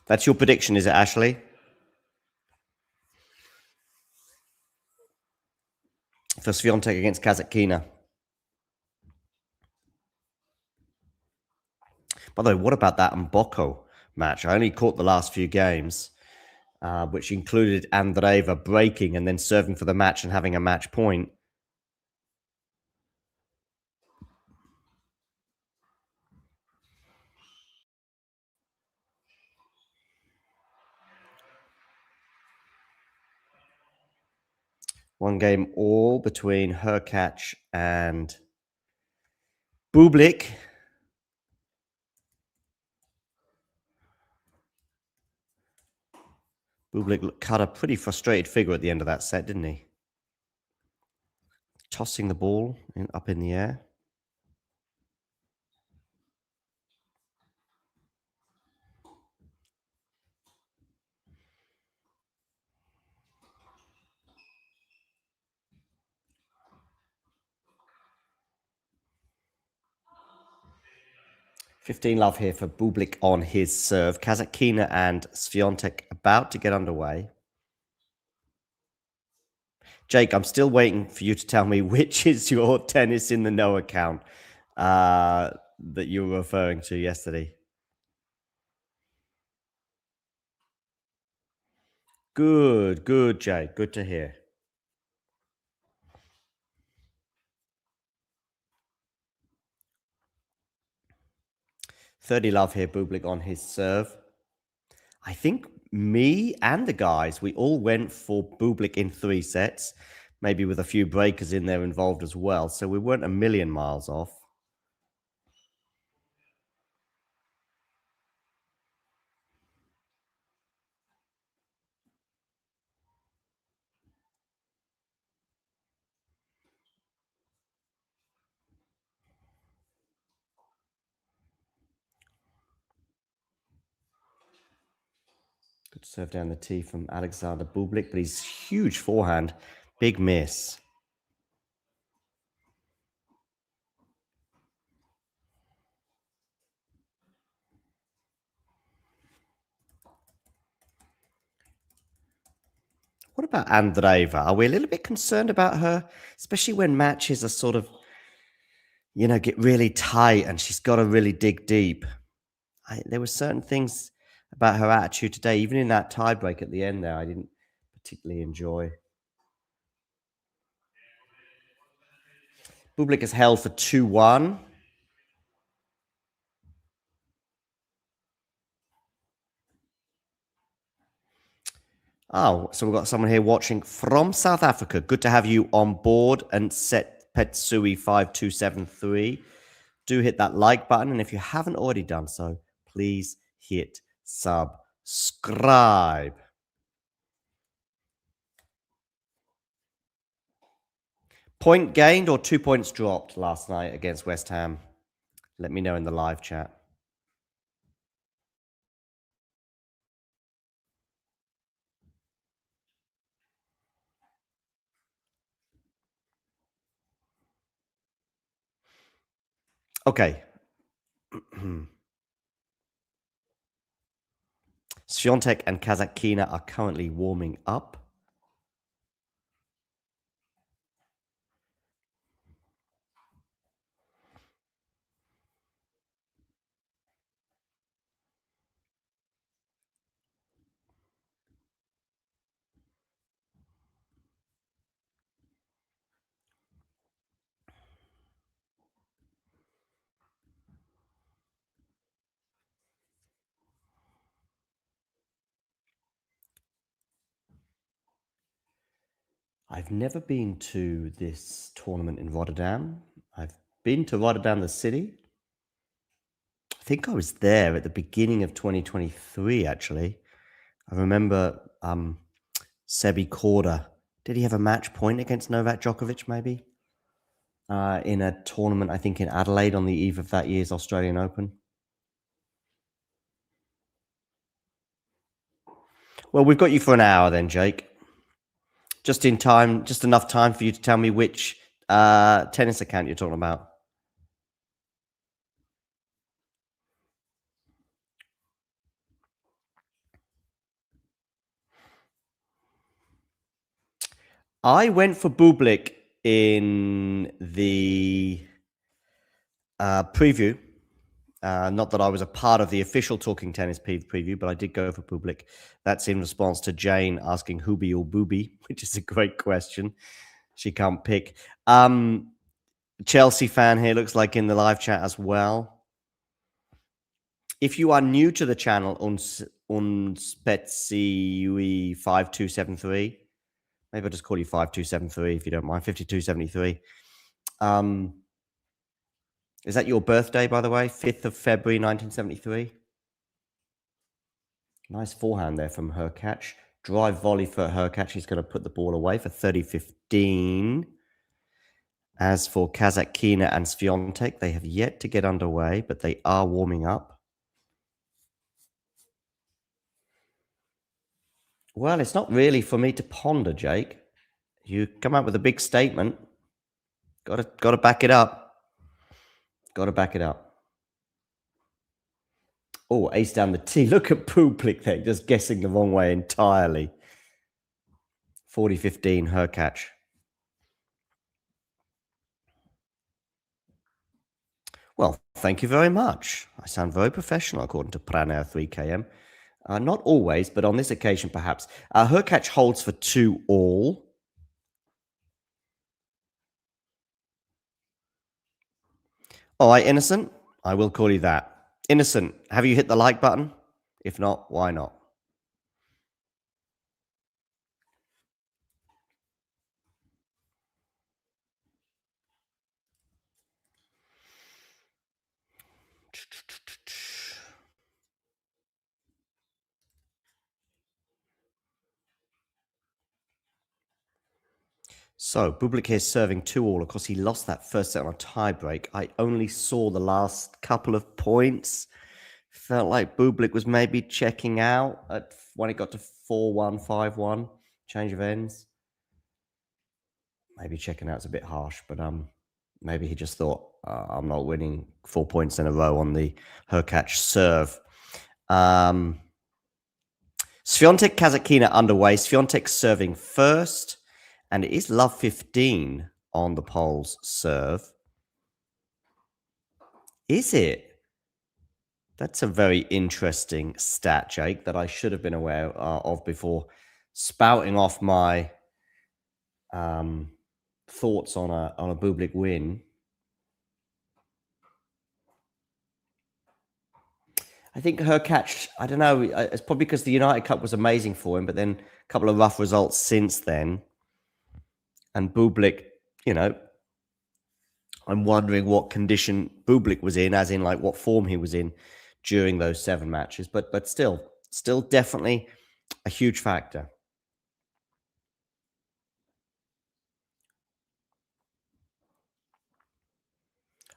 That's your prediction, is it, Ashley? For Swiatek against Kazatkina. By the way, what about that Mboko match? I only caught the last few games, which included Andreeva breaking and then serving for the match and having a match point. One game all between Hurkacz and Bublik. Bublik cut a pretty frustrated figure at the end of that set, didn't he? Tossing the ball up in the air. $15 here for Bublik on his serve. Kazatkina and Swiatek about to get underway. Jake, I'm still waiting for you to tell me which is your tennis in the know account that you were referring to yesterday. Good, Jake. Good to hear. $30 here, Bublik on his serve. I think me and the guys, we all went for Bublik in 3 sets, maybe with a few breakers in there involved as well. So we weren't a million miles off. Good serve down the tee from Alexander Bublik, but he's huge forehand. Big miss. What about Andreeva? Are we a little bit concerned about her, especially when matches are sort of, get really tight and she's got to really dig deep? There were certain things about her attitude today, even in that tiebreak at the end there, I didn't particularly enjoy. Bublik is held for 2-1. Oh, so we've got someone here watching from South Africa. Good to have you on board. And Set Petsui 5273. Do hit that like button. And if you haven't already done so, please hit subscribe. Point gained or 2 points dropped last night against West Ham? Let me know in the live chat. Okay. Swiatek and Kazatkina are currently warming up. I've never been to this tournament in Rotterdam. I've been to Rotterdam, the city. I think I was there at the beginning of 2023, actually. I remember Sebi Korda. Did he have a match point against Novak Djokovic, maybe? In a tournament, I think, in Adelaide on the eve of that year's Australian Open. Well, we've got you for an hour then, Jake. Just in time, just enough time for you to tell me which tennis account you're talking about. I went for Bublik in the preview. Not that I was a part of the official Talking Tennis preview, but I did go for Bublik. That's in response to Jane asking Hubie or Booby, which is a great question. She can't pick. Chelsea fan here, looks like in the live chat as well. If you are new to the channel, Unspetsi5273, maybe I'll just call you 5273 if you don't mind, 5273. Is that your birthday, by the way? 5th of February, 1973? Nice forehand there from Hurkacz. Drive volley for Hurkacz. He's going to put the ball away for 30-15. As for Kasatkina and Swiatek, they have yet to get underway, but they are warming up. Well, it's not really for me to ponder, Jake. You come up with a big statement. Got to back it up. Got to back it up. Oh, ace down the tee. Look at Bublik there, just guessing the wrong way entirely. 40-15, Hurkacz. Well, thank you very much. I sound very professional, according to Pranair 3KM. Not always, but on this occasion, perhaps. Hurkacz holds for 2-all. All right, Innocent, I will call you that. Innocent, have you hit the like button? If not, why not? So, Bublik here serving 2-all. Of course, he lost that first set on a tie-break. I only saw the last couple of points. Felt like Bublik was maybe checking out when it got to 4-1, 5-1. Change of ends. Maybe checking out's a bit harsh, but maybe he just thought, I'm not winning 4 points in a row on the Hurkacz serve. Swiatek, Kasatkina underway. Swiatek serving first. And it is love 15 on the Poles serve. Is it? That's a very interesting stat, Jake, that I should have been aware of before spouting off my thoughts on a Bublik win. I think Hurkacz, I don't know, it's probably because the United Cup was amazing for him, but then a couple of rough results since then. And Bublik, you know, I'm wondering what condition Bublik was in, as in like what form he was in during those 7 matches. But still definitely a huge factor.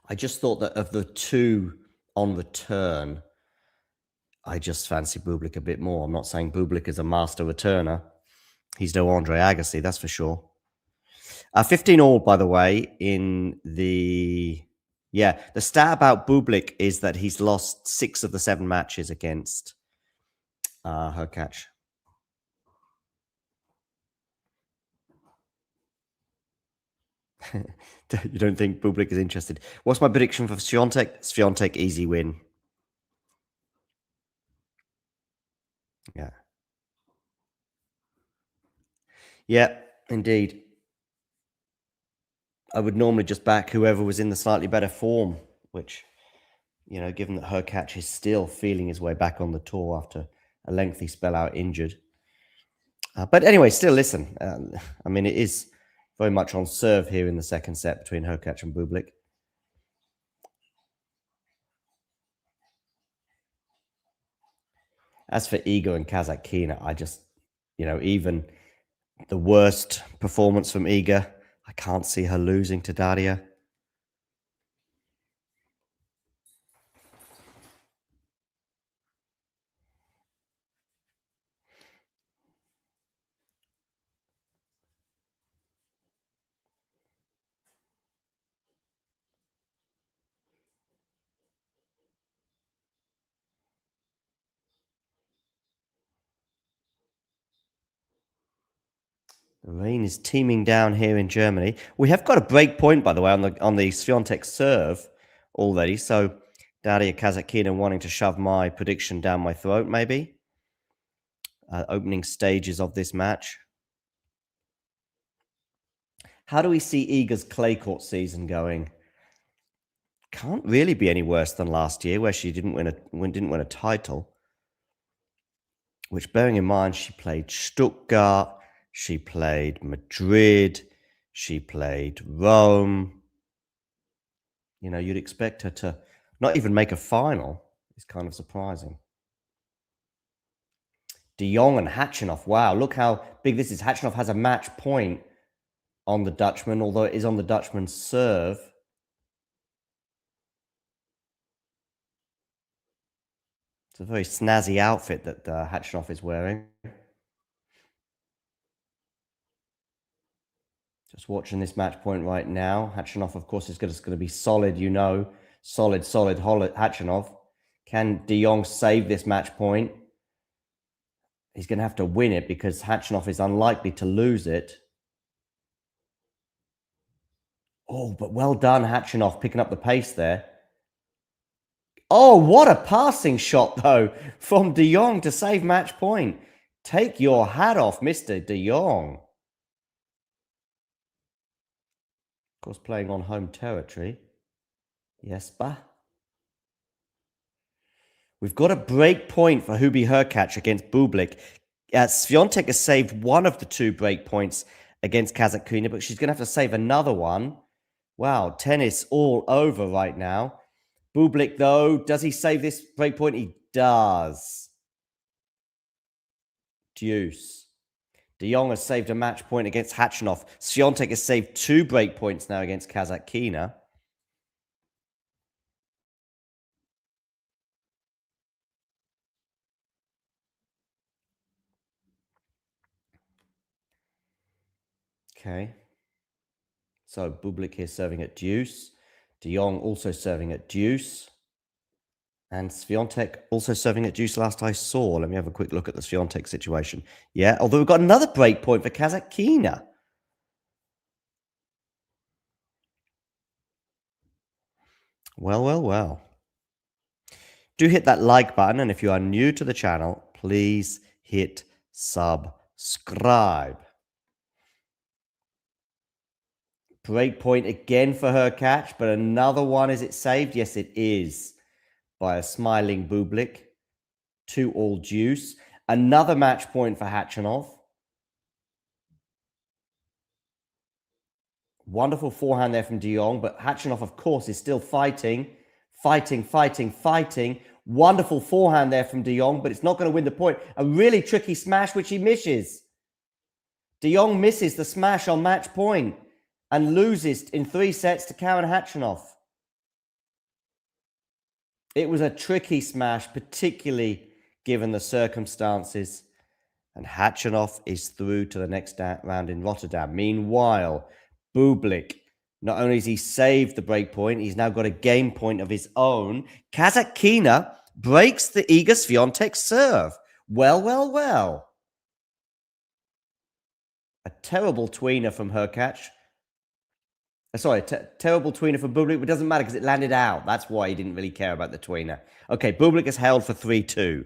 I just thought that of the 2 on return, I just fancy Bublik a bit more. I'm not saying Bublik is a master returner. He's no Andre Agassi, that's for sure. 15-all, by the way, in the... Yeah, the stat about Bublik is that he's lost 6 of the 7 matches against Hurkacz. You don't think Bublik is interested? What's my prediction for Swiatek? Swiatek, easy win. Yeah. Yeah, indeed. I would normally just back whoever was in the slightly better form, which, you know, given that Hurkacz is still feeling his way back on the tour after a lengthy spell out injured. But anyway, still listen. I mean, it is very much on serve here in the second set between Hurkacz and Bublik. As for Iga and Kasatkina, I just, you know, even the worst performance from Iga, I can't see her losing to Daria. The rain is teeming down here in Germany. We have got a break point, by the way, on the Swiatek serve already. So Daria Kasatkina wanting to shove my prediction down my throat, maybe. Opening stages of this match. How do we see Iga's clay court season going? Can't really be any worse than last year, where she didn't win a title. Which, bearing in mind, she played Stuttgart, she played Madrid, she played Rome. You know, you'd expect her to not even make a final. It's kind of surprising. De Jong and Hachinov. Wow, look how big this is. Hachinov has a match point on the Dutchman, although it is on the Dutchman's serve. It's a very snazzy outfit that Hachinov is wearing. Just watching this match point right now. Hachinov, of course, is going to be solid, you know. Solid Hachinov. Can De Jong save this match point? He's going to have to win it because Hachinov is unlikely to lose it. Oh, but well done, Hachinov, picking up the pace there. Oh, what a passing shot, though, from De Jong to save match point. Take your hat off, Mr. De Jong. Of course, playing on home territory. Yes, bah. We've got a break point for Hurkacz against Bublik. Swiatek has saved one of the two break points against Kasatkina, but she's going to have to save another one. Wow, tennis all over right now. Bublik, though, does he save this break point? He does. Deuce. De Jong has saved a match point against Hachinov. Swiatek has saved 2 break points now against Kasatkina. Okay. So Bublik here serving at deuce. De Jong also serving at deuce. And Swiatek also serving at deuce last I saw. Let me have a quick look at the Swiatek situation. Yeah, although we've got another break point for Kasatkina. Well, well, well. Do hit that like button, and if you are new to the channel, please hit subscribe. Break point again for Hurkacz, but another one. Is it saved? Yes, it is. By a smiling Bublik. 2-all deuce. Another match point for Hachinov. Wonderful forehand there from De Jong, but Hachinov, of course, is still fighting. Wonderful forehand there from De Jong, but it's not going to win the point. A really tricky smash, which he misses. De Jong misses the smash on match point and loses in 3 sets to Karen Hachinov. It was a tricky smash, particularly given the circumstances. And Hachinov is through to the next round in Rotterdam. Meanwhile, Bublik, not only has he saved the break point, he's now got a game point of his own. Kasatkina breaks the Iga Swiatek serve. Well, well, well. A terrible tweener from Hurkacz. Sorry, terrible tweener from Bublik, but it doesn't matter because it landed out. That's why he didn't really care about the tweener. Okay, Bublik is held for 3-2.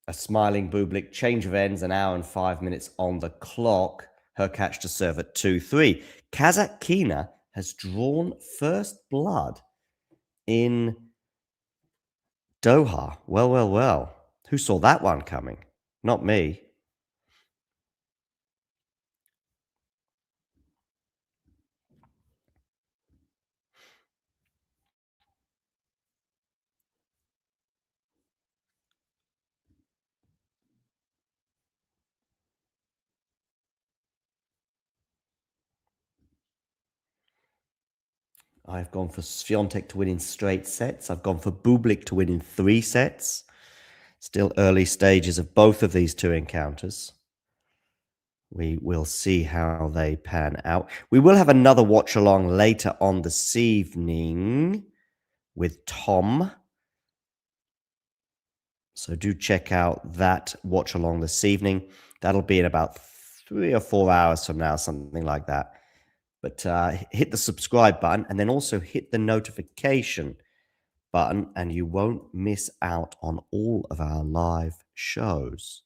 A smiling Bublik, change of ends, an hour and 5 minutes on the clock. Hurkacz to serve at 2-3. Kasatkina has drawn first blood in Doha. Well, well, well. Who saw that one coming? Not me. I've gone for Swiatek to win in straight sets. I've gone for Bublik to win in 3 sets. Still early stages of both of these two encounters. We will see how they pan out. We will have another watch along later on this evening with Tom. So do check out that watch along this evening. That'll be in about 3 or 4 hours from now, something like that. But hit the subscribe button and then also hit the notification button, and you won't miss out on all of our live shows.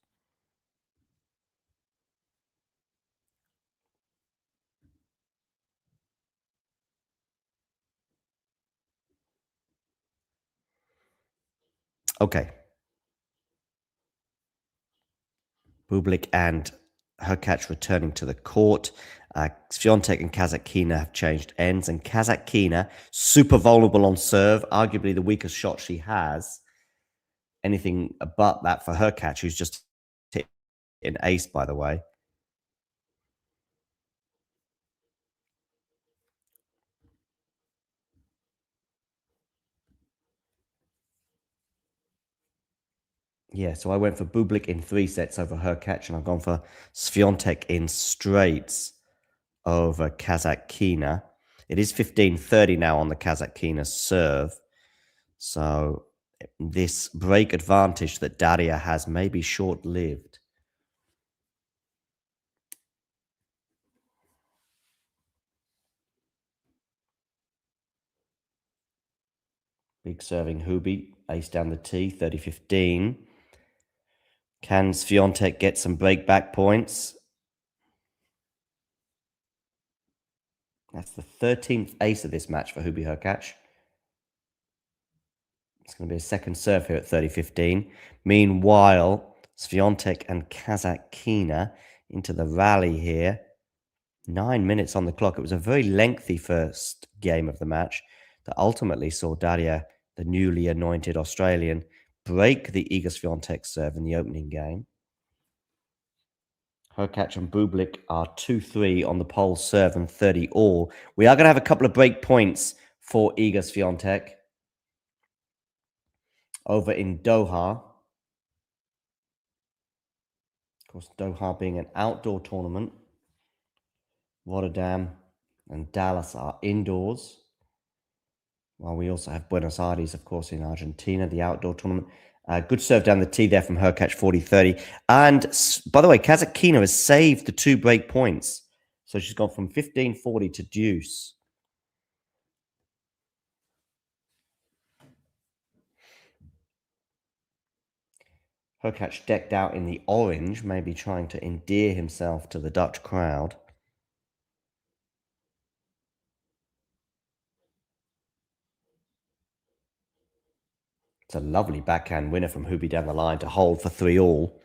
Okay. Bublik and Hurkacz returning to the court. Swiatek and Kasatkina have changed ends, and Kasatkina, super vulnerable on serve, arguably the weakest shot she has. Anything but that for Hurkacz, who's just hit an ace, by the way. Yeah, so I went for Bublik in 3 sets over Hurkacz, and I've gone for Swiatek in straights over Kasatkina. It is 15-30 now on the Kasatkina serve. So this break advantage that Daria has may be short-lived. Big serving Hubert, ace down the tee, 30-15. Can Swiatek get some break back points? That's the 13th ace of this match for Hubert Hurkacz. It's going to be a second serve here at 30-15. Meanwhile, Swiatek and Kasatkina into the rally here. 9 minutes on the clock. It was a very lengthy first game of the match that ultimately saw Daria, the newly anointed Australian, break the Iga Swiatek serve in the opening game. Hurkacz and Bublik are 2-3 on the pole serve and 30 all. We are going to have a couple of break points for Iga Swiatek over in Doha. Of course, Doha being an outdoor tournament. Rotterdam and Dallas are indoors. While we also have Buenos Aires, of course, in Argentina, the outdoor tournament. Good serve down the tee there from Hurkacz, 40-30. And by the way, Kasatkina has saved the 2 break points. So she's gone from 15-40 to deuce. Hurkacz decked out in the orange, maybe trying to endear himself to the Dutch crowd. It's a lovely backhand winner from Hubie down the line to hold for 3 all.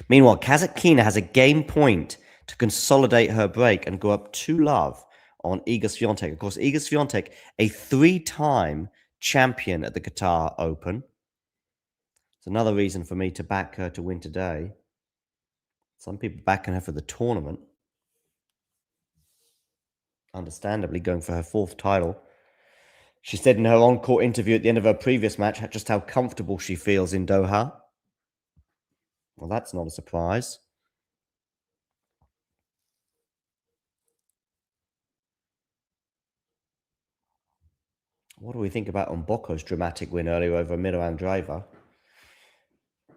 Meanwhile, Kasatkina has a game point to consolidate her break and go up 2-love on Iga Swiatek. Of course, Iga Swiatek, a 3-time champion at the Qatar Open. It's another reason for me to back her to win today. Some people backing her for the tournament. Understandably, going for her 4th title. She said in her on-court interview at the end of her previous match just how comfortable she feels in Doha. Well, that's not a surprise. What do we think about Mboko's dramatic win earlier over Miran Driver?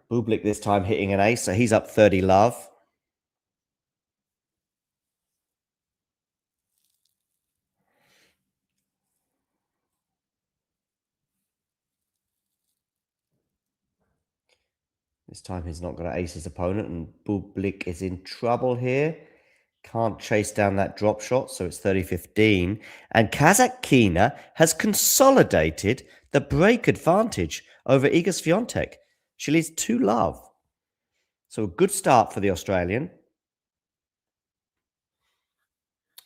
Bublik this time hitting an ace, so he's up 30-love. This time he's not going to ace his opponent, and Bublik is in trouble here. Can't chase down that drop shot, so it's 30-15. And Kasatkina has consolidated the break advantage over Iga Swiatek. She leads 2-love. So a good start for the Australian.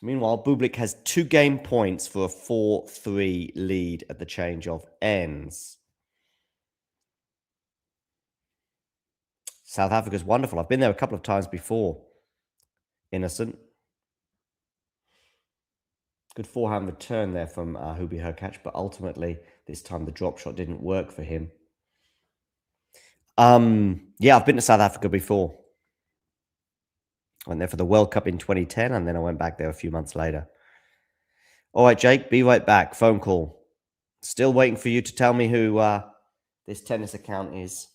Meanwhile, Bublik has 2 game points for a 4-3 lead at the change of ends. South Africa's wonderful. I've been there a couple of times before. Innocent. Good forehand return there from Hubert Hurkacz, but ultimately, this time the drop shot didn't work for him. Yeah, I've been to South Africa before. I went there for the World Cup in 2010, and then I went back there a few months later. All right, Jake, be right back. Phone call. Still waiting for you to tell me who this tennis account is.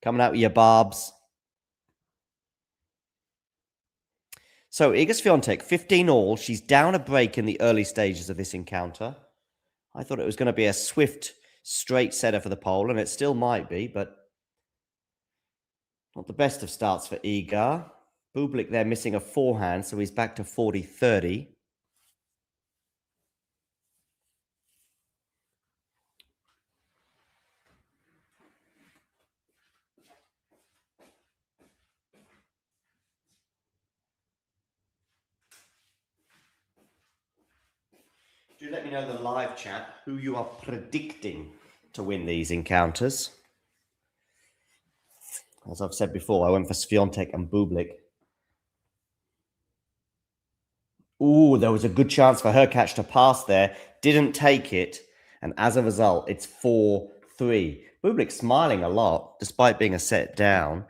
Coming out with your barbs. So, Iga Swiatek, 15 all. She's down a break in the early stages of this encounter. I thought it was going to be a swift, straight setter for the pole, and it still might be, but not the best of starts for Iga. Bublik there missing a forehand, so he's back to 40-30. Do let me know in the live chat who you are predicting to win these encounters. As I've said before, I went for Swiatek and Bublik. Ooh, there was a good chance for Hurkacz to pass there. Didn't take it. And as a result, it's 4-3. Bublik smiling a lot, despite being a set down.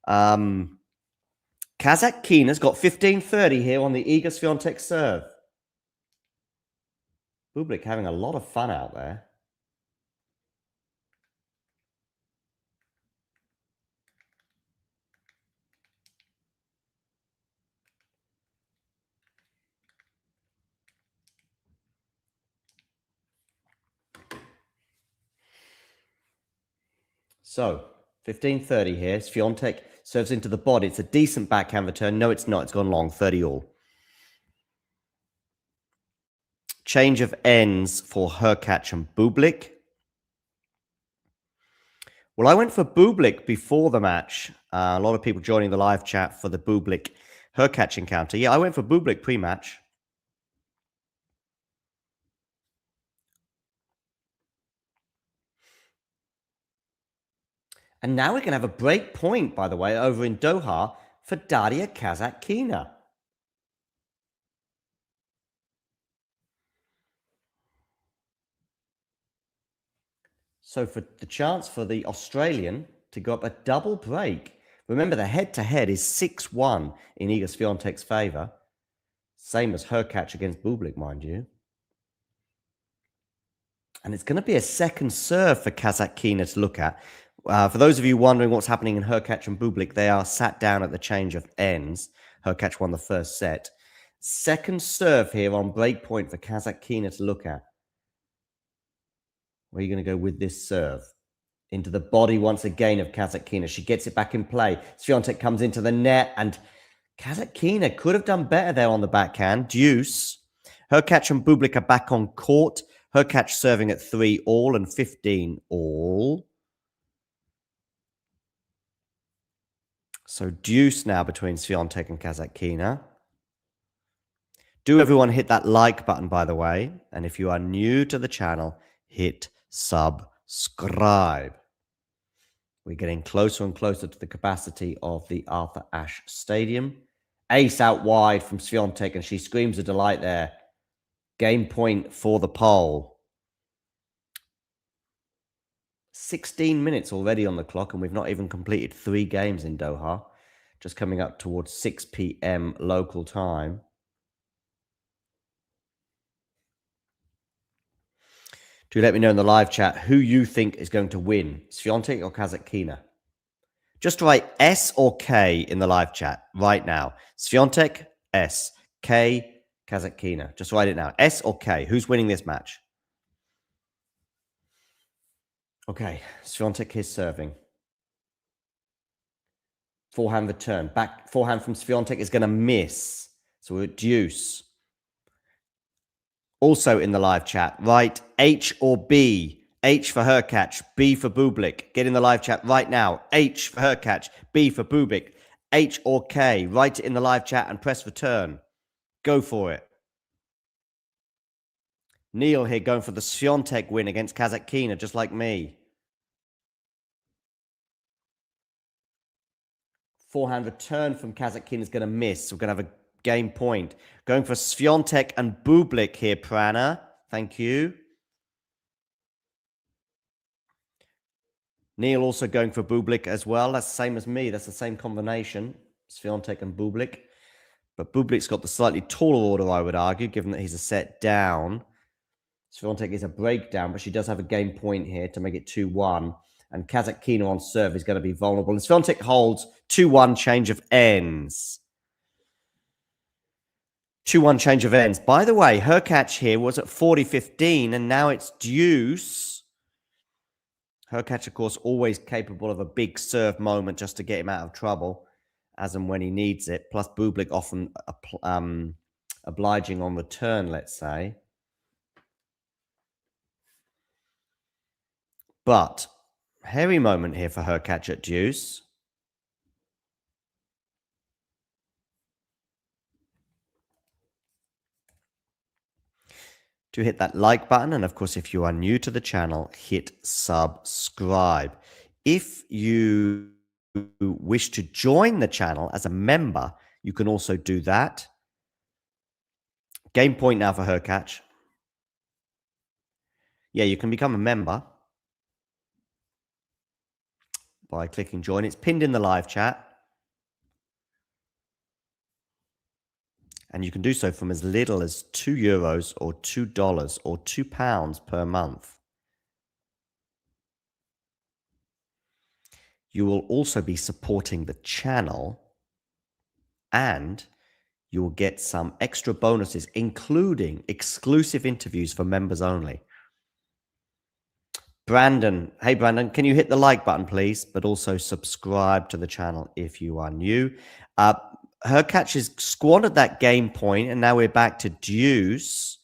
Kazatkina's got 15-30 here on the Iga Swiatek serve. Bublik having a lot of fun out there. So, 15-30 here. Swiatek serves into the body. It's a decent backhand return. No, it's not. It's gone long. 30 all. Change of ends for Hurkacz and Bublik. Well, I went for Bublik before the match. A lot of people joining the live chat for the Bublik Hurkacz encounter. Yeah, I went for Bublik pre-match. And now we're going to have a break point, by the way, over in Doha for Daria Kazatkina. So for the chance for the Australian to go up a double break. Remember, the head-to-head is 6-1 in Iga Swiatek's favour. Same as Hurkacz against Bublik, mind you. And it's going to be a second serve for Kazatkina to look at. For those of you wondering what's happening in Hurkacz and Bublik, they are sat down at the change of ends. Hurkacz won the first set. Second serve here on break point for Kazatkina to look at. Where are you going to go with this serve? Into the body once again of Kazatkina. She gets it back in play. Swiatek comes into the net, and Kazatkina could have done better there on the backhand. Deuce. Hurkacz and Bublik are back on court. Hurkacz serving at 3 all and 15 all. So deuce now between Swiatek and Kazatkina. Do everyone hit that like button, by the way. And if you are new to the channel, hit subscribe. We're getting closer and closer to the capacity of the Arthur Ashe Stadium. Ace out wide from Swiatek, and she screams a delight there. Game point for the pole. 16 minutes already on the clock, and we've not even completed 3 games in Doha. Just coming up towards 6 p.m. local time. Do let me know in the live chat who you think is going to win, Swiatek or Kazatkina. Just write S or K in the live chat right now. Swiatek, S. K, Kazatkina. Just write it now. S or K. Who's winning this match? Okay, Swiatek is serving. Forehand return. Back forehand from Swiatek is going to miss. So we're at deuce. Also in the live chat, write H or B. H for Hurkacz, B for Bublik. Get in the live chat right now. H for Hurkacz, B for Bublik. H or K. Write it in the live chat and press return. Go for it. Neil here going for the Swiatek win against Kazatkina, just like me. Forehand return from Kazatkina is going to miss. We're going to have a game point. Going for Swiatek and Bublik here, Prana. Thank you. Neil also going for Bublik as well. That's the same as me. That's the same combination. Swiatek and Bublik. But Bublik's got the slightly taller order, I would argue, given that he's a set down. Swiatek is a breakdown, but she does have a game point here to make it 2-1. And Kazatkina on serve is going to be vulnerable. And Swiatek holds 2-1 change of ends. 2-1 change of ends. By the way, Hurkacz here was at 40-15, and now it's deuce. Hurkacz, of course, always capable of a big serve moment just to get him out of trouble, as and when he needs it. Plus, Bublik often obliging on return, let's say. But, hairy moment here for Hurkacz at deuce. Do hit that like button, and of course, if you are new to the channel, hit subscribe. If you wish to join the channel as a member, you can also do that. Game point now for Hurkacz. Yeah, you can become a member by clicking join. It's pinned in the live chat. And you can do so from as little as €2 or $2 or £2 per month. You will also be supporting the channel, and you will get some extra bonuses, including exclusive interviews for members only. Brandon, hey Brandon, can you hit the like button, please? But also subscribe to the channel if you are new. Hurkacz has squandered that game point, and now we're back to deuce.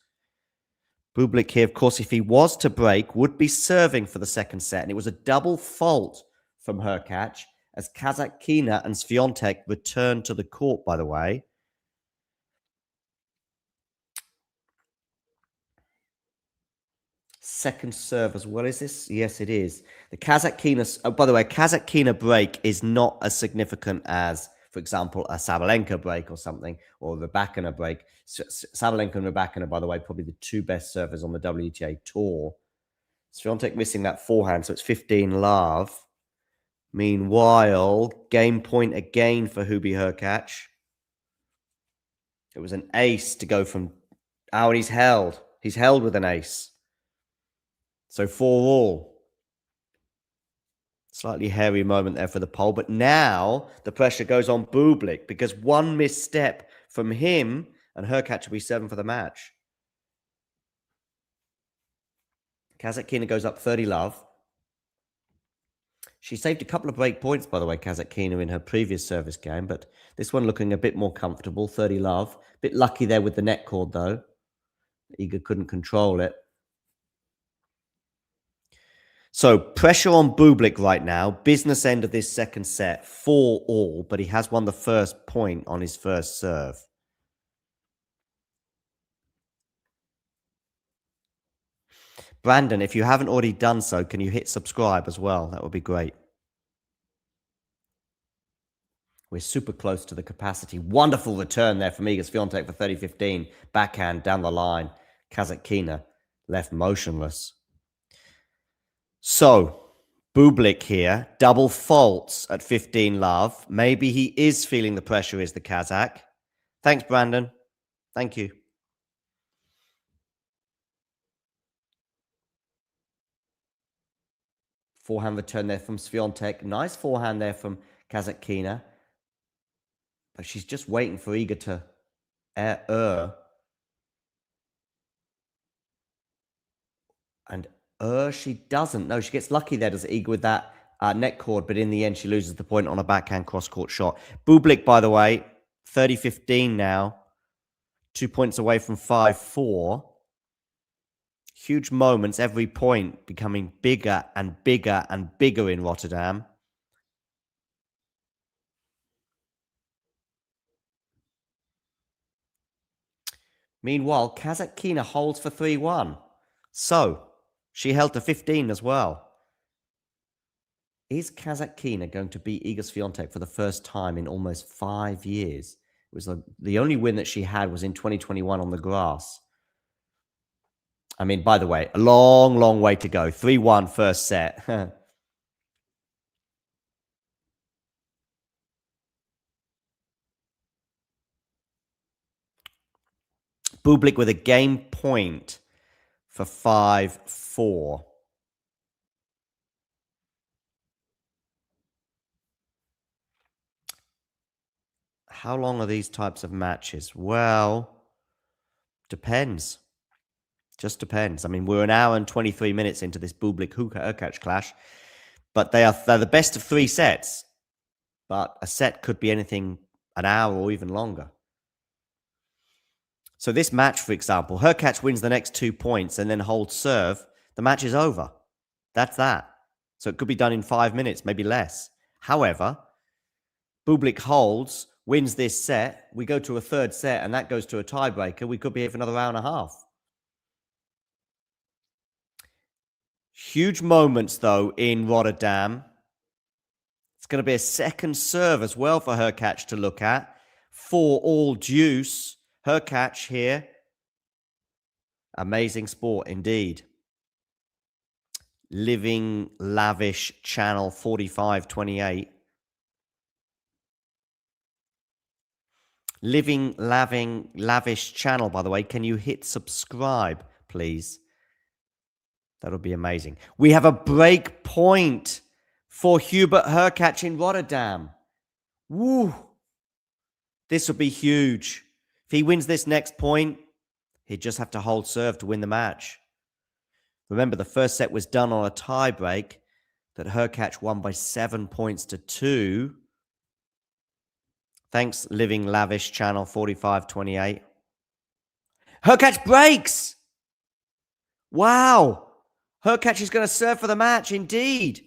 Bublik here, of course, if he was to break, would be serving for the second set. And it was a double fault from Hurkacz as Kazatkina and Swiatek returned to the court, by the way. Second serve as well, is this? Yes, it is. The Kazatkina, by the way, Kazatkina break is not as significant as, for example, a Sabalenka break or something, or the Rybakina break. Sabalenka and Rybakina, by the way, probably the two best servers on the WTA tour. Swiatek missing that forehand, so it's 15 love. Meanwhile, game point again for Hubert Hurkacz. It was an ace to go from... Oh, and he's held. He's held with an ace. So 4-all. Slightly hairy moment there for the pole. But now the pressure goes on Bublik because one misstep from him and Hurkacz will be 7 for the match. Kazatkina goes up 30 love. She saved a couple of break points, by the way, Kazatkina, in her previous service game, but this one looking a bit more comfortable, 30 love. A bit lucky there with the net cord, though. Iga couldn't control it. So pressure on Bublik right now. Business end of this second set, 4-all, but he has won the first point on his first serve. Brandon, if you haven't already done so, can you hit subscribe as well? That would be great. We're super close to the capacity. Wonderful return there from Iga Swiatek for 30-15. Backhand down the line. Kazatkina left motionless. So, Bublik here, double faults at 15 love. Maybe he is feeling the pressure, is the Kazakh. Thanks, Brandon. Thank you. Forehand return there from Swiatek. Nice forehand there from Kazatkina. But she's just waiting for Iga to And she doesn't. No, she gets lucky there, does Iga, with that net cord. But in the end, she loses the point on a backhand cross-court shot. Bublik, by the way, 30-15 now. 2 points away from 5-4. Huge moments, every point becoming bigger and bigger and bigger in Rotterdam. Meanwhile, Kazatkina holds for 3-1. So, she held to 15 as well. Is Kazatkina going to beat Iga Swiatek for the first time in almost 5 years? It was the only win that she had was in 2021 on the grass. I mean, by the way, a long, long way to go. 3-1 first set. Bublik with a game point for 5-4. How long are these types of matches? Well, depends. Just depends. I mean, we're an hour and 23 minutes into this Bublik Hurkacz clash, but they're the best of 3 sets. But a set could be anything an hour or even longer. So this match, for example, Hurkacz wins the next 2 points and then holds serve. The match is over. That's that. So it could be done in 5 minutes, maybe less. However, Bublik holds, wins this set. We go to a third set, and that goes to a tiebreaker. We could be here for another hour and a half. Huge moments, though, in Rotterdam. It's going to be a second serve as well for Hurkacz to look at. 4-all deuce. Hurkacz here. Amazing sport indeed. Living Lavish Channel 4528. Living Lavish Channel, by the way. Can you hit subscribe, please? That'll be amazing. We have a break point for Hubert Hurkacz in Rotterdam. Woo! This will be huge. If he wins this next point, he'd just have to hold serve to win the match. Remember, the first set was done on a tie break that Hurkacz won by 7 points to 2. Thanks, Living Lavish Channel 4528. Hurkacz breaks! Wow! Hurkacz is going to serve for the match, indeed.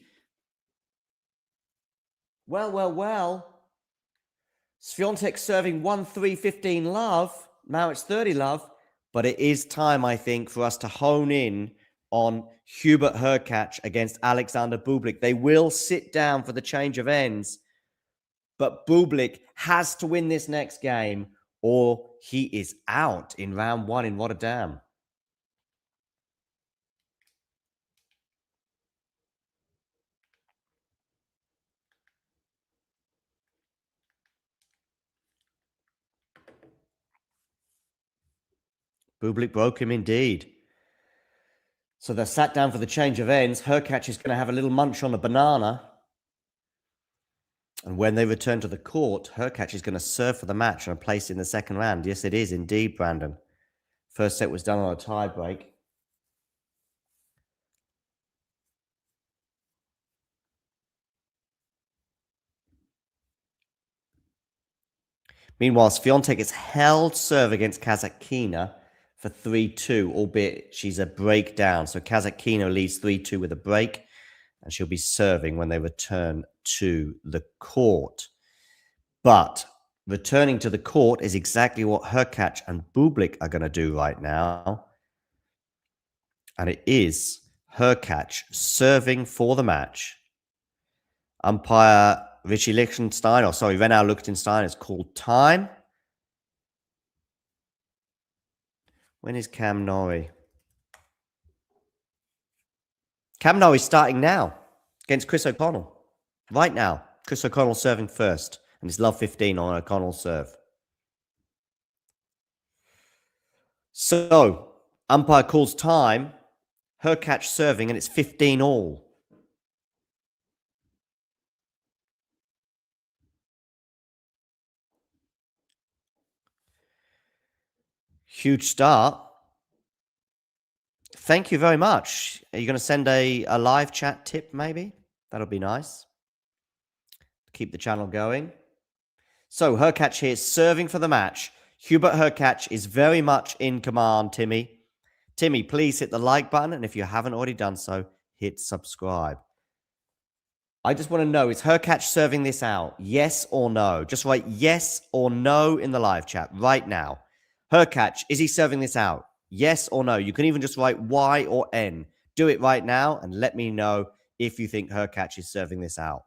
Well. Swiatek serving 1-3, 15 love. Now it's 30 love. But it is time, I think, for us to hone in on Hubert Hurkacz against Alexander Bublik. They will sit down for the change of ends. But Bublik has to win this next game or he is out in round 1 in Rotterdam. Bublik broke him indeed. So they're sat down for the change of ends. Hurkacz is going to have a little munch on a banana. And when they return to the court, Hurkacz is going to serve for the match and a place in the second round. Yes, it is indeed, Brandon. First set was done on a tie break. Meanwhile, Swiatek is held serve against Kasatkina for 3-2, albeit she's a breakdown. So Kasatkina leads 3-2 with a break, and she'll be serving when they return to the court. But returning to the court is exactly what Hurkacz and Bublik are going to do right now. And it is Hurkacz serving for the match. Umpire Richie Lichtenstein, or sorry, Renaud Lichtenstein has called time. When is Cam Norrie? Cam Norrie's starting now against Chris O'Connell. Right now. Chris O'Connell serving first. And it's love 15 on O'Connell's serve. So, umpire calls time. Hurkacz serving, and it's 15-all. Huge start. Thank you very much. Are you going to send a live chat tip, maybe? That'll be nice. Keep the channel going. So, Hurkacz here serving for the match. Hubert Hurkacz is very much in command, Timmy. Timmy, please hit the like button. And if you haven't already done so, hit subscribe. I just want to know, is Hurkacz serving this out? Yes or no? Just write yes or no in the live chat right now. Hurkacz, is he serving this out? Yes or no? You can even just write Y or N. Do it right now and let me know if you think Hurkacz is serving this out.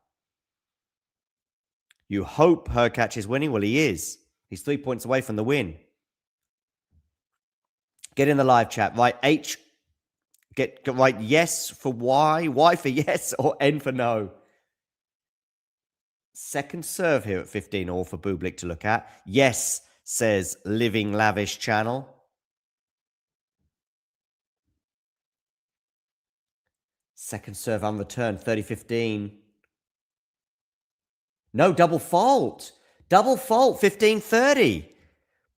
You hope Hurkacz is winning? Well, he is. He's 3 points away from the win. Get in the live chat. Write H. Write yes for Y, Y for yes, or N for no. Second serve here at 15-all for Bublik to look at. Yes, says Living Lavish Channel. Second serve unreturned, 30-15. No, double fault. Double fault, 15-30.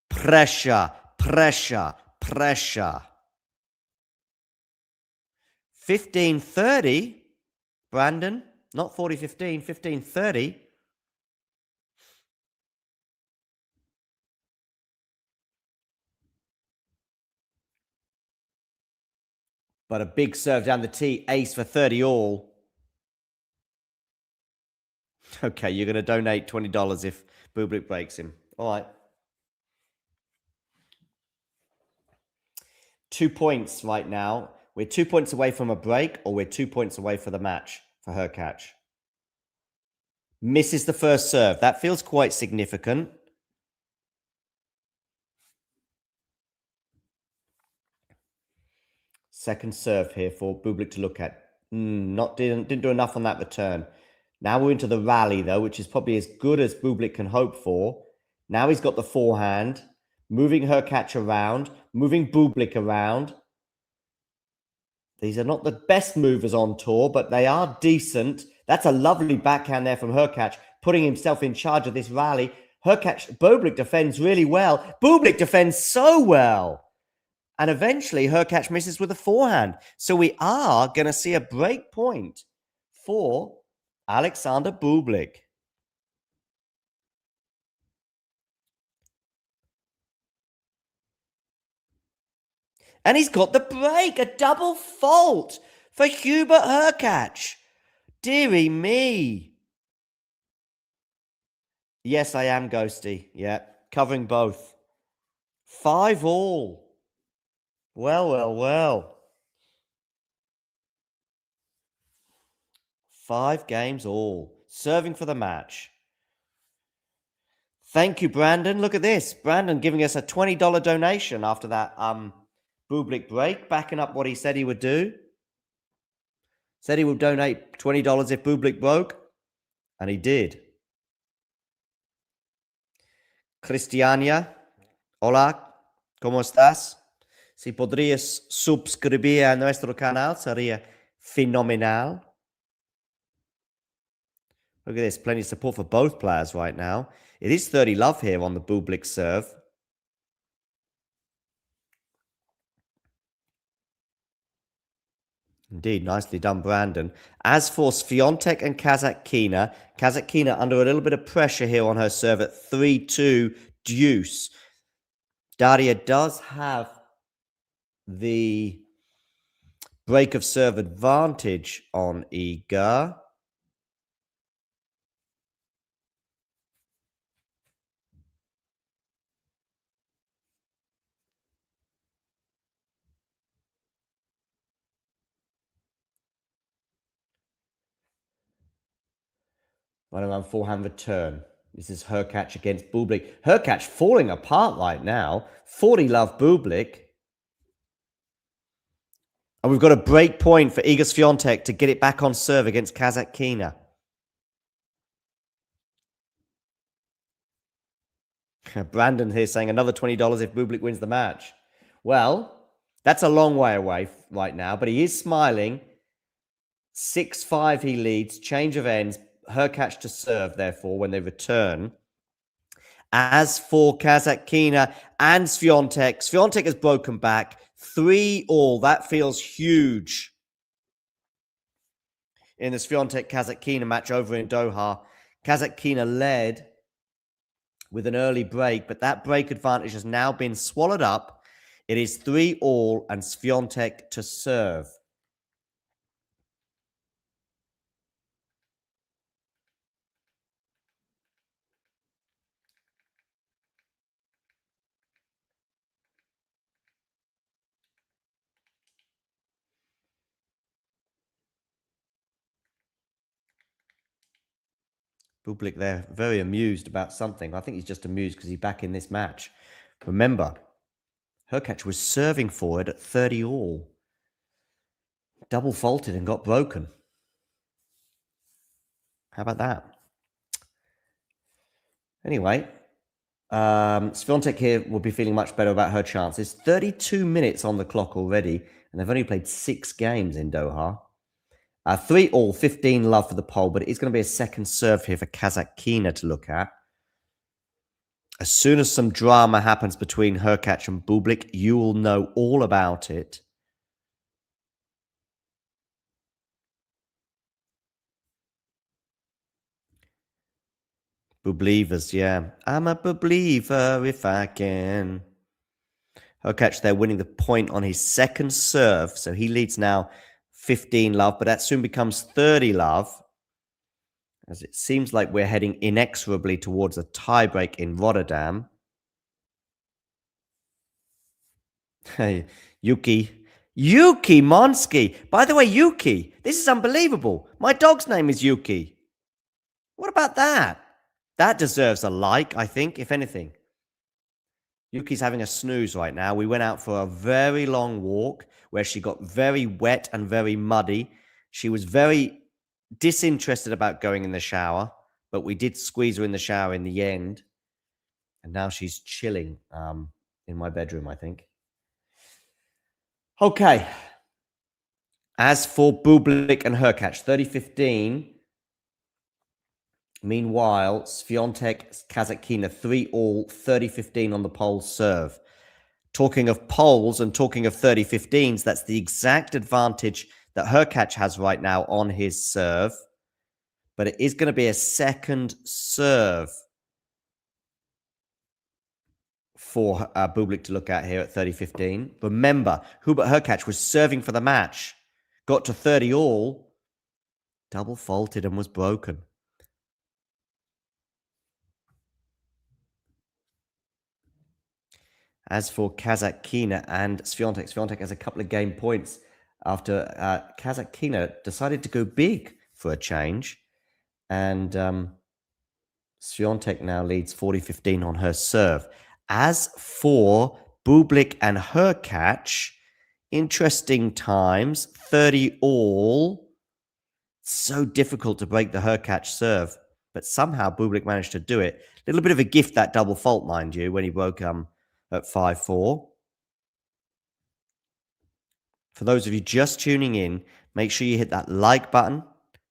Pressure, pressure, pressure. 15-30, Brandon. Not 40-15, 15-30. But a big serve down the tee, ace for 30 all. Okay, you're going to donate $20 if Bublik breaks him. All right. 2 points right now. We're 2 points away from a break, or we're 2 points away for the match for Hurkacz. Misses the first serve. That feels quite significant. Second serve here for Bublik to look at. Didn't do enough on that return. Now we're into the rally, though, which is probably as good as Bublik can hope for. Now he's got the forehand, moving Hurkacz around, moving Bublik around. These are not the best movers on tour, but they are decent. That's a lovely backhand there from Hurkacz, putting himself in charge of this rally. Bublik defends really well. Bublik defends so well. And eventually, Hurkacz misses with a forehand. So we are going to see a break point for Alexander Bublik. And he's got the break, a double fault for Hubert Hurkacz. Dearie me. Yes, I am, Ghosty. Yeah, covering both. 5 all. Well, well, well. 5 games all. Serving for the match. Thank you, Brandon. Look at this. Brandon giving us a $20 donation after that Bublik break, backing up what he said he would do. Said he would donate $20 if Bublik broke, and he did. Cristiania, hola, ¿cómo estás? Si podrías suscribir a nuestro canal, sería fenomenal. Look at this, plenty of support for both players right now. It is 30 love here on the Bublik serve. Indeed, nicely done, Brandon. As for Swiatek and Kasatkina under a little bit of pressure here on her serve at 3-2 deuce. Daria does have the break of serve advantage on Iga. Running on forehand return. This is Hurkacz against Bublik. Hurkacz falling apart right now. 40 love Bublik. And we've got a break point for Iga Swiatek to get it back on serve against Kasatkina. Brandon here saying another $20 if Bublik wins the match. Well, that's a long way away right now, but he is smiling. 6-5 he leads. Change of ends. Hurkacz to serve, therefore, when they return. As for Kasatkina and Swiatek, Swiatek has broken back. 3 all. That feels huge. In the Swiatek-Kasatkina match over in Doha, Kasatkina led with an early break, but that break advantage has now been swallowed up. It is 3 all and Swiatek to serve. Bublik there, very amused about something. I think he's just amused because he's back in this match. Remember, Hurkacz was serving for it at 30 all. Double faulted and got broken. How about that? Anyway, Swiatek here will be feeling much better about her chances. 32 minutes on the clock already, and they've only played 6 games in Doha. 3 all, 15 love for the pole, but it is going to be a second serve here for Kazatkina to look at. As soon as some drama happens between Hurkacz and Bublik, you will know all about it. Bublievers, yeah. I'm a believer if I can. Hurkacz there winning the point on his second serve. So he leads now 15 love, but that soon becomes 30 love. As it seems like we're heading inexorably towards a tiebreak in Rotterdam. Hey, Yuki Monsky. By the way, Yuki, this is unbelievable. My dog's name is Yuki. What about that? That deserves a like, I think, if anything. Yuki's having a snooze right now. We went out for a very long walk where she got very wet and very muddy. She was very disinterested about going in the shower, but we did squeeze her in the shower in the end. And now she's chilling in my bedroom, I think. Okay. As for Bublik and Hurkacz, 30-15. Meanwhile, Swiatek, Kazatkina, 3 all, 30-15 on the pole serve. Talking of poles and talking of 30-15s, that's the exact advantage that Hurkacz has right now on his serve. But it is going to be a second serve for Bublik to look at here at 30-15. Remember, Hubert Hurkacz was serving for the match, got to 30 all, double faulted and was broken. As for Kazatkina and Swiatek, Swiatek has a couple of game points after Kazatkina decided to go big for a change. And Swiatek now leads 40-15 on her serve. As for Bublik and Hurkacz, interesting times, 30 all. So difficult to break the Hurkacz serve, but somehow Bublik managed to do it. A little bit of a gift, that double fault, mind you, when he broke at 5-4. For those of you just tuning in, make sure you hit that like button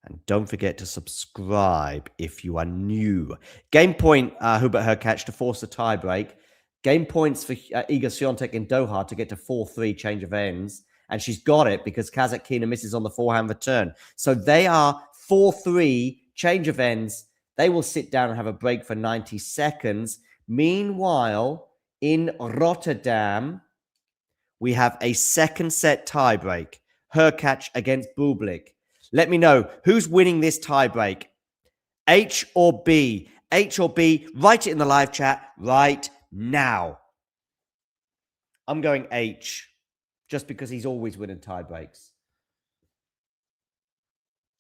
and don't forget to subscribe if you are new. Game point, Hubert Hurkacz to force a tie break. Game points for Iga Swiatek in Doha to get to 4-3 change of ends. And she's got it because Kazatkina misses on the forehand return. So they are 4-3 change of ends. They will sit down and have a break for 90 seconds. Meanwhile, in Rotterdam, we have a second set tiebreak. Hurkacz against Bublik. Let me know who's winning this tiebreak. H or B? H or B? Write it in the live chat right now. I'm going H, just because he's always winning tiebreaks.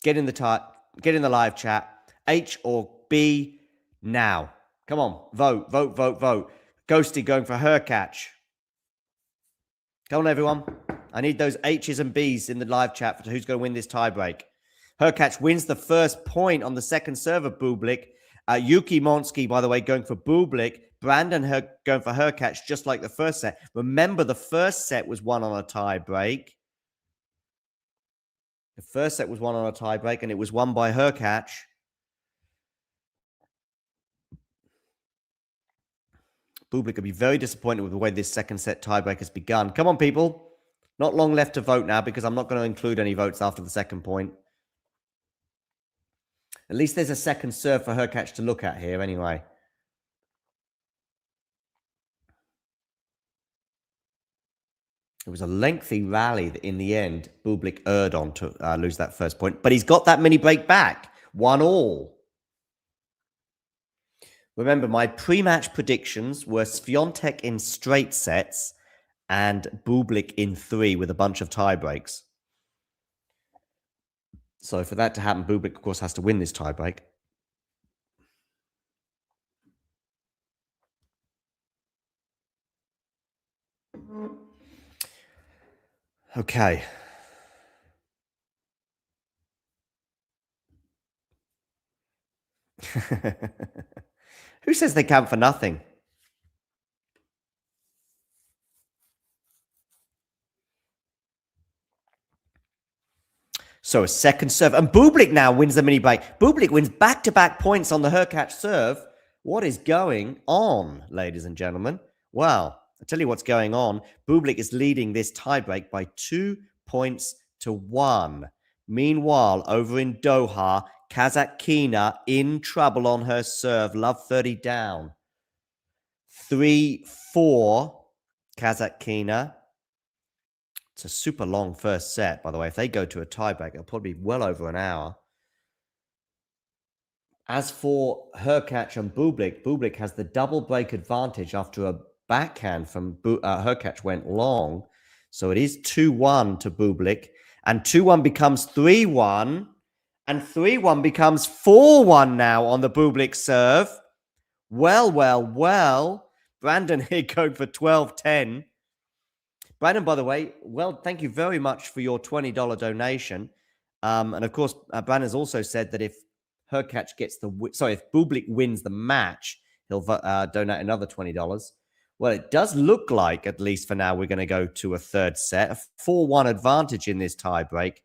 Get in the live chat. H or B now. Come on, vote, vote, vote, vote. Ghosty going for Hurkacz. Come on, everyone. I need those H's and B's in the live chat for who's going to win this tiebreak. Hurkacz wins the first point on the second serve of Bublik. Yuki Monsky, by the way, going for Bublik. Brandon going for Hurkacz, just like the first set. Remember, the first set was won on a tiebreak. The first set was won on a tiebreak, and it was won by Hurkacz. Bublik will be very disappointed with the way this second set tiebreak has begun. Come on, people. Not long left to vote now because I'm not going to include any votes after the second point. At least there's a second serve for Hurkacz to look at here anyway. It was a lengthy rally that in the end, Bublik erred on to lose that first point. But he's got that mini break back. 1-all. Remember, my pre-match predictions were Swiatek in straight sets and Bublik in 3 with a bunch of tie breaks. So for that to happen, Bublik, of course, has to win this tie break. Okay. Who says they count for nothing? So a second serve. And Bublik now wins the mini break. Bublik wins back-to-back points on the Hurkacz serve. What is going on, ladies and gentlemen? Well, I'll tell you what's going on. Bublik is leading this tiebreak by 2-1. Meanwhile, over in Doha, Kazatkina in trouble on her serve. Love 30 down. 3-4, Kazatkina. It's a super long first set, by the way. If they go to a tiebreak, it'll probably be well over an hour. As for Hurkacz and Bublik, Bublik has the double break advantage after a backhand from Hurkacz went long. So it is 2-1 to Bublik. And 2-1 becomes 3-1. And 3-1 becomes 4-1 now on the Bublik serve. Well. Brandon here going for 12-10. Brandon, by the way, well, thank you very much for your $20 donation. And of course, Brandon's also said that if Hurkacz gets if Bublik wins the match, he'll donate another $20. Well, it does look like, at least for now, we're going to go to a third set, a 4-1 advantage in this tiebreak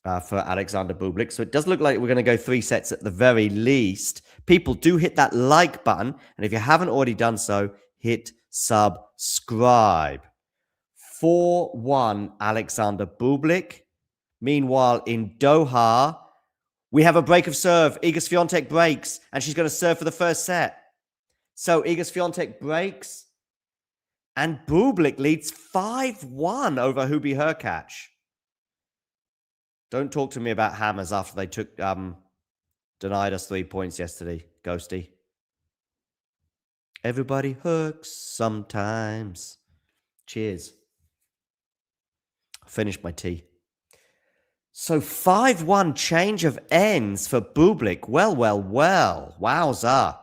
for Alexander Bublik. So it does look like we're going to go 3 sets at the very least. People, do hit that like button. And if you haven't already done so, hit subscribe. 4-1 Alexander Bublik. Meanwhile, in Doha, we have a break of serve. Iga Swiatek breaks, and she's going to serve for the first set. So Iga Swiatek breaks, and Bublik leads 5-1 over Hurkacz. Don't talk to me about hammers after they took denied us 3 points yesterday, Ghosty. Everybody hooks sometimes. Cheers. Finished my tea. So 5-1 change of ends for Bublik. Well. Wowza.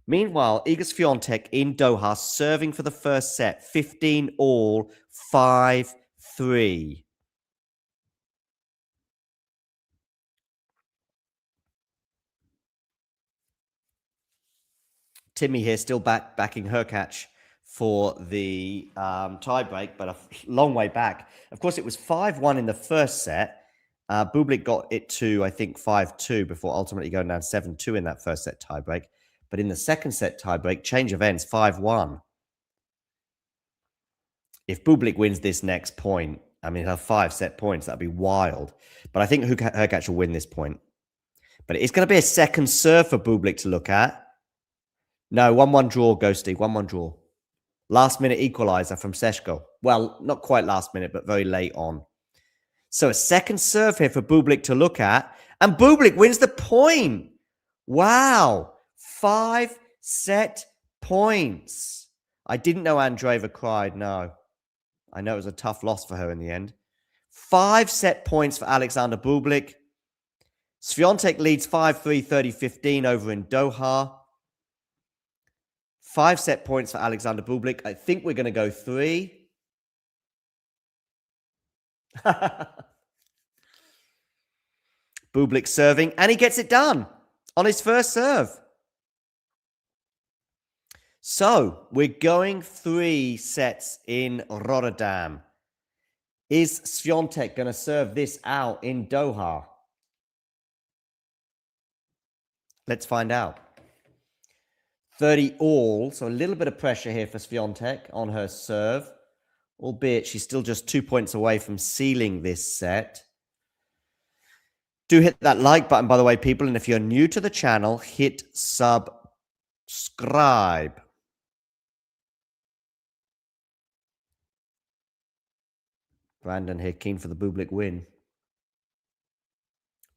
Meanwhile, Iga Swiatek in Doha serving for the first set. 15-all, 5-3. Timmy here still backing Hurkacz for the tiebreak, but a long way back. Of course, it was 5-1 in the first set. Bublik got it to, I think, 5-2 before ultimately going down 7-2 in that first set tiebreak. But in the second set tiebreak, change of ends, 5-1. If Bublik wins this next point, I mean, her 5 set points, that'd be wild. But I think Hurkacz will win this point. But it's going to be a second serve for Bublik to look at. No, 1-1 draw, Ghosty, 1-1 draw. Last minute equalizer from Seshko. Well, not quite last minute, but very late on. So a second serve here for Bublik to look at. And Bublik wins the point. Wow. 5 set points. I didn't know Andreeva cried, no. I know it was a tough loss for her in the end. 5 set points for Alexander Bublik. Swiatek leads 5-3, 30-15 over in Doha. 5 set points for Alexander Bublik. I think we're going to go 3. Bublik serving, and he gets it done on his first serve. So we're going 3 sets in Rotterdam. Is Swiatek going to serve this out in Doha? Let's find out. 30-all, so a little bit of pressure here for Swiatek on her serve, albeit she's still just 2 points away from sealing this set. Do hit that like button, by the way, people, and if you're new to the channel, hit subscribe. Brandon here, keen for the Bublik win.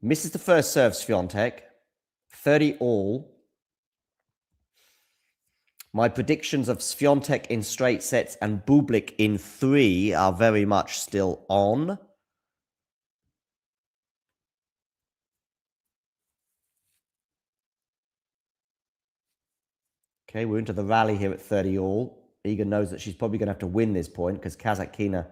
Misses the first serve, Swiatek. 30-all. My predictions of Swiatek in straight sets and Bublik in 3 are very much still on. Okay, we're into the rally here at 30-all. Iga knows that she's probably going to have to win this point because Kazatkina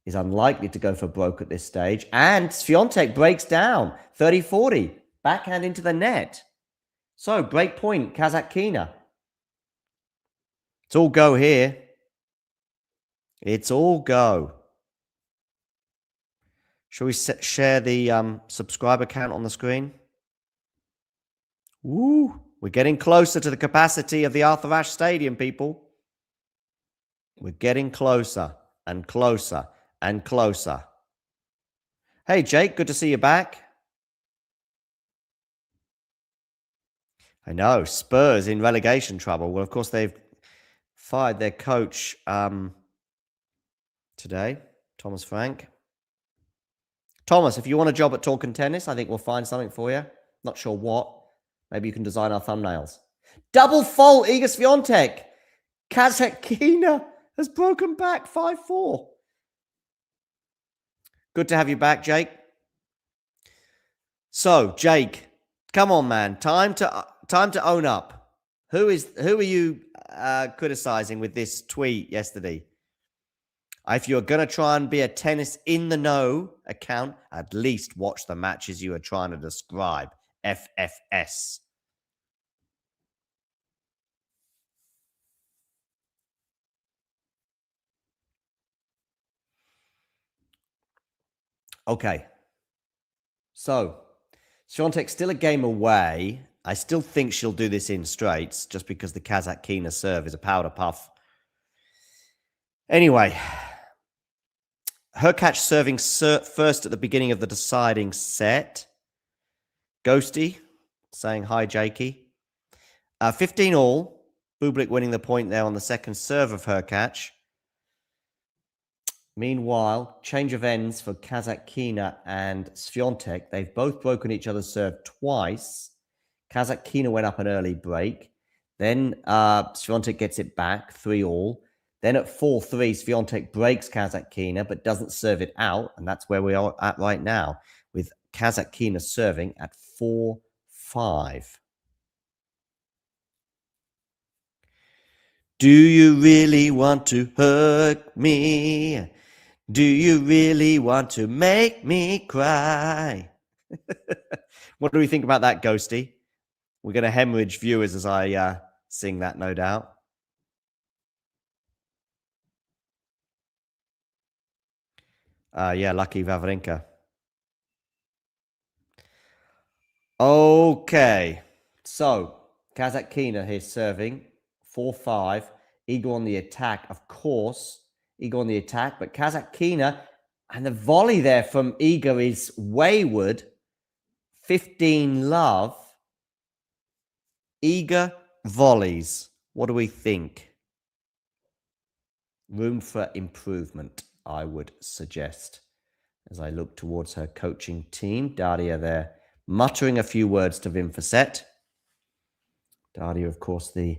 is unlikely to go for broke at this stage. And Swiatek breaks down. 30-40. Backhand into the net. So, break point, Kazatkina. It's all go here. It's all go. Shall we share the subscriber count on the screen? Woo! We're getting closer to the capacity of the Arthur Ashe Stadium, people. We're getting closer and closer and closer. Hey, Jake, good to see you back. I know, Spurs in relegation trouble. Well, of course, they've fired their coach today, Thomas Frank. Thomas, if you want a job at Talking Tennis, I think we'll find something for you. Not sure what. Maybe you can design our thumbnails. Double fault, Iga Swiatek. Kazatkina has broken back 5-4. Good to have you back, Jake. So, Jake, come on, man. Time to own up. Who are you criticizing with this tweet yesterday? If you're going to try and be a tennis in the know account, at least watch the matches you are trying to describe. FFS. Okay. So, Swiatek's still a game away. I still think she'll do this in straights just because the Kazatkina serve is a powder puff. Anyway, Hurkacz serving first at the beginning of the deciding set. Ghosty saying hi, Jakey. 15 all. Bublik winning the point there on the second serve of Hurkacz. Meanwhile, change of ends for Kazatkina and Swiatek. They've both broken each other's serve twice. Kazatkina went up an early break. Then Swiatek gets it back, 3 all. Then at 4-3, Swiatek breaks Kazatkina, but doesn't serve it out. And that's where we are at right now, with Kazatkina serving at 4-5. Do you really want to hurt me? Do you really want to make me cry? What do we think about that, Ghosty? We're going to hemorrhage viewers as I sing that, no doubt. Yeah, lucky Wawrinka. Okay. So, Kazatkina here serving. 4-5. Iga on the attack, of course. Iga on the attack, but Kazatkina, and the volley there from Iga is wayward. 15 love. Iga volleys. What do we think? Room for improvement, I would suggest. As I look towards her coaching team, Daria there muttering a few words to Wim Fissette. Daria, of course, the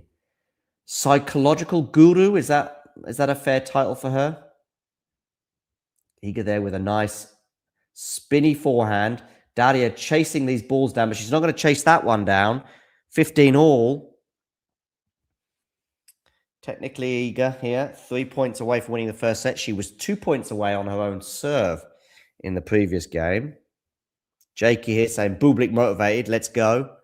psychological guru. Is that a fair title for her? Iga there with a nice spinny forehand. Daria chasing these balls down, but she's not going to chase that one down. 15 all. Technically, Iga here, 3 points away from winning the first set. She was 2 points away on her own serve in the previous game. Jakey here saying, Bublik motivated, let's go.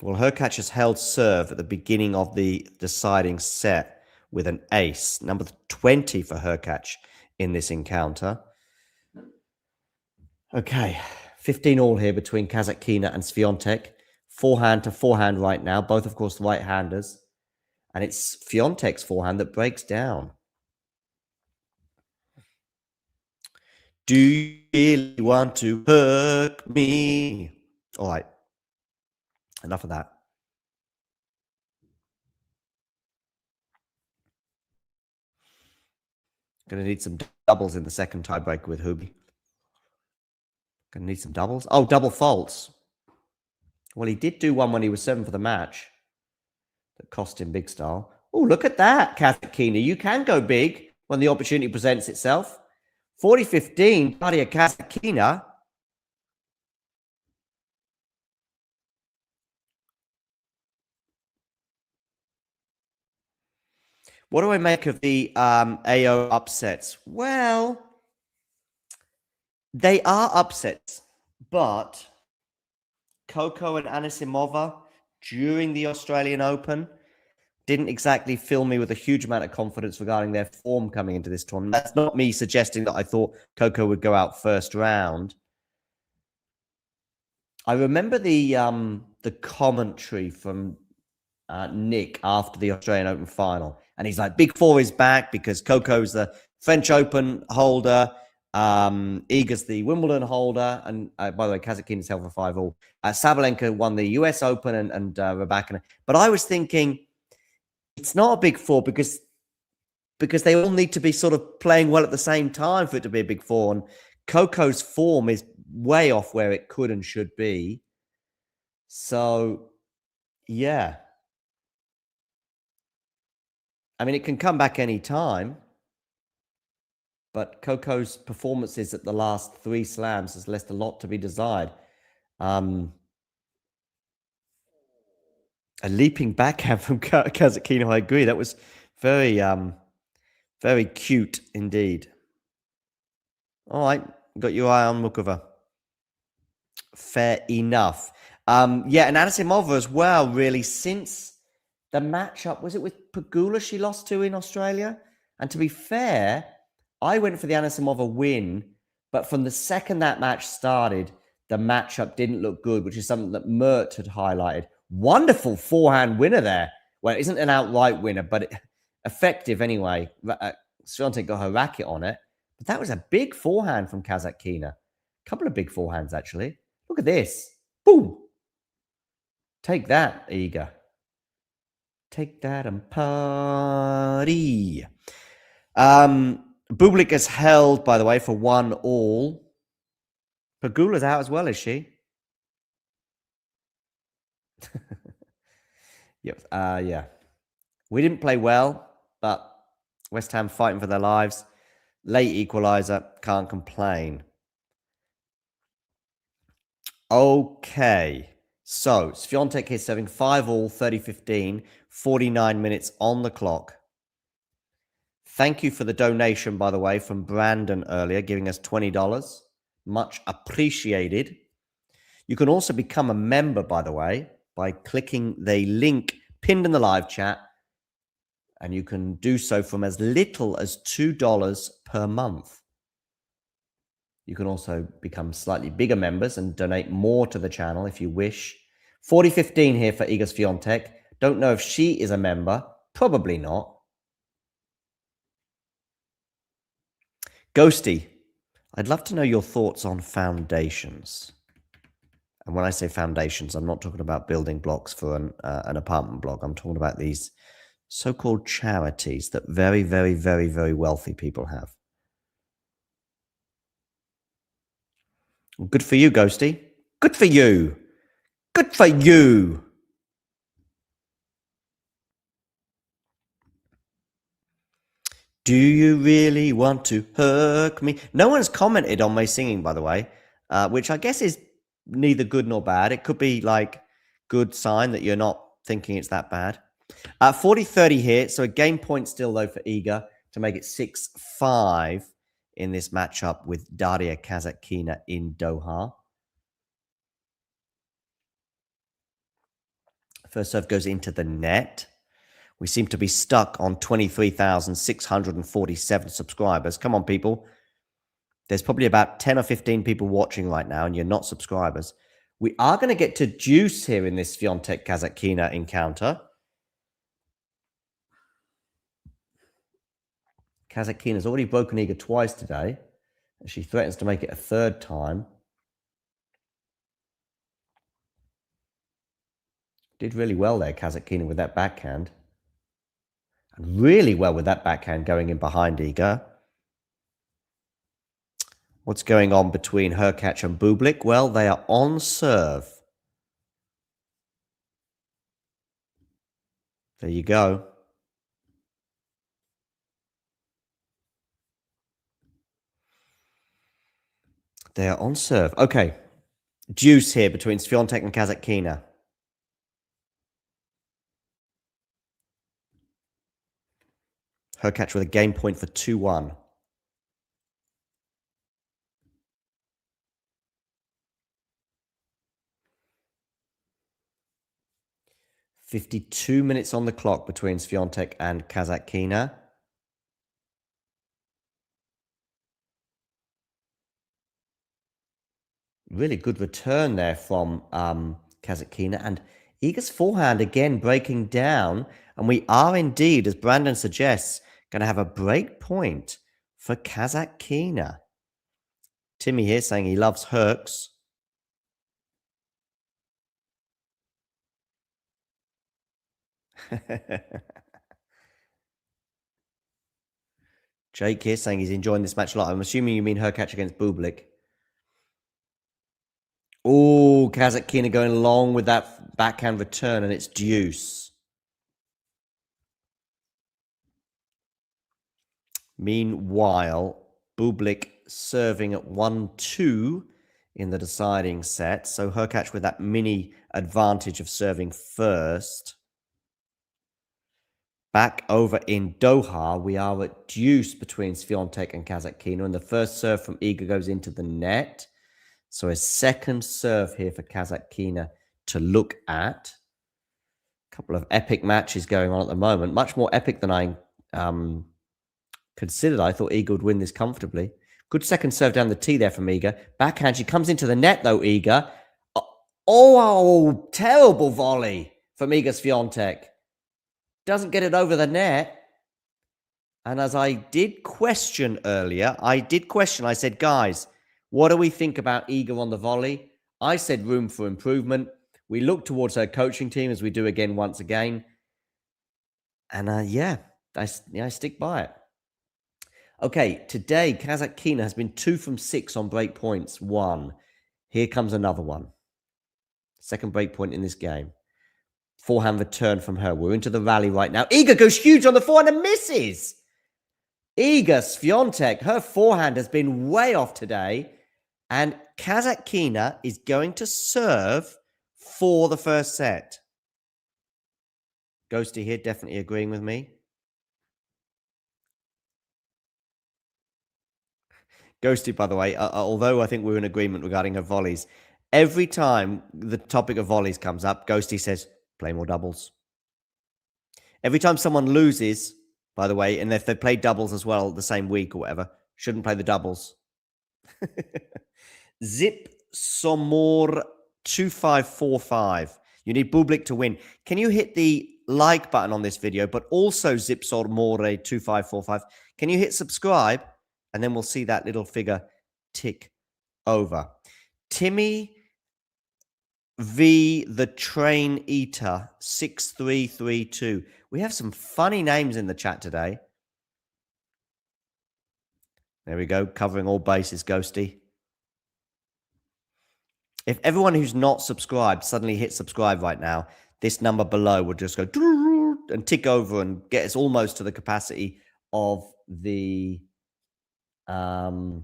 Well, Hurkacz has held serve at the beginning of the deciding set with an ace. Number 20 for Hurkacz in this encounter. Okay, 15 all here between Kazatkina and Swiatek. Forehand to forehand right now. Both, of course, right-handers. And it's Swiatek's forehand that breaks down. Do you really want to hurt me? All right. Enough of that. Going to need some doubles in the second tiebreaker with Hubie. Going to need some doubles. Oh, double faults. Well, he did do one when he was 7 for the match. That cost him big style. Oh, look at that, Kazatkina. You can go big when the opportunity presents itself. 40-15, Daria Kazatkina. What do I make of the AO upsets? Well, they are upsets, but Coco and Anisimova during the Australian Open, didn't exactly fill me with a huge amount of confidence regarding their form coming into this tournament. That's not me suggesting that I thought Coco would go out first round. I remember the commentary from Nick after the Australian Open final, and he's like, "Big Four is back because Coco's the French Open holder, Iga's the Wimbledon holder, and by the way, Kazatkina's held for 5-all. Sabalenka won the US Open and Rybakina." But I was thinking, it's not a Big Four because they all need to be sort of playing well at the same time for it to be a Big Four, and Coco's form is way off where it could and should be. So, yeah. I mean, it can come back any time, but Coco's performances at the last 3 slams has left a lot to be desired. A leaping backhand from Kazatkina, I agree. That was very, very cute indeed. All right, got your eye on Mukova. Fair enough. Yeah, and Anisimova as well, really, since the matchup, was it with Pegula she lost to in Australia? And to be fair, I went for the Anisimova win, but from the second that match started, the matchup didn't look good, which is something that Mert had highlighted. Wonderful forehand winner there. Well, it isn't an outright winner, but effective anyway. Swiatek got her racket on it, but that was a big forehand from Kazatkina. A couple of big forehands, actually. Look at this. Boom. Take that, Iga. Take that and party. Bublik is held, by the way, for 1-all. Pegula's out as well, is she? Yep. Yeah. We didn't play well, but West Ham fighting for their lives. Late equaliser, can't complain. Okay. So, Swiatek is serving 5-all, 30-15, 49 minutes on the clock. Thank you for the donation, by the way, from Brandon earlier, giving us $20. Much appreciated. You can also become a member, by the way, by clicking the link pinned in the live chat. And you can do so from as little as $2 per month. You can also become slightly bigger members and donate more to the channel if you wish. 40.15 here for Iga Swiatek. Don't know if she is a member. Probably not. Ghosty, I'd love to know your thoughts on foundations. And when I say foundations, I'm not talking about building blocks for an apartment block. I'm talking about these so-called charities that very, very, very, very wealthy people have. Good for you, Ghosty. Good for you. Good for you. Do you really want to hurt me? No one's commented on my singing, by the way, which I guess is neither good nor bad. It could be like good sign that you're not thinking it's that bad. 40-30 here. So a game point still, though, for Iga to make it 6-5 in this matchup with Daria Kazatkina in Doha. First serve goes into the net. We seem to be stuck on 23,647 subscribers. Come on, people. There's probably about 10 or 15 people watching right now, and you're not subscribers. We are going to get to juice here in this Swiatek-Kazatkina encounter. Kazatkina's already broken Iga twice today, and she threatens to make it a third time. Did really well there, Kazatkina, with that backhand. And really well with that backhand going in behind Iga. What's going on between Hurkacz and Bublik? Well, they are on serve. There you go. They are on serve. Okay. Juice here between Swiatek and Kazatkina. Hurkacz with a game point for 2-1. 52 minutes on the clock between Swiatek and Kasatkina. Really good return there from Kasatkina. And Iga's forehand again breaking down. And we are indeed, as Brandon suggests, going to have a break point for Kasatkina. Timmy here saying he loves Hurkacz. Jake here saying he's enjoying this match a lot. I'm assuming you mean Hurkacz against Bublik. Oh, Kasatkina going long with that backhand return, and it's deuce. Meanwhile, Bublik serving at 1-2 in the deciding set. So Hurkacz with that mini advantage of serving first. Back over in Doha, we are at deuce between Swiatek and Kasatkina, and the first serve from Iga goes into the net. So a second serve here for Kasatkina to look at. A couple of epic matches going on at the moment. Much more epic than I considered. I thought Iga would win this comfortably. Good second serve down the tee there from Iga. Backhand, she comes into the net though, Iga. Oh, terrible volley from Iga Swiatek. Doesn't get it over the net. And as I did question earlier, I said, guys, what do we think about Iga on the volley? I said room for improvement. We look towards her coaching team as we do again once again. And yeah, I stick by it. Okay, today Kasatkina has been 2 from 6 on break points. 1. Here comes another one. Second break point in this game. Forehand return from her. We're into the rally right now. Iga goes huge on the forehand and misses. Iga Swiatek, her forehand has been way off today. And Kasatkina is going to serve for the first set. Ghosty here definitely agreeing with me. Ghosty, by the way, although I think we're in agreement regarding her volleys, every time the topic of volleys comes up, Ghosty says, play more doubles. Every time someone loses, by the way, and if they play doubles as well the same week or whatever, shouldn't play the doubles. Zip Somor 2545. You need Bublik to win. Can you hit the like button on this video, but also Zip Somor 2545? Can you hit subscribe? And then we'll see that little figure tick over. Timmy V. The Train Eater 6332. We have some funny names in the chat today. There we go. Covering all bases, Ghosty. If everyone who's not subscribed suddenly hits subscribe right now, this number below will just go and tick over and get us almost to the capacity of the Arthur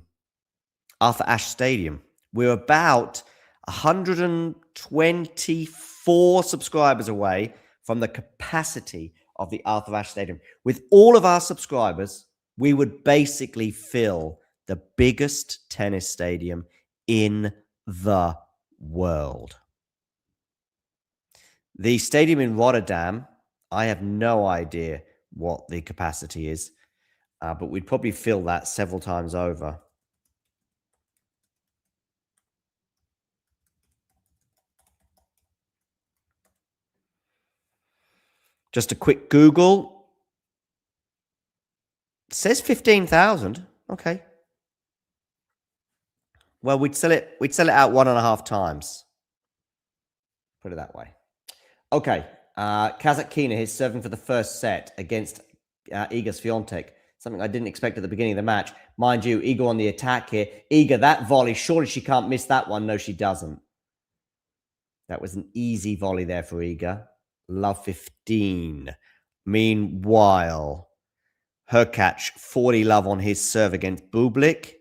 Ashe Stadium. We're about 124 subscribers away from the capacity of the Arthur Ashe Stadium. With all of our subscribers, we would basically fill the biggest tennis stadium in the world. The stadium in Rotterdam, I have no idea what the capacity is, but we'd probably fill that several times over. Just a quick Google. It says 15,000. Okay. Well, we'd sell it out 1.5 times. Put it that way. Okay. Kasatkina is serving for the first set against Iga Swiatek. Something I didn't expect at the beginning of the match. Mind you, Iga on the attack here. Iga, that volley, surely she can't miss that one. No, she doesn't. That was an easy volley there for Iga. Love 15. Meanwhile, Hurkacz 40 love on his serve against Bublik.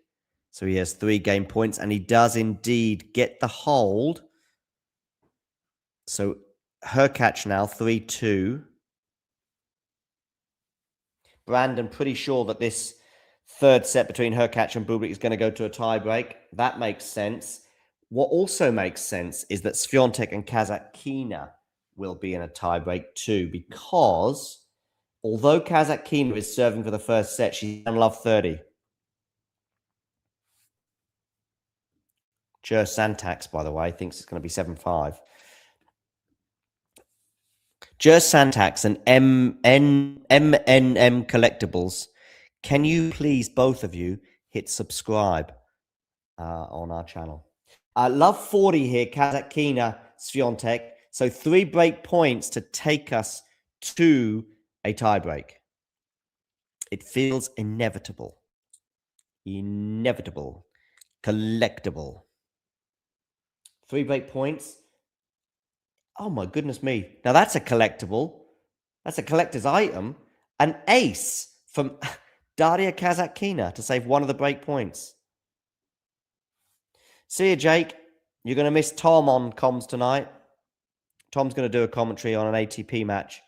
So he has 3 game points, and he does indeed get the hold. So Hurkacz now 3-2. Brandon pretty sure that this third set between Hurkacz and Bublik is going to go to a tiebreak. That makes sense. What also makes sense is that Swiatek and Kasatkina will be in a tiebreak too, because although Kasatkina is serving for the first set, she's down love 30. Jer Santax, by the way, thinks it's going to be 7-5. Jer Santax and MNM Collectibles, can you please, both of you, hit subscribe on our channel? Love 40 here, Kasatkina, Swiatek. So 3 break points to take us to a tiebreak. It feels inevitable. Inevitable. Collectible. 3 break points. Oh my goodness me. Now that's a collectible. That's a collector's item. An ace from Daria Kasatkina to save 1 of the break points. See you, Jake. You're going to miss Tom on comms tonight. Tom's going to do a commentary on an ATP match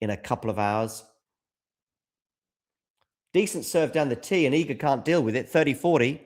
in a couple of hours. Decent serve down the tee, and Iga can't deal with it. 30-40.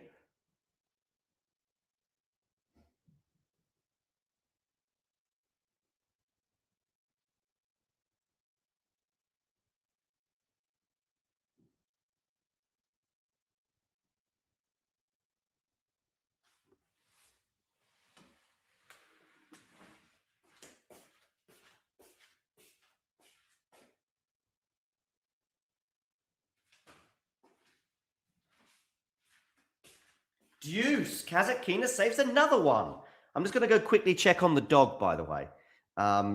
Deuce. Kasatkina saves another one. I'm just going to go quickly check on the dog, by the way.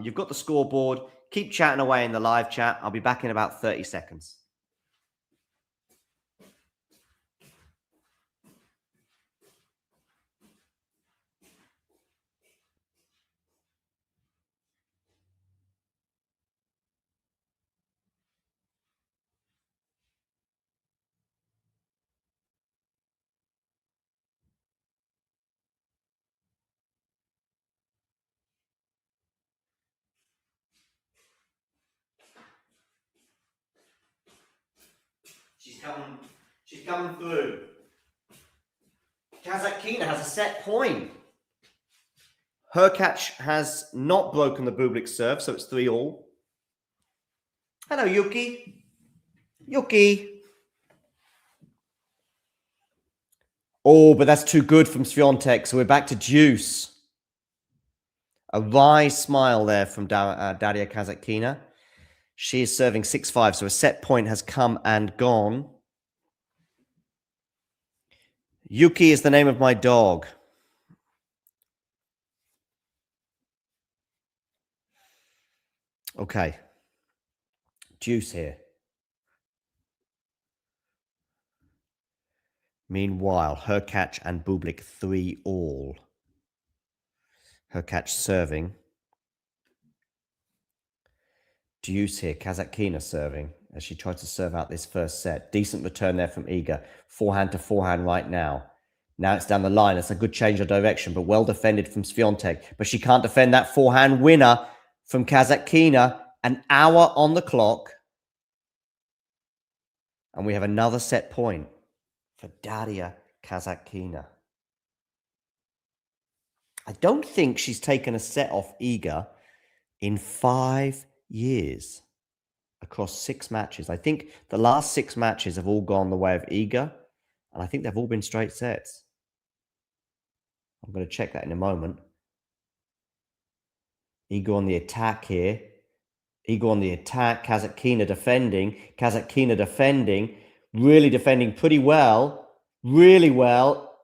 You've got the scoreboard. Keep chatting away in the live chat. I'll be back in about 30 seconds. She's coming through. Kasatkina has a set point. Hurkacz has not broken the Bublik serve, so it's 3-all. Hello, Yuki. Yuki. Oh, but that's too good from Swiatek, so we're back to deuce. A wry smile there from Daria Kasatkina. She is serving 6-5, so a set point has come and gone. Yuki is the name of my dog. Okay. Deuce here. Meanwhile, Hurkacz and Bublik 3-all. Hurkacz serving. Deuce here. Kasatkina serving as she tries to serve out this first set. Decent return there from Iga. Forehand to forehand right now. Now it's down the line. It's a good change of direction, but well defended from Swiatek. But she can't defend that forehand winner from Kasatkina. An hour on the clock. And we have another set point for Daria Kasatkina. I don't think she's taken a set off Iga in 5 years across 6 matches. I think the last 6 matches have all gone the way of Iga, and I think they've all been straight sets. I'm going to check that in a moment. Iga on the attack here. Iga on the attack. Kasatkina defending. Kasatkina defending. Really defending pretty well. Really well.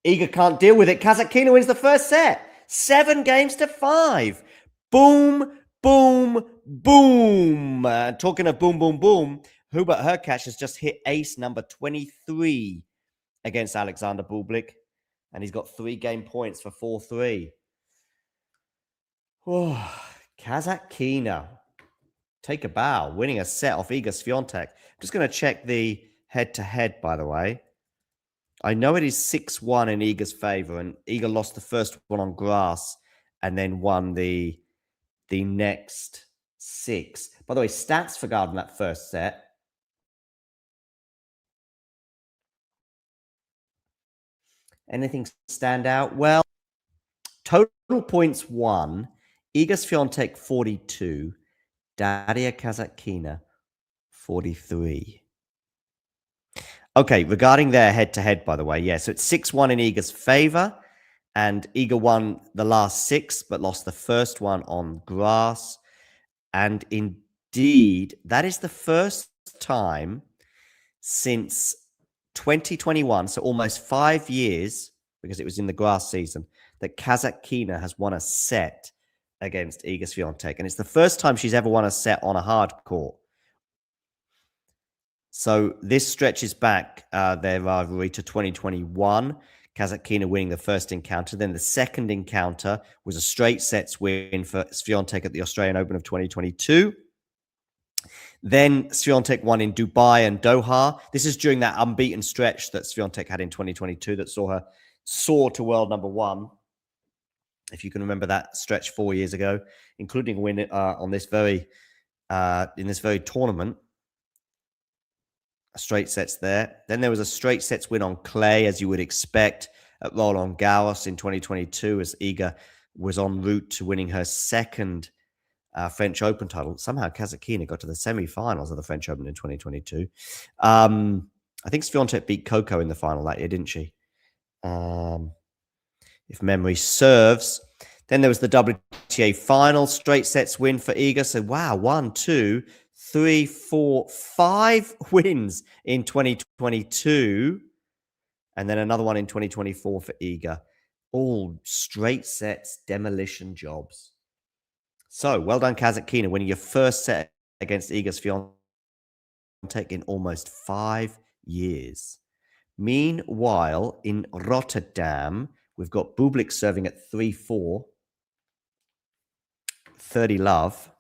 Iga can't deal with it. Kasatkina wins the first set. 7-5. Boom, boom, boom. Talking of boom, boom, boom, Hubert Hurkacz has just hit ace number 23 against Alexander Bublik. And he's got 3 game points for 4-3. Oh, Kasatkina. Take a bow, winning a set off Iga Swiatek. I'm just going to check the head-to-head, by the way. I know it is 6-1 in Iga's favor, and Iga lost the first one on grass and then won the next 6. By the way, stats for Gard in that first set. Anything stand out? Well, total points won Iga Swiatek 42, Daria Kasatkina 43. Okay, regarding their head-to-head, by the way, yeah, so it's 6-1 in Iga's favor, and Iga won the last 6, but lost the first one on grass. And indeed, that is the first time since 2021, so almost 5 years, because it was in the grass season, that Kasatkina has won a set against Iga Swiatek. And it's the first time she's ever won a set on a hard court. So this stretches back their rivalry to 2021. Kasatkina winning the first encounter. Then the second encounter was a straight sets win for Swiatek at the Australian Open of 2022. Then Swiatek won in Dubai and Doha. This is during that unbeaten stretch that Swiatek had in 2022 that saw her soar to world number 1. If you can remember that stretch 4 years ago, including a win on this very in this very tournament. Straight sets there. Then there was a straight sets win on clay, as you would expect, at Roland Garros in 2022, as Iga was en route to winning her second French Open title. Somehow Kasatkina got to the semi-finals of the French Open in 2022. I think Swiatek beat Coco in the final that year, didn't she? If memory serves. Then there was the WTA final, straight sets win for Iga. So wow, 1, 2, 3, 4, 5 wins in 2022. And then another one in 2024 for Iga. All straight sets, demolition jobs. So well done, Kasatkina, winning your first set against Iga Swiatek in almost 5 years. Meanwhile, in Rotterdam, we've got Bublik serving at 3-4. 30 love.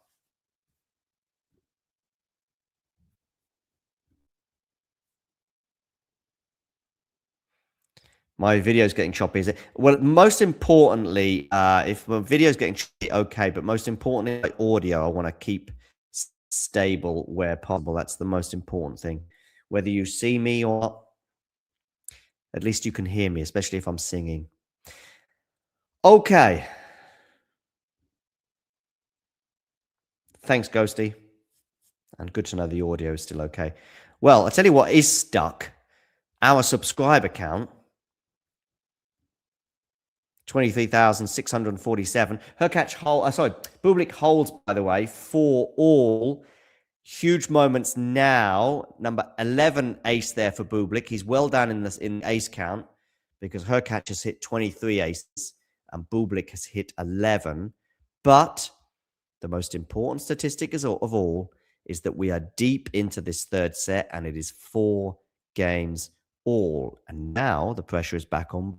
My video's getting choppy, is it? Well, most importantly, if my video's getting choppy, okay, but most importantly, like audio, I want to keep stable where possible. That's the most important thing. Whether you see me or not, at least you can hear me, especially if I'm singing. Okay. Thanks, Ghosty. And good to know the audio is still okay. Well, I'll tell you what is stuck. Our subscriber count. 23,647. Hurkacz Bublik holds, by the way, for all. Huge moments now. Number 11 ace there for Bublik. He's well down in ace count because Hurkacz has hit 23 aces and Bublik has hit 11. But the most important statistic of all is that we are deep into this third set and it is 4 games all. And now the pressure is back on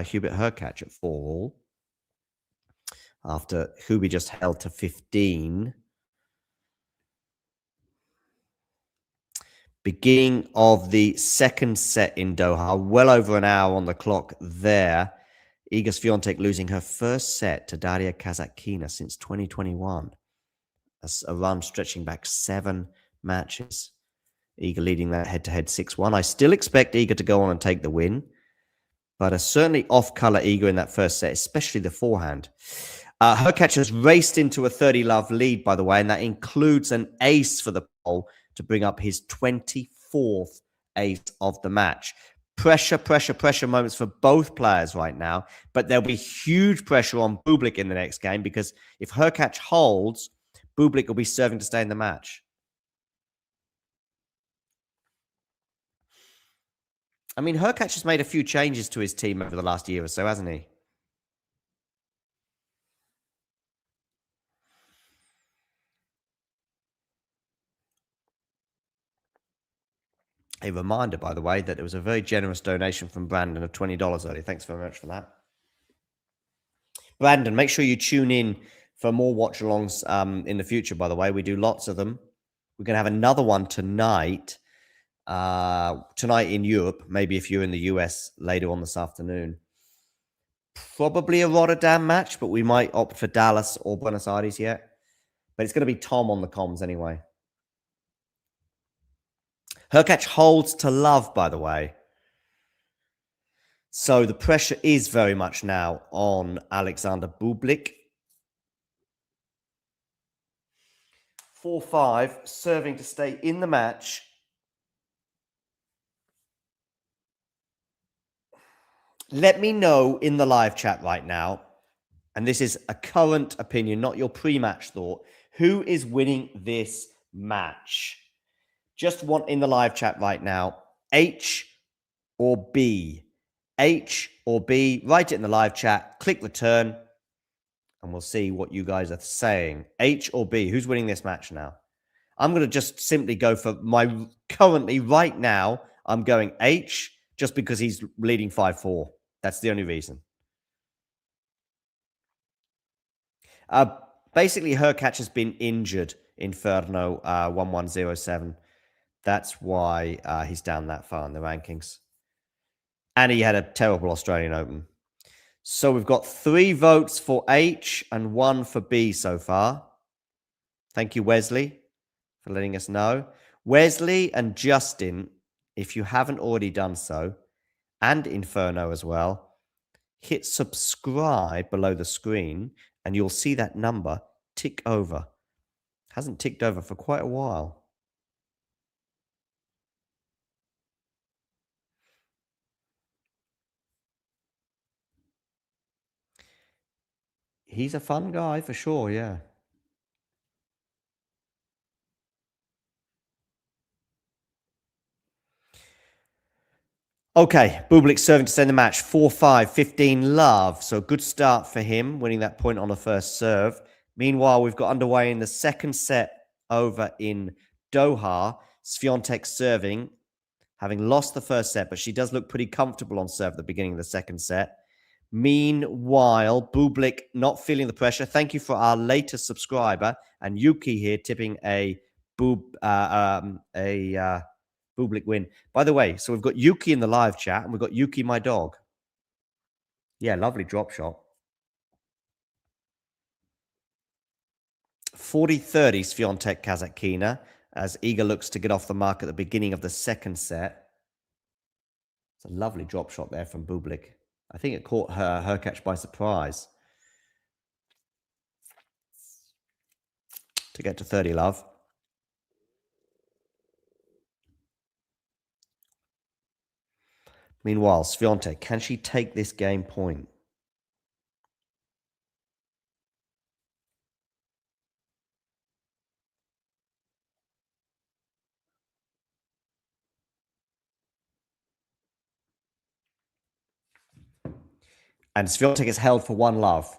Hubert Hurkacz at 4-all after Hubert just held to 15. Beginning of the second set in Doha, well over an hour on the clock there. Iga Swiatek losing her first set to Daria Kasatkina since 2021. That's a run stretching back 7 matches. Iga leading that head-to-head 6-1. I still expect Iga to go on and take the win, but a certainly off-color Iga in that first set, especially the forehand. Hurkacz has raced into a 30-love lead, by the way, and that includes an ace for the pole to bring up his 24th ace of the match. Pressure moments for both players right now, but there'll be huge pressure on Bublik in the next game because if Hurkacz holds, Bublik will be serving to stay in the match. I mean, Hurkacz has made a few changes to his team over the last year or so, hasn't he? A reminder, by the way, that it was a very generous donation from Brandon of $20 earlier. Thanks very much for that. Brandon, make sure you tune in for more watch-alongs in the future, by the way. We do lots of them. We're going to have another one tonight. Tonight in Europe, maybe if you're in the US later on this afternoon. Probably a Rotterdam match, but we might opt for Dallas or Buenos Aires yet. But it's going to be Tom on the comms anyway. Hurkacz holds to love, by the way. So the pressure is very much now on Alexander Bublik. 4-5, serving to stay in the match. Let me know in the live chat right now, and this is a current opinion, not your pre-match thought, who is winning this match? Just want in the live chat right now, H or B? H or B? Write it in the live chat, click return, and we'll see what you guys are saying. H or B? Who's winning this match now? I'm going to just simply go for my currently right now. I'm going H just because he's leading 5-4. That's the only reason. Basically, Hurkacz has been injured. Inferno 1107. That's why he's down that far in the rankings. And he had a terrible Australian Open. So we've got 3 votes for H and 1 for B so far. Thank you, Wesley, for letting us know. Wesley and Justin, if you haven't already done so, and Inferno as well, hit subscribe below the screen and you'll see that number tick over. Hasn't ticked over for quite a while. He's a fun guy for sure, yeah. Okay, Bublik serving to send the match. 4-5, 15 love. So a good start for him, winning that point on the first serve. Meanwhile, we've got underway in the second set over in Doha. Swiatek serving, having lost the first set, but she does look pretty comfortable on serve at the beginning of the second set. Meanwhile, Bublik not feeling the pressure. Thank you for our latest subscriber. And Yuki here tipping a Bublik win. By the way, so we've got Yuki in the live chat and we've got Yuki, my dog. Yeah, lovely drop shot. 40-30 Swiatek Kazatkina as Iga looks to get off the mark at the beginning of the second set. It's a lovely drop shot there from Bublik. I think it caught Hurkacz by surprise. To get to 30 love. Meanwhile, Swiatek, can she take this game point? And Swiatek is held for 1 love.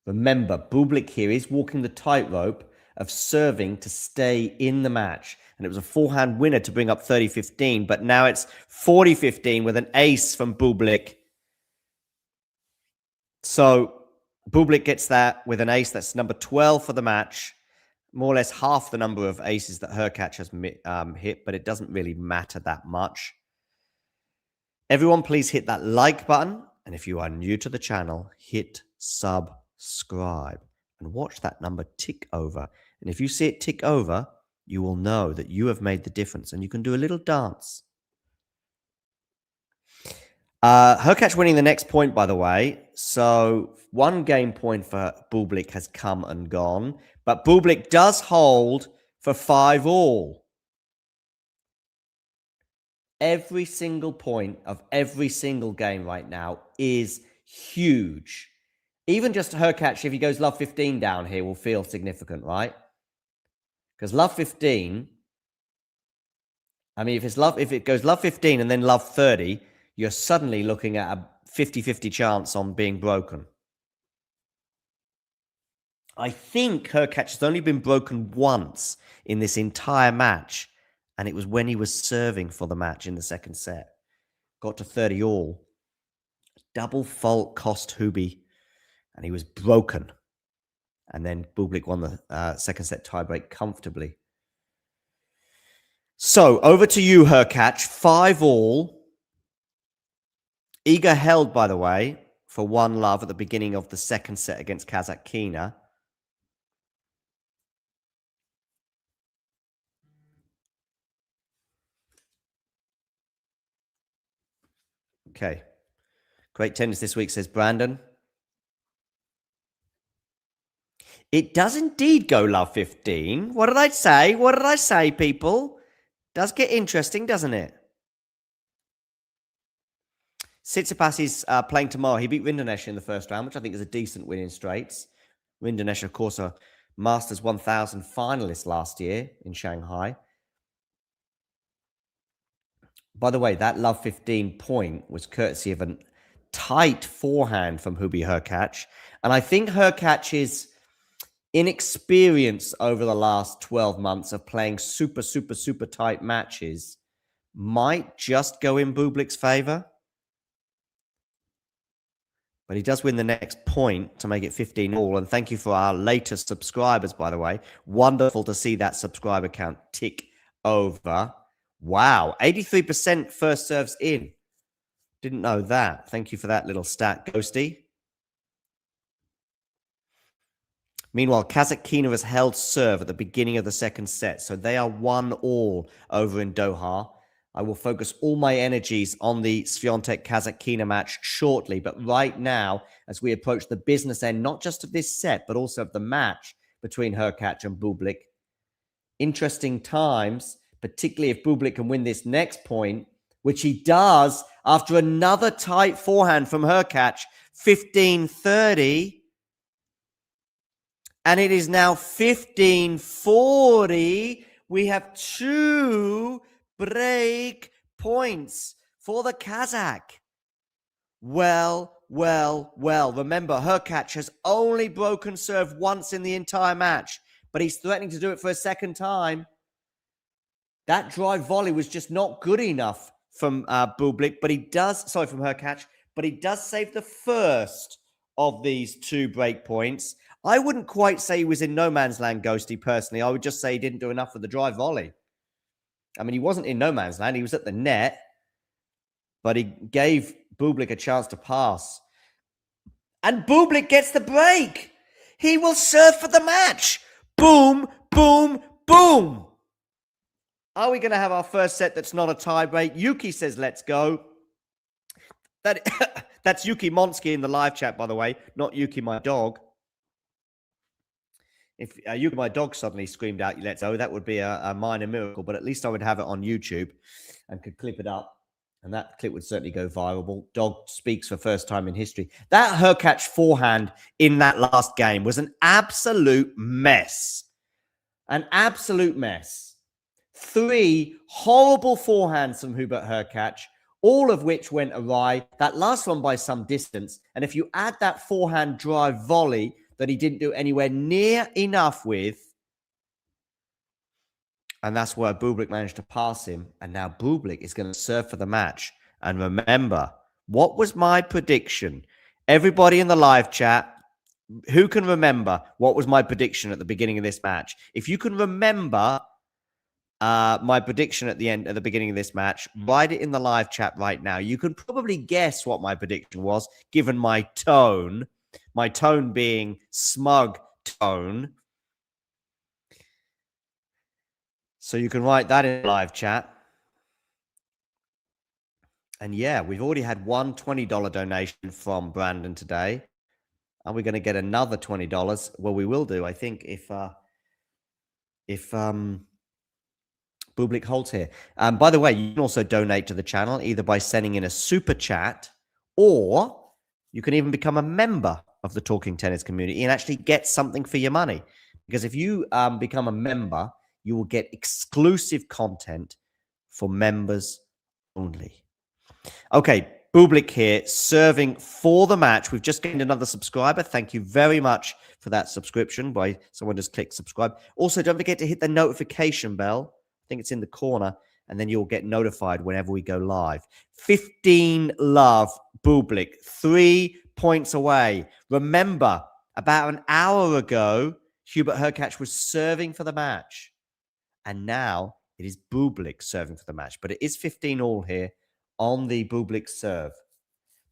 Remember, Bublik here is walking the tightrope of serving to stay in the match. And it was a forehand winner to bring up 30-15, but now it's 40-15 with an ace from Bublik. So Bublik gets that with an ace. That's number 12 for the match. More or less half the number of aces that Hurkacz has hit, but it doesn't really matter that much. Everyone, please hit that like button. And if you are new to the channel, hit subscribe and watch that number tick over. And if you see it tick over, you will know that you have made the difference and you can do a little dance. Hurkacz winning the next point, by the way. So 1 game point for Bublik has come and gone, but Bublik does hold for 5-all. Every single point of every single game right now is huge. Even just Hurkacz, if he goes love 15 down here, will feel significant, right? Because love 15, I mean, if it goes love 15 and then love 30, you're suddenly looking at a 50-50 chance on being broken. I think Hurkacz has only been broken once in this entire match, and it was when he was serving for the match in the second set. Got to 30-all. Double fault cost Hubie, and he was broken. And then Bublik won the second set tiebreak comfortably. So, over to you, Hurkacz. 5-all. Iga held, by the way, for 1 love at the beginning of the second set against Kazatkina. Okay. Great tennis this week, says Brandon. It does indeed go love 15. What did I say? What did I say, people? Does get interesting, doesn't it? Tsitsipas is playing tomorrow. He beat Rinderknech in the first round, which I think is a decent win in straights. Rinderknech, of course, a Masters 1000 finalist last year in Shanghai. By the way, that love 15 point was courtesy of a tight forehand from Hurkacz. And I think Hurkacz's inexperience over the last 12 months of playing super tight matches might just go in Bublik's favor. But he does win the next point to make it 15 all. And thank you for our latest subscribers, by the way. Wonderful to see that subscriber count tick over. Wow, 83% first serves in. Didn't know that. Thank you for that little stat, Ghosty. Meanwhile, Kazakhina has held serve at the beginning of the second set. So they are 1-1 over in Doha. I will focus all my energies on the Swiatek-Kazakhina match shortly. But right now, as we approach the business end, not just of this set, but also of the match between Hurkacz and Bublik, interesting times, particularly if Bublik can win this next point, which he does after another tight forehand from Hurkacz, 15-30. And it is now 15-40. We have 2 break points for the Kazakh. Well. Remember, Hurkacz has only broken serve once in the entire match, but he's threatening to do it for a second time. That drive volley was just not good enough from Bublik, but he does, from Hurkacz, but he does save the first of these 2 break points. I wouldn't quite say he was in no man's land, Ghosty, personally. I would just say he didn't do enough for the drive volley. I mean, he wasn't in no man's land. He was at the net, but he gave Bublik a chance to pass. And Bublik gets the break. He will serve for the match. Boom, boom, boom. Are we going to have our first set that's not a tie break? Yuki says, let's go. That's Yuki Monsky in the live chat, by the way, not Yuki, my dog. If Yuki, my dog, suddenly screamed out, let's go, that would be a minor miracle, but at least I would have it on YouTube and could clip it up. And that clip would certainly go viral. Dog speaks for first time in history. That Hurkacz forehand in that last game was an absolute mess. An absolute mess. 3 horrible forehands from Hubert Hurkacz, all of which went awry. That last one by some distance. And if you add that forehand drive volley that he didn't do anywhere near enough with, and that's where Bublik managed to pass him. And now Bublik is going to serve for the match. And remember, what was my prediction? Everybody in the live chat, who can remember what was my prediction at the beginning of this match? If you can remember my prediction at the beginning of this match, write it in the live chat right now. You can probably guess what my prediction was, given my tone being smug tone. So you can write that in the live chat. And yeah, we've already had one $20 donation from Brandon today. Are we going to get another $20? Well, we will do, I think, if Bublik holds here. By the way, you can also donate to the channel either by sending in a super chat, or you can even become a member of the Talking Tennis community and actually get something for your money. Because if you become a member, you will get exclusive content for members only. Okay, Bublik here, serving for the match. We've just gained another subscriber. Thank you very much for that subscription. By someone just clicked subscribe. Also, don't forget to hit the notification bell. I think it's in the corner, and then you'll get notified whenever we go live. 15 love, Bublik, 3 points away. Remember, about an hour ago, Hubert Hurkacz was serving for the match. And now it is Bublik serving for the match. But it is 15 all here on the Bublik serve.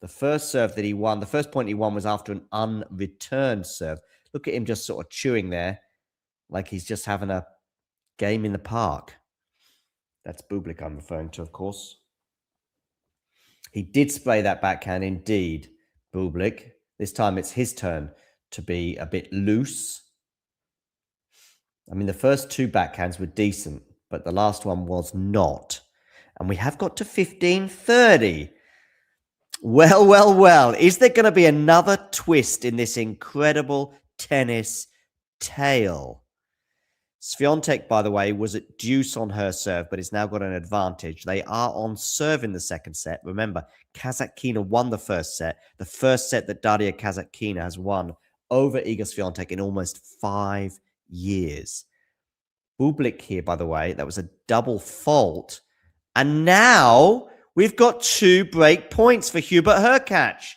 The first serve that he won, the first point he won was after an unreturned serve. Look at him just sort of chewing there like he's just having a game in the park. That's Bublik I'm referring to, of course. He did spray that backhand indeed, Bublik. This time it's his turn to be a bit loose. I mean, the first two backhands were decent, but the last one was not. And we have got to 15-30. Well, well, well. Is there going to be another twist in this incredible tennis tale? Swiatek, by the way, was at deuce on her serve, but it's now got an advantage. They are on serve in the second set. Remember, Kasatkina won the first set that Daria Kasatkina has won over Iga Swiatek in almost 5 years. Bublik here, by the way, that was a double fault. And now we've got 2 break points for Hubert Hurkacz.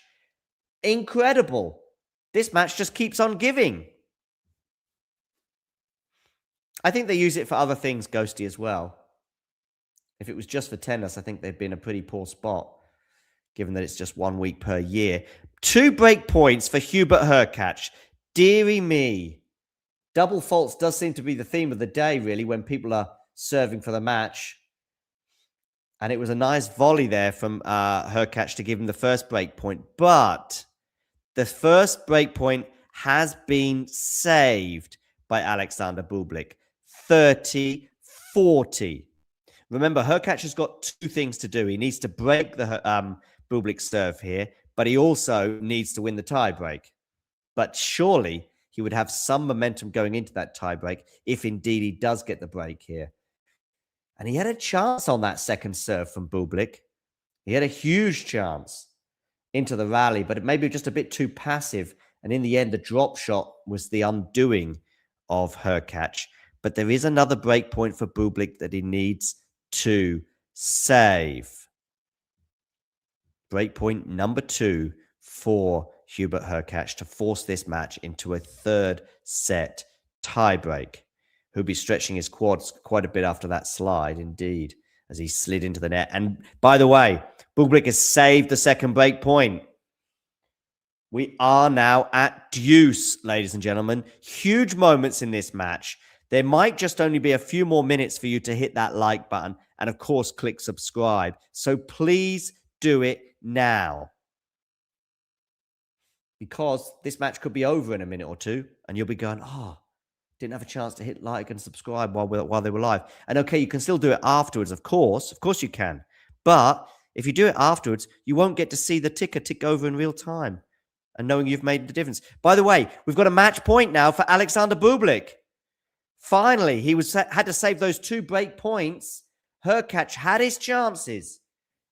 Incredible. This match just keeps on giving. I think they use it for other things, Ghosty, as well. If it was just for tennis, I think they'd be in a pretty poor spot, given that it's just 1 week per year. 2 break points for Hubert Hurkacz. Deary me. Double faults does seem to be the theme of the day, really, when people are serving for the match. And it was a nice volley there from Hurkacz to give him the first break point. But the first break point has been saved by Alexander Bublik. 30-40. Remember, Hurkacz has got 2 things to do. He needs to break the Bublik serve here, but he also needs to win the tiebreak. But surely he would have some momentum going into that tiebreak if indeed he does get the break here. And he had a chance on that second serve from Bublik. He had a huge chance into the rally, but it may be just a bit too passive. And in the end, the drop shot was the undoing of Hurkacz. But there is another break point for Bublik that he needs to save. Break point number 2 for Hubert Hurkacz to force this match into a 3rd set tiebreak. He'll be stretching his quads quite a bit after that slide, indeed, as he slid into the net. And by the way, Bublik has saved the second break point. We are now at deuce, ladies and gentlemen. Huge moments in this match. There might just only be a few more minutes for you to hit that like button and, of course, click subscribe. So please do it now, because this match could be over in a minute or two and you'll be going, oh, didn't have a chance to hit like and subscribe while they were live. And okay, you can still do it afterwards, of course you can. But if you do it afterwards, you won't get to see the ticker tick over in real time and knowing you've made the difference. By the way, we've got a match point now for Alexander Bublik. Finally, he had to save those 2 break points. Hurkacz had his chances,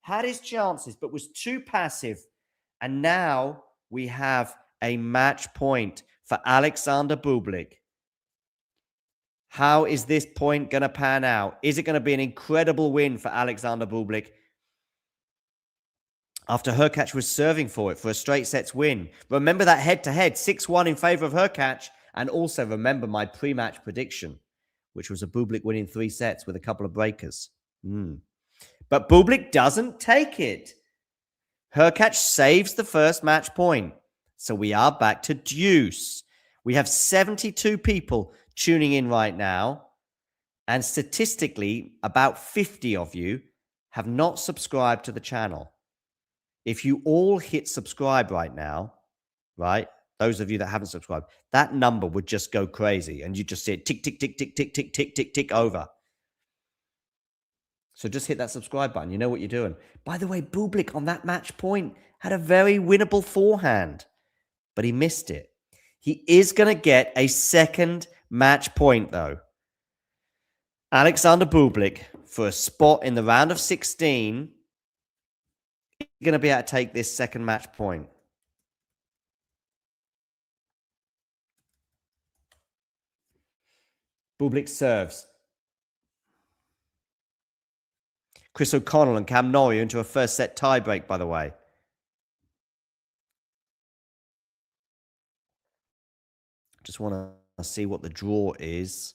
but was too passive. And now we have a match point for Alexander Bublik. How is this point going to pan out? Is it going to be an incredible win for Alexander Bublik after Hurkacz was serving for it for a straight sets win? Remember that head-to-head, 6-1 in favor of Hurkacz. And also remember my pre-match prediction, which was a Bublik win in 3 sets with a couple of breakers. But Bublik doesn't take it. Hurkacz saves the first match point. So we are back to deuce. We have 72 people tuning in right now. And statistically, about 50 of you have not subscribed to the channel. If you all hit subscribe right now, right? Those of you that haven't subscribed, that number would just go crazy. And you just see it tick, tick, tick, tick, tick, tick, tick, tick, tick over. So just hit that subscribe button. You know what you're doing. By the way, Bublik on that match point had a very winnable forehand, but he missed it. He is going to get a second match point, though. Alexander Bublik, for a spot in the round of 16, is going to be able to take this second match point. Bublik serves. Chris O'Connell and Cam Norrie into a first set tiebreak, by the way. Just want to see what the draw is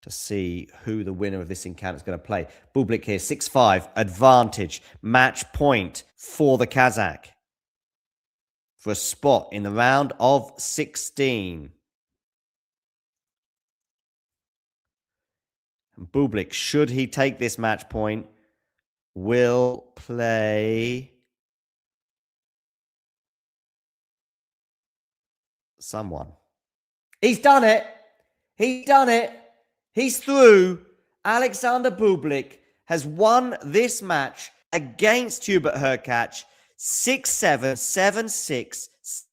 to see who the winner of this encounter is going to play. Bublik here, 6-5, advantage, match point for the Kazakh for a spot in the round of 16. And Bublik, should he take this match point, will play someone. He's done it. He's done it. He's through. Alexander Bublik has won this match against Hubert Hurkacz 6-7,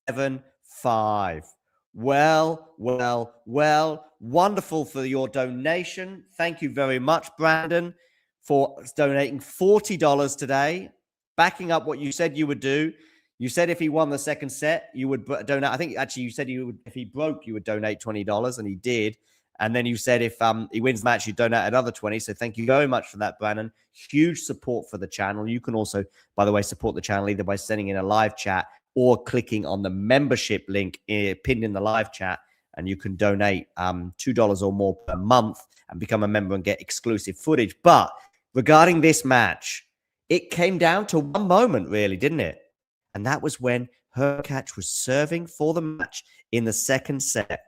7-6, 7-5. Well, well, well. Wonderful for your donation. Thank you very much, Brandon, for donating $40 today, backing up what you said you would do. You said if he won the second set, you would donate. I think actually you said if he broke, you would donate $20, and he did. And then you said if he wins the match, you donate another 20. So thank you very much for that, Brandon. Huge support for the channel. You can also, by the way, support the channel either by sending in a live chat or clicking on the membership link pinned in the live chat. And you can donate $2 or more per month and become a member and get exclusive footage. But regarding this match, it came down to one moment, really, didn't it? And that was when Hurkacz was serving for the match in the second set.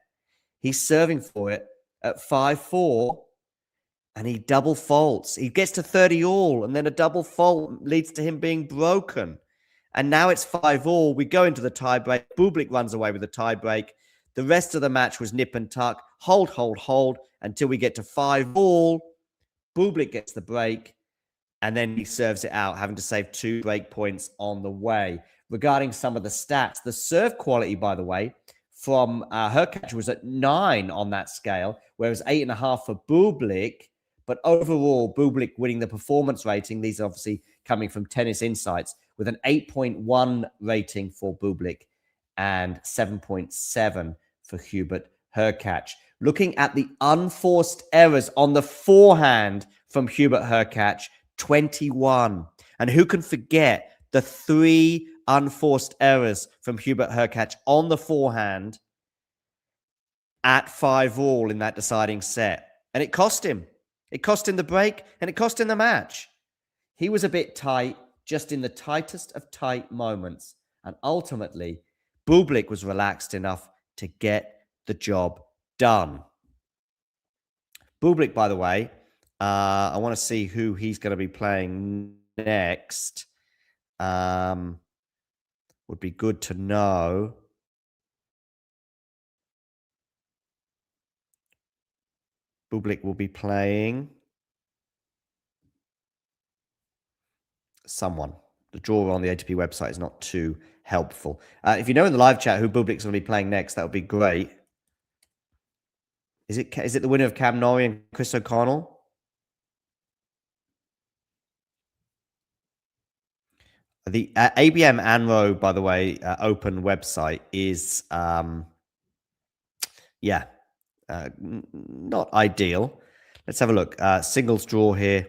He's serving for it at 5-4, and he double faults. He gets to 30 all, and then a double fault leads to him being broken. And now it's 5-all. We go into the tiebreak. Bublik runs away with the tiebreak. The rest of the match was nip and tuck, hold, hold, hold, until we get to 5-all. Bublik gets the break, and then he serves it out, having to save 2 break points on the way. Regarding some of the stats, the serve quality, by the way, from Hurkacz was at 9 on that scale, whereas 8.5 for Bublik. But overall, Bublik winning the performance rating. These are obviously coming from Tennis Insights, with an 8.1 rating for Bublik and 7.7 for Hubert Hurkacz. Looking at the unforced errors on the forehand from Hubert Hurkacz, 21. And who can forget the 3 unforced errors from Hubert Hurkacz on the forehand at 5-all in that deciding set? And it cost him. It cost him the break, and it cost him the match. He was a bit tight, just in the tightest of tight moments. And ultimately, Bublik was relaxed enough to get the job done. Bublik, by the way, I want to see who he's going to be playing next. Would be good to know. Bublik will be playing someone. The draw on the ATP website is not too helpful. If you know in the live chat who Bublik's going to be playing next, that would be great. Is it the winner of Cam Norrie and Chris O'Connell? The ABM Anro, by the way, open website is, not ideal. Let's have a look. Singles draw here.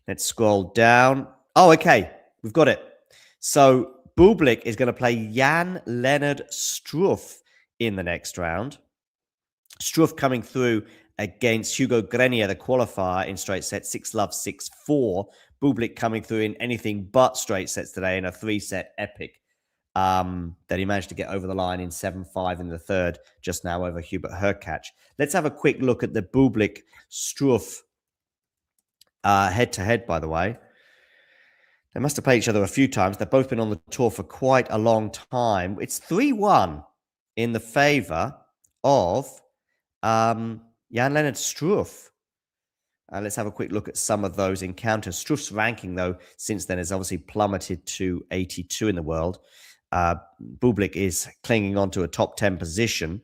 Let's scroll down. Oh, okay. We've got it. So Bublik is going to play Jan-Lennard Struff in the next round. Struff coming through against Hugo Grenier, the qualifier, in straight sets, 6-love, 6-4. Bublik coming through in anything but straight sets today in a 3-set epic that he managed to get over the line in 7-5 in the third, just now over Hubert Hurkacz. Let's have a quick look at the Bublik-Struff head-to-head, by the way. They must have played each other a few times. They've both been on the tour for quite a long time. It's 3-1 in the favor of Jan-Lennard Struff. Let's have a quick look at some of those encounters. Struff's ranking, though, since then has obviously plummeted to 82 in the world. Bublik is clinging on to a top 10 position.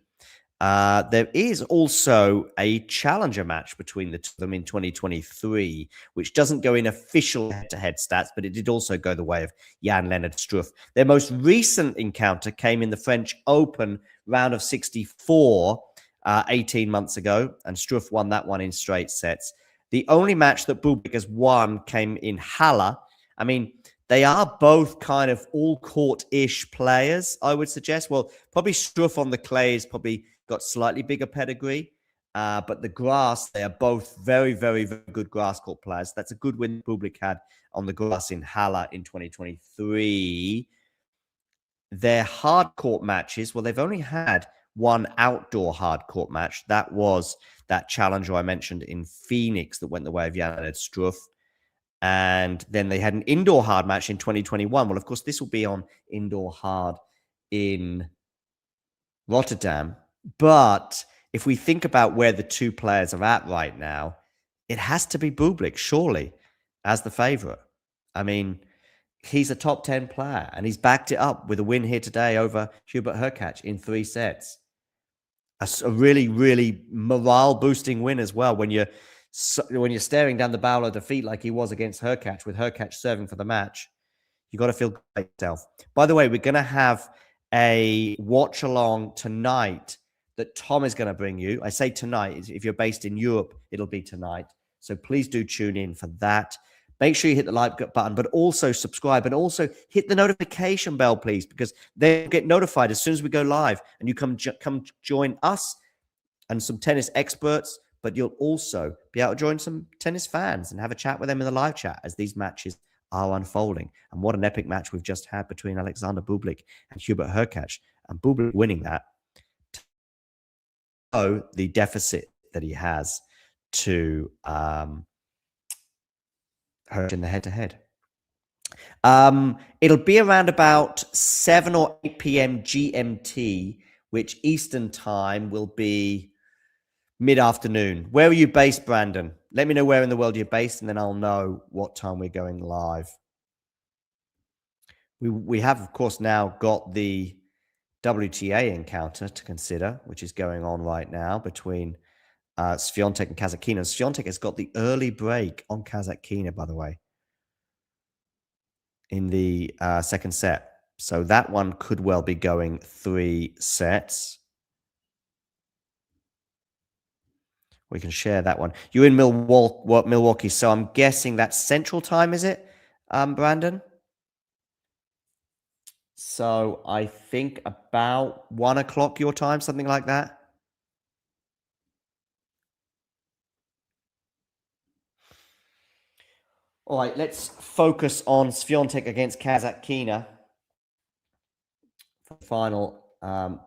There is also a challenger match between the two of them in 2023, which doesn't go in official head-to-head stats, but it did also go the way of Jan-Lennard Struff. Their most recent encounter came in the French Open round of 64 18 months ago, and Struff won that one in straight sets. The only match that Bublik has won came in Halle. I mean, they are both kind of all-court-ish players, I would suggest. Well, probably Struff on the clay has probably got slightly bigger pedigree. But the grass, they are both very, very, very good grass court players. That's a good win Bublik had on the grass in Halle in 2023. Their hard court matches, well, they've only had one outdoor hard court match. That was that challenger I mentioned in Phoenix that went the way of Jan-Lennard Struff. And then they had an indoor hard match in 2021. Well, of course, this will be on indoor hard in Rotterdam. But if we think about where the two players are at right now, it has to be Bublik, surely, as the favourite. I mean, he's a top 10 player, and he's backed it up with a win here today over Hubert Hurkacz in 3 sets. A really, really morale-boosting win as well when you're staring down the barrel of defeat like he was against Hurkacz, with Hurkacz serving for the match. You got to feel good about yourself. By the way, we're going to have a watch along tonight that Tom is going to bring you. I say tonight. If you're based in Europe, it'll be tonight. So please do tune in for that. Make sure you hit the like button, but also subscribe, and also hit the notification bell, please, because they'll get notified as soon as we go live, and you come join us and some tennis experts, but you'll also be able to join some tennis fans and have a chat with them in the live chat as these matches are unfolding. And what an epic match we've just had between Alexander Bublik and Hubert Hurkacz, and Bublik winning that. So the deficit that he has to Hurkacz in the head-to-head. It'll be around about 7 or 8 p.m. GMT, which Eastern time will be mid-afternoon. Where are you based, Brandon? Let me know where in the world you're based, and then I'll know what time we're going live. We have, of course, now got the WTA encounter to consider, which is going on right now between Swiatek and Kasatkina. Swiatek has got the early break on Kasatkina, by the way, in the second set. So that one could well be going 3 sets. We can share that one. You're in Milwaukee, so I'm guessing that's Central Time, is it, Brandon? So I think about 1 o'clock your time, something like that. All right, let's focus on Swiatek against Kasatkina for the final part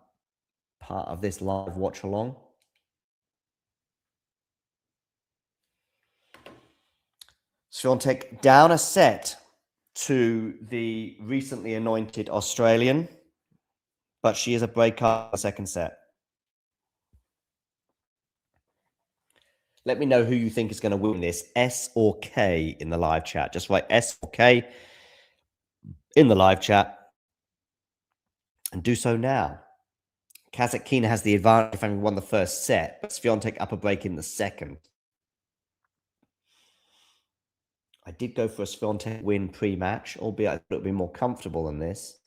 of this live watch along. Swiatek down a set to the recently anointed Australian, but she is a breaker in the second set. Let me know who you think is going to win this, S or K, in the live chat. Just write S or K in the live chat, and do so now. Kasatkina has the advantage of having won the first set, but Swiatek up a break in the second. I did go for a Swiatek win pre-match, albeit I thought it would be more comfortable than this.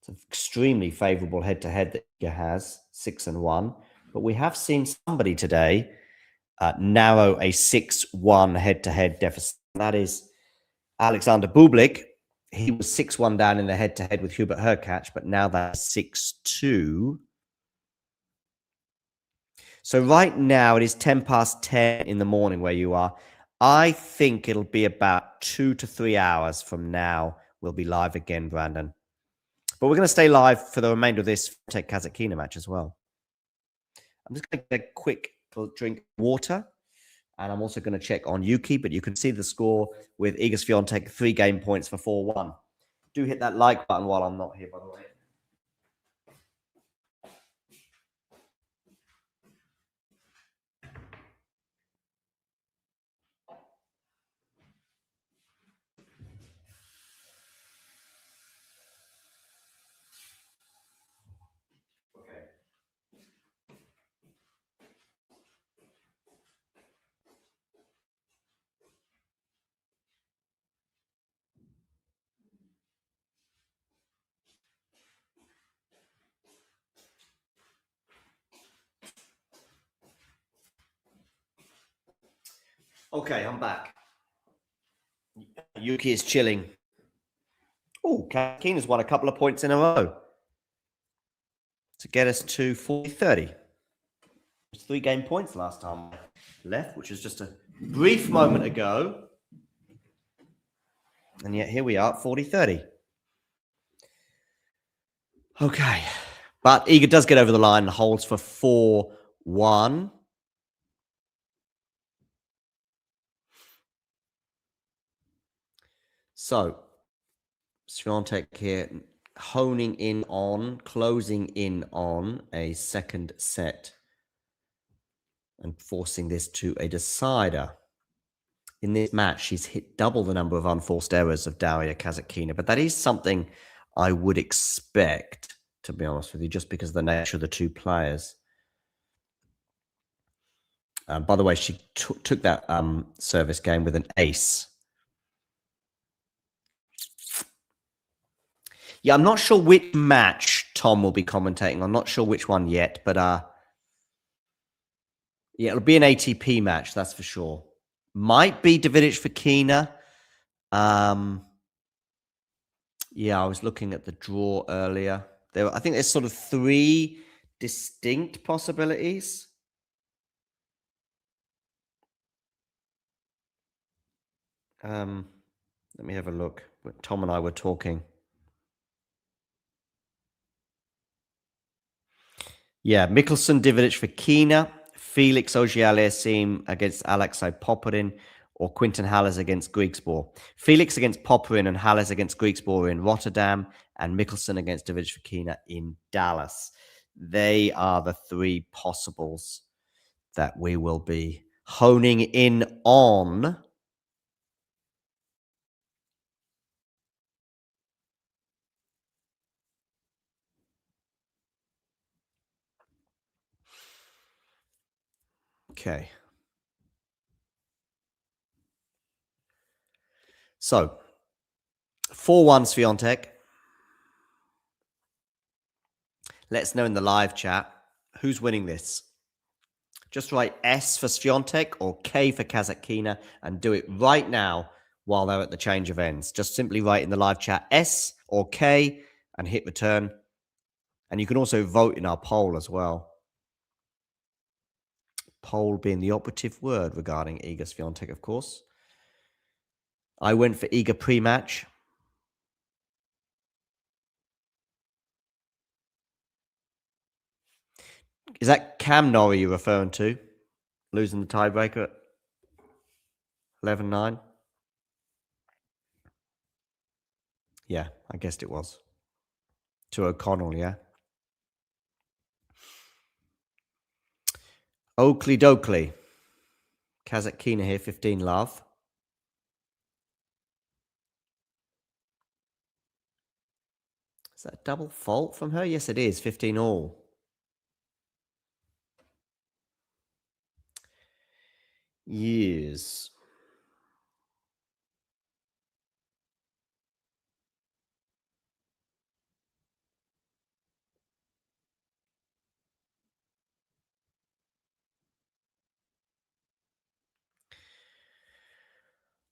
It's an extremely favourable head-to-head that Iga has, 6-1. But we have seen somebody today narrow a 6-1 head-to-head deficit. That is Alexander Bublik. He was 6-1 down in the head-to-head with Hubert Hurkacz, but now that's 6-2. So right now it is 10 past 10 in the morning where you are. I think it'll be about 2 to 3 hours from now. We'll be live again, Brandon. But we're going to stay live for the remainder of this Kasatkina match as well. I'm just going to get a quick drink of water. And I'm also going to check on Yuki, but you can see the score with Iga Swiatek 3 game points for 4-1. Do hit that like button while I'm not here, by the way. Okay, I'm back. Yuki is chilling. Oh, Kasatkina's won a couple of points in a row to get us to 40-30. It was 3 game points last time left, which was just a brief moment ago. And yet here we are at 40-30. Okay. But Iga does get over the line and holds for 4-1. So, Swiatek here honing in on, closing in on a second set and forcing this to a decider. In this match, she's hit double the number of unforced errors of Daria Kasatkina, but that is something I would expect, to be honest with you, just because of the nature of the two players. By the way, she took that service game with an ace. Yeah, I'm not sure which match Tom will be commentating. I'm not sure which one yet, but yeah, it'll be an ATP match, that's for sure. Might be Davidic for Kina. Yeah, I was looking at the draw earlier. I think there's sort of three distinct possibilities. Let me have a look. Tom and I were talking. Yeah, Mikkelsen, Dividic for Kina, Felix Auger-Aliassime against Alexei Popyrin, or Quinton Halles against Griekspoor. Felix against Popyrin and Halles against Griekspoor in Rotterdam, and Mikkelsen against Dividic for Kina in Dallas. They are the three possibles that we will be honing in on. Okay. So, 4-1 Swiatek. Let us know in the live chat who's winning this. Just write S for Swiatek or K for Kasatkina and do it right now while they're at the change of ends. Just simply write in the live chat S or K and hit return. And you can also vote in our poll as well. Poll being the operative word regarding Iga Swiatek, of course. I went for Iga pre-match. Is that Cam Norrie you're referring to? Losing the tiebreaker at 11-9? Yeah, I guessed it was. To O'Connell, yeah? Oakley Dokley. Kasatkina here, 15 love. Is that a double fault from her? Yes, it is. 15 all. Yes.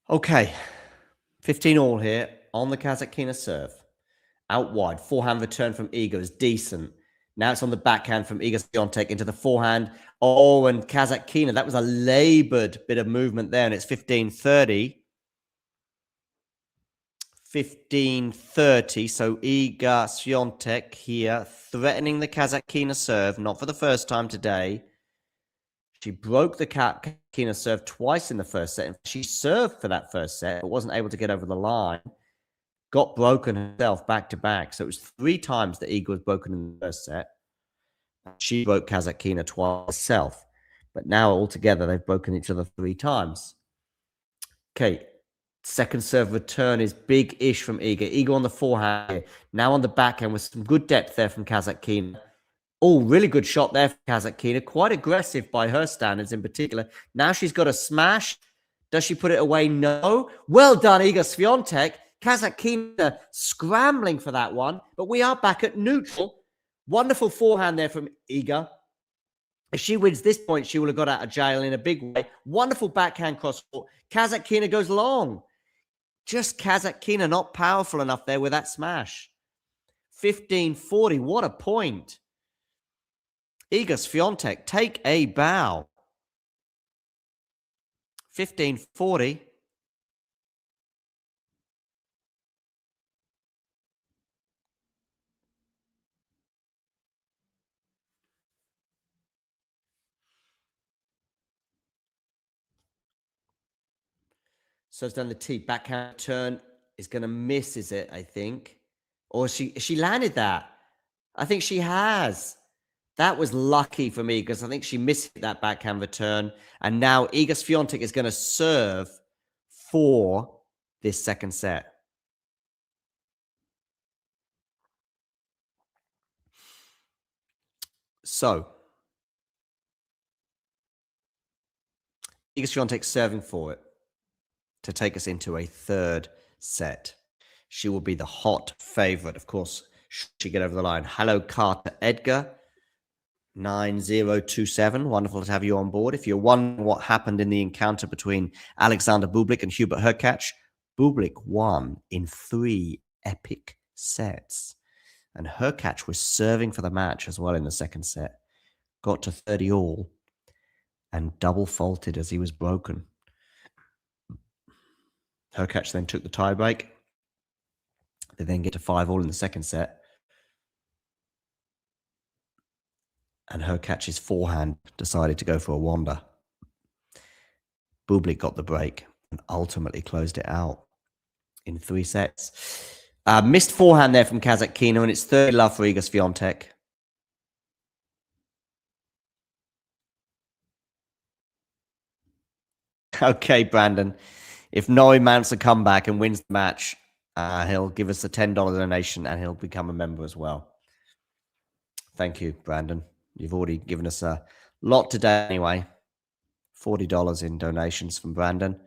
Okay. 15 all here on the Kasatkina serve. Out wide. Forehand return from Iga is decent. Now it's on the backhand from Iga Swiatek into the forehand. Oh, and Kasatkina. That was a labored bit of movement there, and it's 15-30. 15-30. So Iga Swiatek here threatening the Kasatkina serve, not for the first time today. She broke the Kasatkina serve twice in the first set. She served for that first set, but wasn't able to get over the line. Got broken herself back to back. So it was 3 times that Iga was broken in the first set. She broke Kasatkina twice herself. But now altogether, they've broken each other 3 times. Okay. Second serve return is big-ish from Iga. Iga on the forehand. Now on the backhand with some good depth there from Kasatkina. Oh, really good shot there for Kasatkina. Quite aggressive by her standards in particular. Now she's got a smash. Does she put it away? No. Well done, Iga Swiatek. Kasatkina scrambling for that one. But we are back at neutral. Wonderful forehand there from Iga. If she wins this point, she will have got out of jail in a big way. Wonderful backhand cross court. Kasatkina goes long. Just Kasatkina not powerful enough there with that smash. 15-40. What a point. Iga Swiatek, take a bow. 15-40. So it's done the T. Backhand turn is going to miss, is it, I think? Or she landed that. I think she has. That was lucky for me because I think she missed that backhand return. And now Iga Swiatek is going to serve for this second set. So, Iga Swiatek serving for it to take us into a third set. She will be the hot favorite. Of course, she get over the line. Hello, Carter Edgar. 9027. Wonderful to have you on board. If you're wondering what happened in the encounter between Alexander Bublik and Hubert Hurkacz, Bublik won in 3 epic sets. And Hurkacz was serving for the match as well in the second set. Got to 30 all and double faulted as he was broken. Hurkacz then took the tiebreak. They then get to 5 all in the second set. And Hurkacz's forehand decided to go for a wander. Bublik got the break and ultimately closed it out in 3 sets. Missed forehand there from Kasatkina, and it's 30 love for Iga Swiatek. Okay, Brandon. If Noe mounts a comeback and wins the match, he'll give us a $10 donation and he'll become a member as well. Thank you, Brandon. You've already given us a lot today anyway. $40 in donations from Brandon.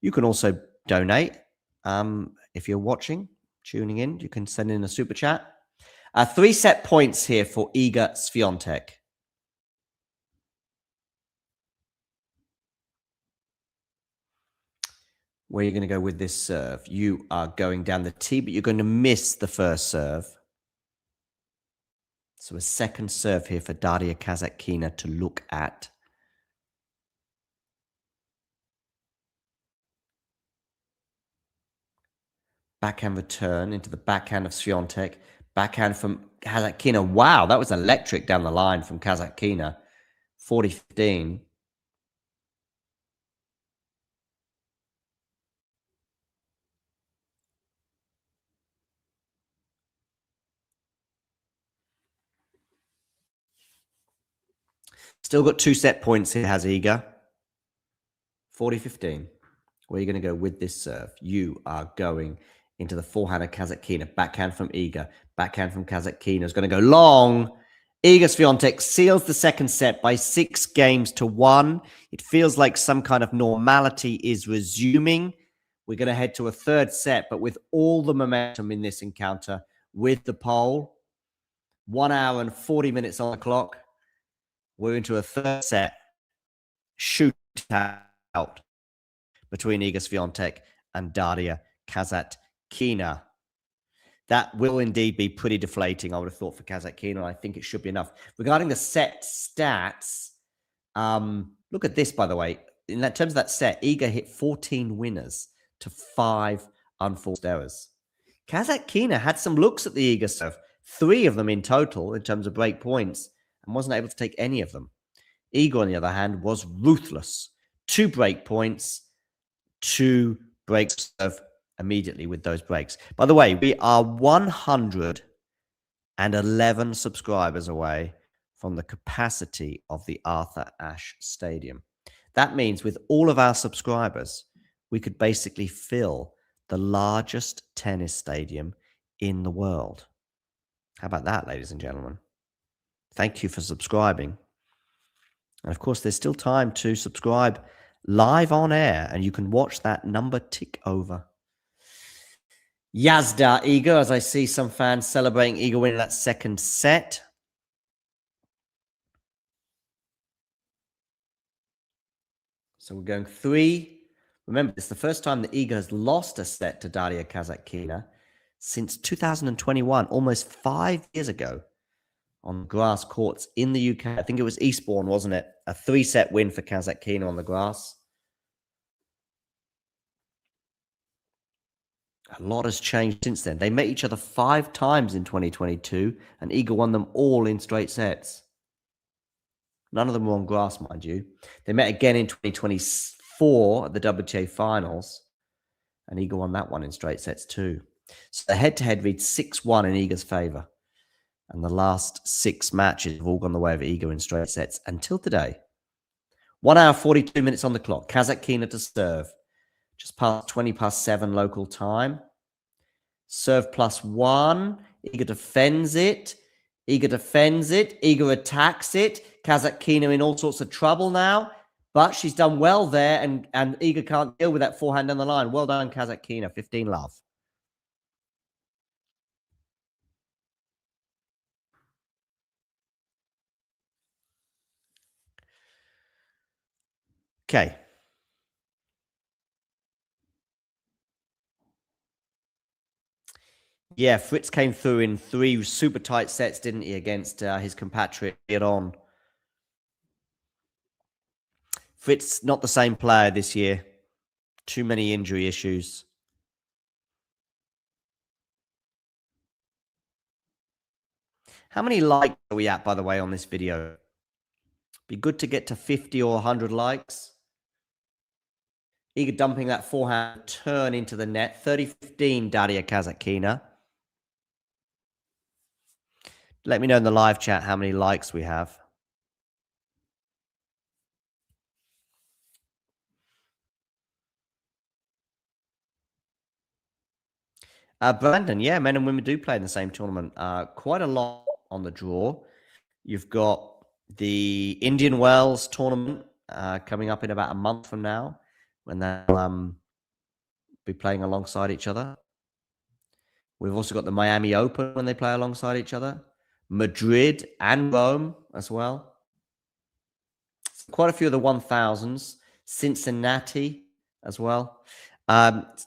You can also donate. If you're watching, tuning in, you can send in a super chat. 3 set points here for Iga Swiatek. Where you're going to go with this serve. You are going down the tee, but you're going to miss the first serve. So a second serve here for Daria Kasatkina to look at. Backhand return into the backhand of Swiatek. Backhand from Kasatkina. Wow, that was electric down the line from Kasatkina. 40-15. Still got 2 set points here, has Iga. 40-15. Where are you going to go with this serve? You are going into the forehand of Kasatkina. Backhand from Iga. Backhand from Kasatkina is going to go long. Iga Swiatek seals the second set by 6-1. It feels like some kind of normality is resuming. We're going to head to a third set, but with all the momentum in this encounter, with the pole, 1 hour and 40 minutes on the clock, we're into a third set shootout between Iga Swiatek and Daria Kasatkina. That will indeed be pretty deflating, I would have thought, for Kasatkina. I think it should be enough. Regarding the set stats, look at this, by the way. In terms of that set, Iga hit 14 winners to 5 unforced errors. Kasatkina had some looks at the Iga serve, 3 of them in total in terms of break points, and wasn't able to take any of them. Iga, on the other hand, was ruthless. 2 break points, 2 breaks serve immediately with those breaks. By the way, we are 111 subscribers away from the capacity of the Arthur Ashe Stadium. That means with all of our subscribers, we could basically fill the largest tennis stadium in the world. How about that, ladies and gentlemen? Thank you for subscribing. And of course, there's still time to subscribe live on air, and you can watch that number tick over. Yazda Iga, as I see some fans celebrating Iga winning that second set. So we're going 3. Remember, it's the first time that Iga has lost a set to Daria Kasatkina since 2021, almost 5 years ago, on grass courts in the UK. I think it was Eastbourne, wasn't it? A 3-set win for Kasatkina on the grass. A lot has changed since then. They met each other 5 times in 2022, and Iga won them all in straight sets. None of them were on grass, mind you. They met again in 2024 at the WTA finals, and Iga won that one in straight sets too. So the head-to-head reads 6-1 in Iga's favour. And the last 6 matches have all gone the way of Iga in straight sets until today. 1 hour, 42 minutes on the clock. Kazatkina to serve. Just past 20 past 7 local time. Serve +1. Iga defends it. Iga defends it. Iga attacks it. Kazatkina in all sorts of trouble now. But she's done well there, and Iga can't deal with that forehand down the line. Well done, Kazatkina. 15 love. Okay. Yeah, Fritz came through in 3 super tight sets, didn't he, against his compatriot on. Fritz, not the same player this year. Too many injury issues. How many likes are we at, by the way, on this video? Be good to get to 50 or 100 likes. Iga dumping that forehand turn into the net. 30-15, Daria Kazatkina. Let me know in the live chat how many likes we have. Brandon, yeah, men and women do play in the same tournament. Quite a lot on the draw. You've got the Indian Wells tournament coming up in about a month from now, when they'll be playing alongside each other. We've also got the Miami Open when they play alongside each other. Madrid and Rome as well. Quite a few of the 1000s. Cincinnati as well.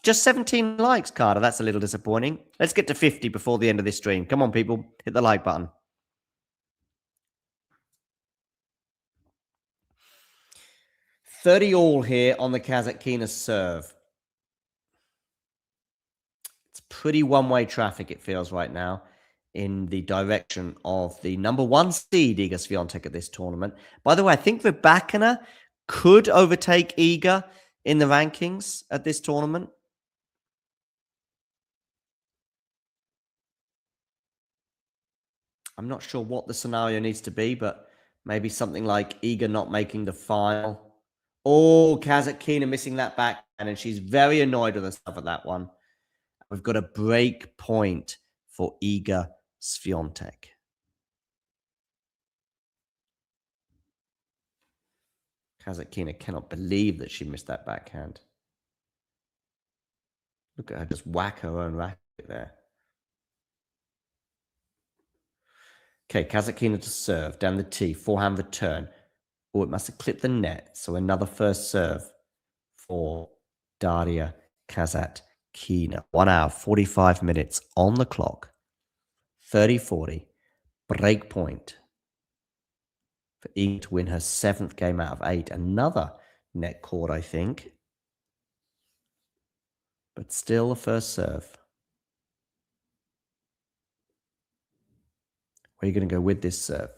Just 17 likes, Carter. That's a little disappointing. Let's get to 50 before the end of this stream. Come on, people. Hit the like button. 30 all here on the Kazatkina serve. It's pretty one-way traffic, it feels right now, in the direction of the number 1 seed, Iga Swiatek, at this tournament. By the way, I think Rybakina could overtake Iga in the rankings at this tournament. I'm not sure what the scenario needs to be, but maybe something like Iga not making the final. Oh, Kazatkina missing that backhand, and she's very annoyed with herself at that one. We've got a break point for Iga Swiatek. Kazatkina cannot believe that she missed that backhand. Look at her just whack her own racket there. Okay, Kazatkina to serve, down the tee, forehand return. Oh, it must have clipped the net. So another first serve for Daria Kazatkina. 1 hour, 45 minutes on the clock. 30-40. Break point for Iga to win her 7th game out of 8. Another net cord, I think. But still a first serve. Where are you going to go with this serve?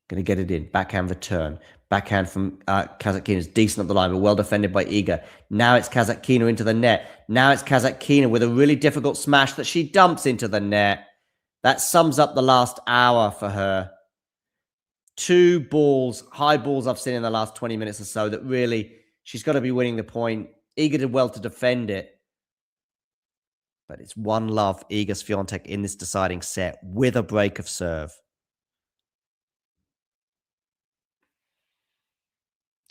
Going to get it in. Backhand return. Backhand from Kazatkina is decent up the line, but well defended by Iga. Now it's Kazatkina into the net. Now it's Kazatkina with a really difficult smash that she dumps into the net. That sums up the last hour for her. 2 balls, high balls I've seen in the last 20 minutes or so that really, she's got to be winning the point. Iga did well to defend it. But it's 1 love, Iga Swiatek in this deciding set with a break of serve.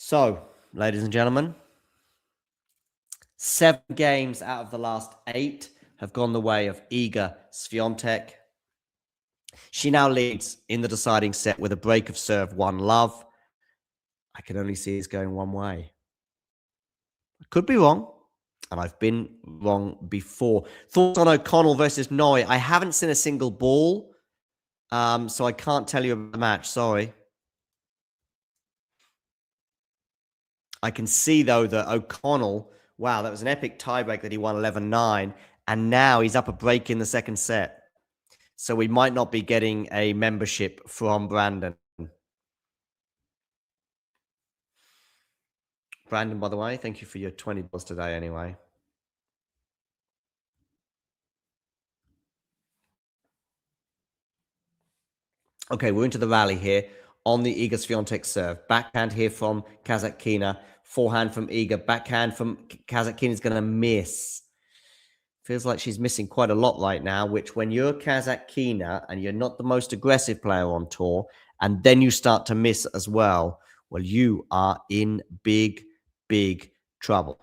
So, ladies and gentlemen, 7 games out of the last 8 have gone the way of Iga Swiatek. She now leads in the deciding set with a break of serve, 1 love. I can only see it's going one way. I could be wrong, and I've been wrong before. Thoughts on O'Connell versus Noi? I haven't seen a single ball, so I can't tell you about the match. Sorry. I can see, though, that O'Connell, wow, that was an epic tiebreak that he won 11-9, and now he's up a break in the second set. So we might not be getting a membership from Brandon. Brandon, by the way, thank you for your $20 today anyway. Okay, we're into the rally here on the Iga Swiatek serve. Backhand here from Kasatkina. Forehand from Iga. Backhand from Kasatkina is going to miss. Feels like she's missing quite a lot right now, which when you're Kasatkina and you're not the most aggressive player on tour, and then you start to miss as well, well, you are in big, big trouble.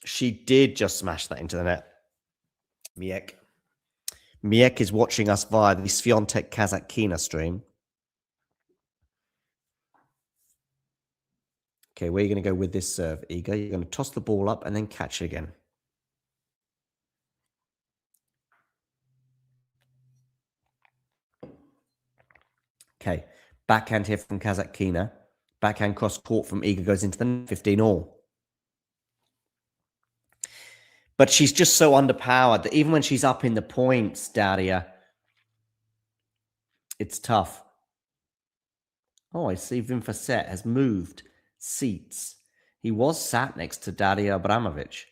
She did just smash that into the net. Miek. Miek is watching us via the Swiatek Kasatkina stream. Okay, where are you going to go with this serve, Iga? You're going to toss the ball up and then catch it again. Okay, backhand here from Kasatkina. Backhand cross court from Iga goes into the 15 all. But she's just so underpowered that even when she's up in the points, Daria, it's tough. Oh, I see Wim Facet has moved seats. He was sat next to Daria Abramovic,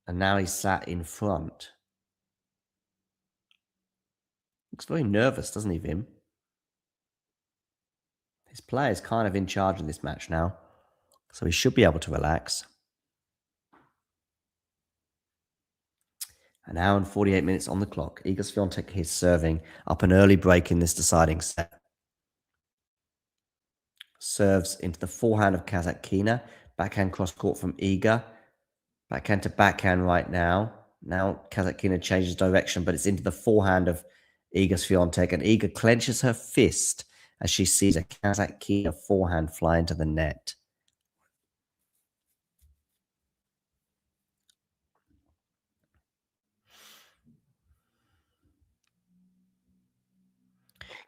and now he's sat in front. Looks very nervous, doesn't he, Wim? His player's kind of in charge of this match now, so he should be able to relax. An hour and 48 minutes on the clock. Iga Swiatek is serving up an early break in this deciding set. Serves into the forehand of Kasatkina. Backhand cross court from Iga. Backhand to backhand right now. Now Kasatkina changes direction, but it's into the forehand of Iga Swiatek. And Iga clenches her fist as she sees a Kasatkina forehand fly into the net.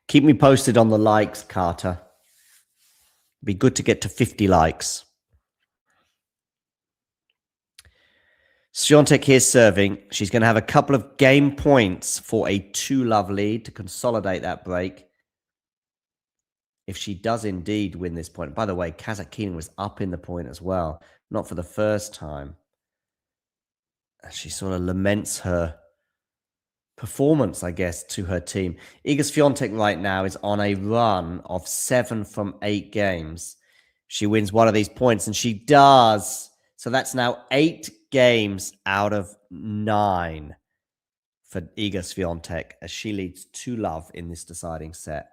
Keep me posted on the likes, Carter. Be good to get to 50 likes. Swiatek here serving. She's going to have a couple of game points for a 2-love lead to consolidate that break. If she does indeed win this point. By the way, Kasatkina was up in the point as well. Not for the first time. She sort of laments her performance, I guess, to her team. Iga Swiatek right now is on a run of 7 from 8 games. She wins one of these points, and she does. So that's now 8 games out of 9 for Iga Swiatek as she leads 2-love in this deciding set.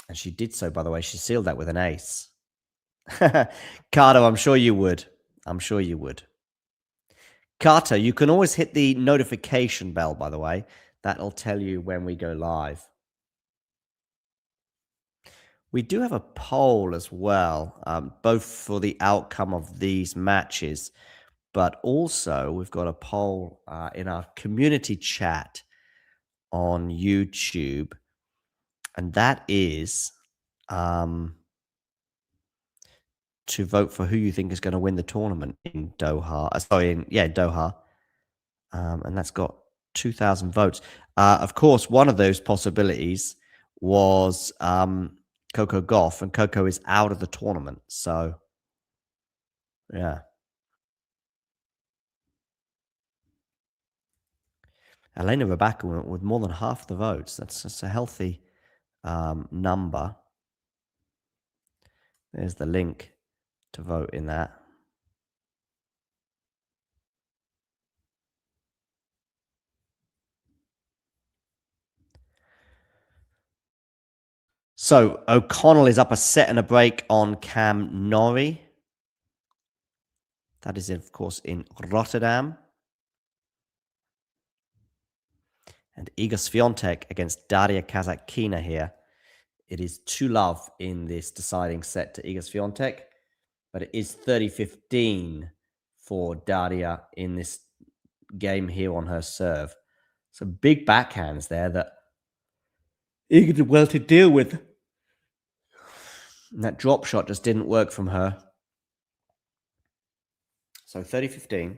And she did so, by the way. She sealed that with an ace. Carter, I'm sure you would. I'm sure you would. Carter, you can always hit the notification bell, by the way. That'll tell you when we go live. We do have a poll as well, both for the outcome of these matches, but also we've got a poll in our community chat on YouTube, and that is to vote for who you think is going to win the tournament in Doha. Doha. And that's got 2,000 votes. Of course, one of those possibilities was Coco Gauff, and Coco is out of the tournament. So, yeah. Elena Rybakina with more than half the votes. That's a healthy number. There's the link to vote in that. So O'Connell is up a set and a break on Cam Norrie. That is, of course, in Rotterdam. And Iga Swiatek against Daria Kasatkina here. It is 2-love in this deciding set to Iga Swiatek, but it is 30-15 for Daria in this game here on her serve. So big backhands there that Iga did well to deal with. And that drop shot just didn't work from her. So 30-15.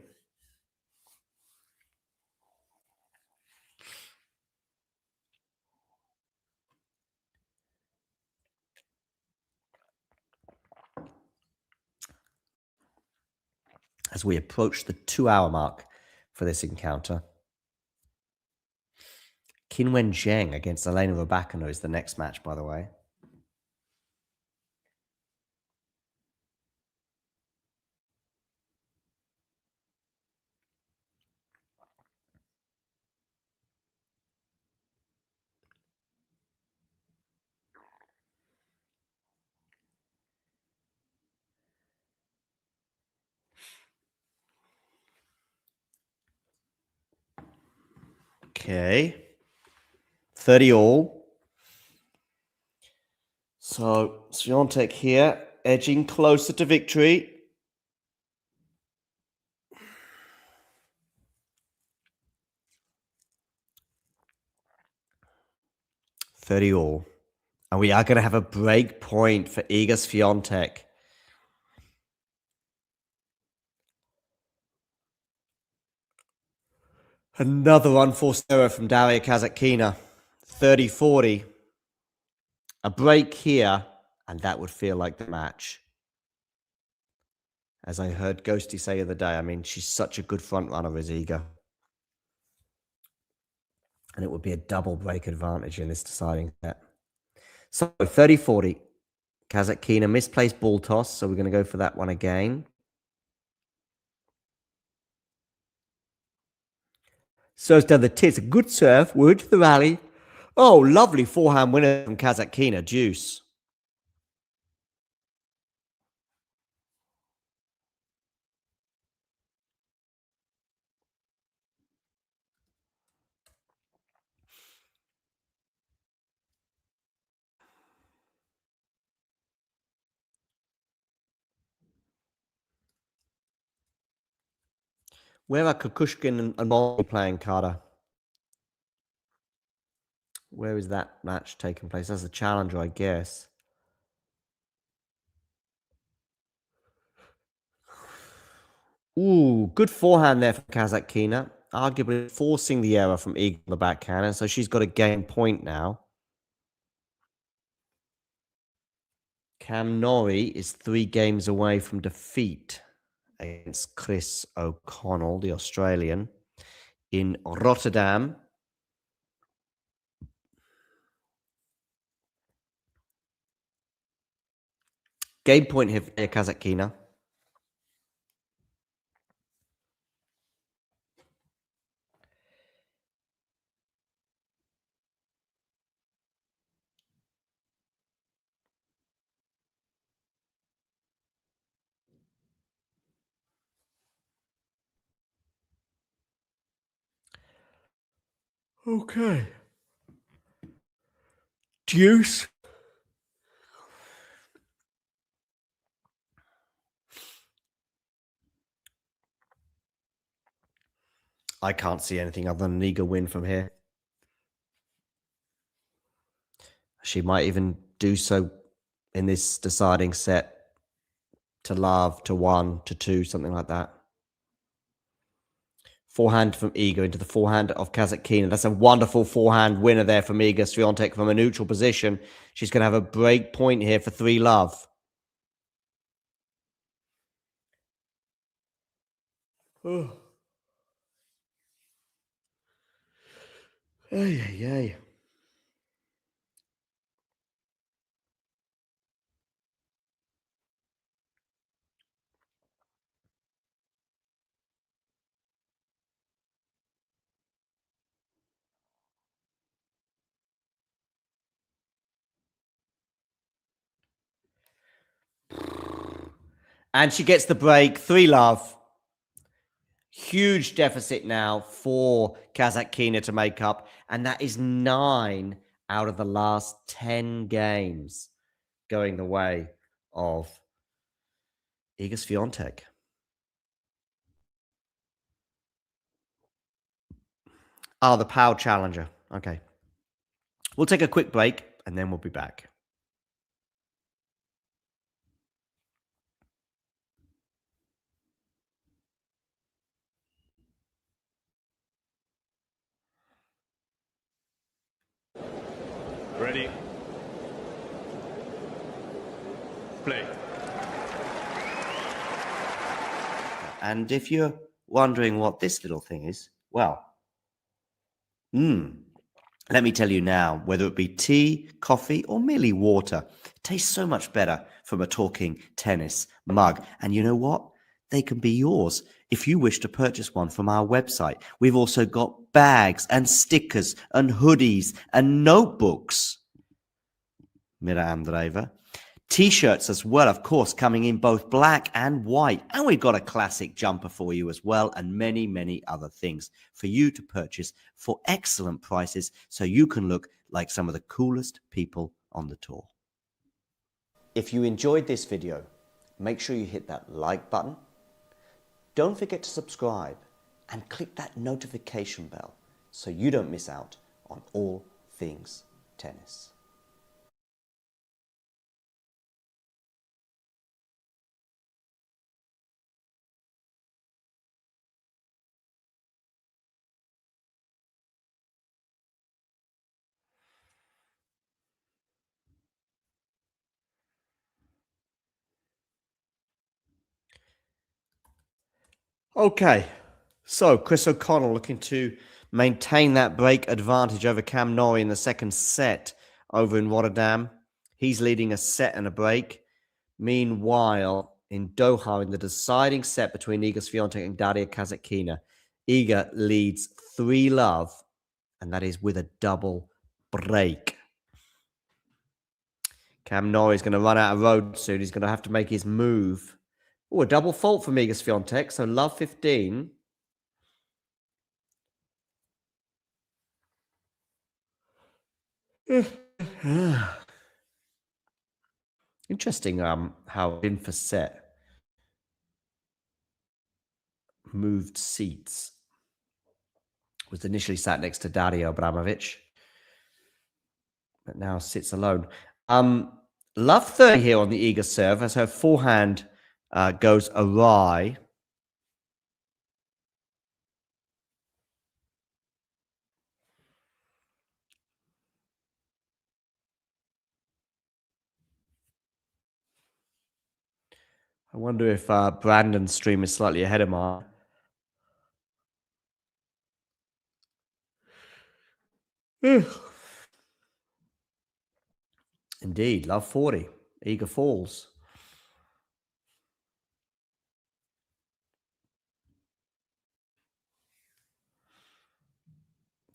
As we approach the 2-hour mark for this encounter. Qinwen Zheng against Elena Rybakina is the next match, by the way. Okay. 30 all. So Swiatek here, edging closer to victory. $30 all. And we are going to have a break point for Iga Swiatek. Another unforced error from Daria Kasatkina. 30-40. A break here, and that would feel like the match. As I heard Ghosty say the other day, I mean, she's such a good front runner as Iga. And it would be a double break advantage in this deciding set. So 30-40. Kasatkina misplaced ball toss, so we're going to go for that one again. Serves down the tits. A good serve. We're into the rally. Oh, lovely forehand winner from Kasatkina. Deuce. Where are Kukushkin and Molly playing, Carter? Where is that match taking place? That's the challenger, I guess. Ooh, good forehand there from Kasatkina. Arguably forcing the error from Iga on the backhand, and so she's got a game point now. Cam Norrie is 3 games away from defeat against Chris O'Connell, the Australian, in Rotterdam. Game point here for Kasatkina. Okay. Deuce. I can't see anything other than an Iga win from here. She might even do so in this deciding set to love, to 1, to 2, something like that. Forehand from Iga into the forehand of Kasatkina. That's a wonderful forehand winner there from Iga Swiatek from a neutral position. She's going to have a break point here for 3 love. Oh. Ay, ay, ay. And she gets the break. 3 love. Huge deficit now for Kasatkina to make up. And that is 9 out of the last 10 games going the way of Iga Swiatek. Oh, the POW Challenger. Okay. We'll take a quick break and then we'll be back. Ready? Play. And if you're wondering what this little thing is, well, Let me tell you now, whether it be tea, coffee, or merely water, it tastes so much better from a talking tennis mug. And you know what? They can be yours if you wish to purchase one from our website. We've also got bags and stickers and hoodies and notebooks. Mira Andreeva. T-shirts as well, of course, coming in both black and white. And we've got a classic jumper for you as well, and many, many other things for you to purchase for excellent prices so you can look like some of the coolest people on the tour. If you enjoyed this video, make sure you hit that like button. Don't forget to subscribe and click that notification bell so you don't miss out on all things tennis. Okay, so Chris O'Connell looking to maintain that break advantage over Cam Norrie in the second set over in Rotterdam. He's leading a set and a break. Meanwhile, in Doha, in the deciding set between Iga Swiatek and Daria Kasatkina, Iga leads 3-love, and that is with a double break. Cam Norrie is going to run out of road soon. He's going to have to make his move. Oh, a double fault for Iga Swiatek, so love 15. Interesting how in for set moved seats. Was initially sat next to Dario Abramovic, but now sits alone. Love 30 here on the Iga serve as her forehand goes awry. I wonder if Brandon's stream is slightly ahead of mine. Indeed, love 40. Iga falls.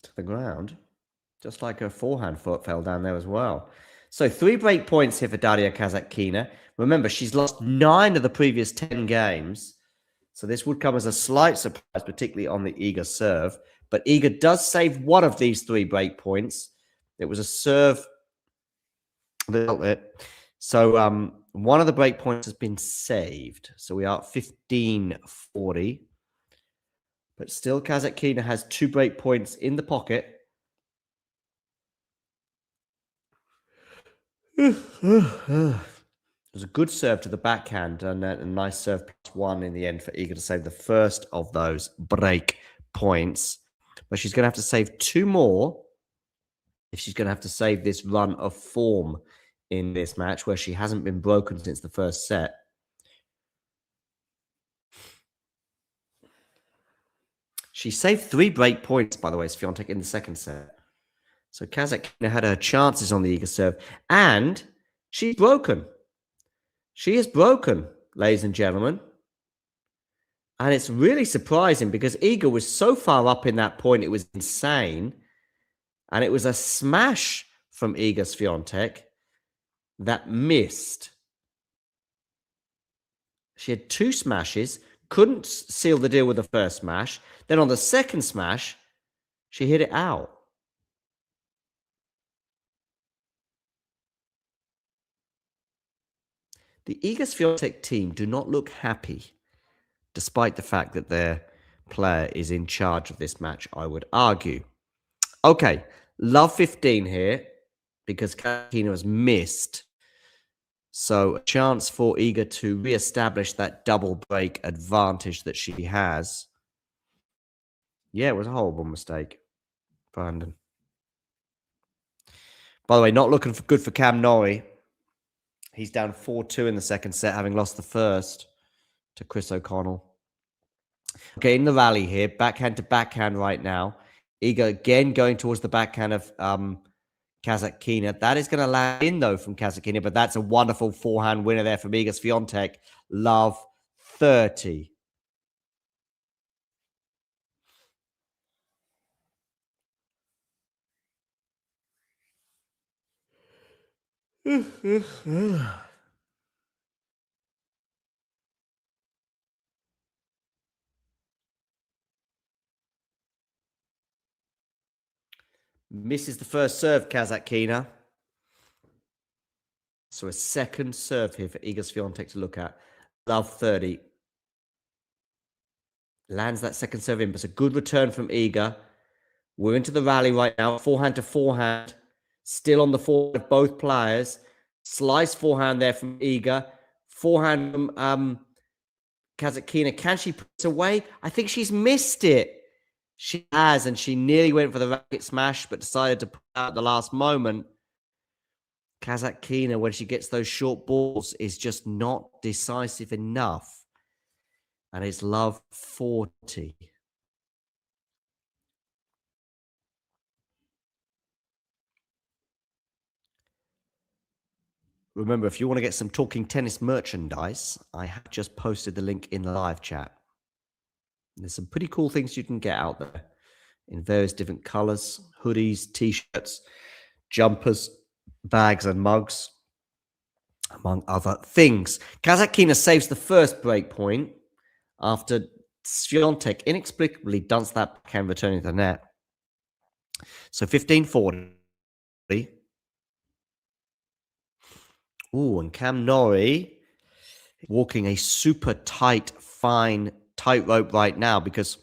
To the ground. Just like her forehand foot fell down there as well. So 3 break points here for Daria Kasatkina. Remember, she's lost 9 of the previous 10 games. So this would come as a slight surprise, particularly on the Iga serve. But Iga does save one of these 3 break points. It was a serve outlet. So one of the break points has been saved. So we are at 15-40. But still, Kasatkina has 2 break points in the pocket. It was a good serve to the backhand and a nice serve +1 in the end for Iga to save the first of those break points. But she's going to have to save 2 more if she's going to have to save this run of form in this match where she hasn't been broken since the first set. She saved 3 break points, by the way, Swiatek, in the second set. So Kasatkina had her chances on the Iga serve, and she's broken. She is broken, ladies and gentlemen. And it's really surprising because Iga was so far up in that point, it was insane. And it was a smash from Iga Swiatek that missed. She had 2 smashes, couldn't seal the deal with the first smash. Then on the second smash, she hit it out. The Iga Swiatek team do not look happy, despite the fact that their player is in charge of this match, I would argue. Okay, love 15 here because Kasatkina has missed. So a chance for Iga to reestablish that double break advantage that she has. Yeah, it was a horrible mistake, Brandon. By the way, not looking good for Cam Norrie. He's down 4-2 in the second set, having lost the first to Chris O'Connell. Okay, in the rally here, backhand to backhand right now. Iga again going towards the backhand of Kasatkina. That is going to land in, though, from Kasatkina, but that's a wonderful forehand winner there from Iga Swiatek. Love 30. Misses the first serve, Kasatkina. So a second serve here for Iga Swiatek to look at. Love 30. Lands that second serve in, but it's a good return from Iga. We're into the rally right now. Forehand to forehand. Still on the forehand of both players. Slice forehand there from Iga. Forehand from Kasatkina. Can she put it away? I think she's missed it. She has, and she nearly went for the racket smash, but decided to put out at the last moment. Kasatkina, when she gets those short balls, is just not decisive enough. And it's love 40. Remember, if you want to get some Talking Tennis merchandise, I have just posted the link in the live chat. There's some pretty cool things you can get out there in various different colors, hoodies, t-shirts, jumpers, bags, and mugs, among other things. Kasatkina saves the first break point after Swiatek inexplicably dunks that backhand returning to the net. So 15-40. Ooh, and Cam Norrie walking a super tight, fine tightrope right now, because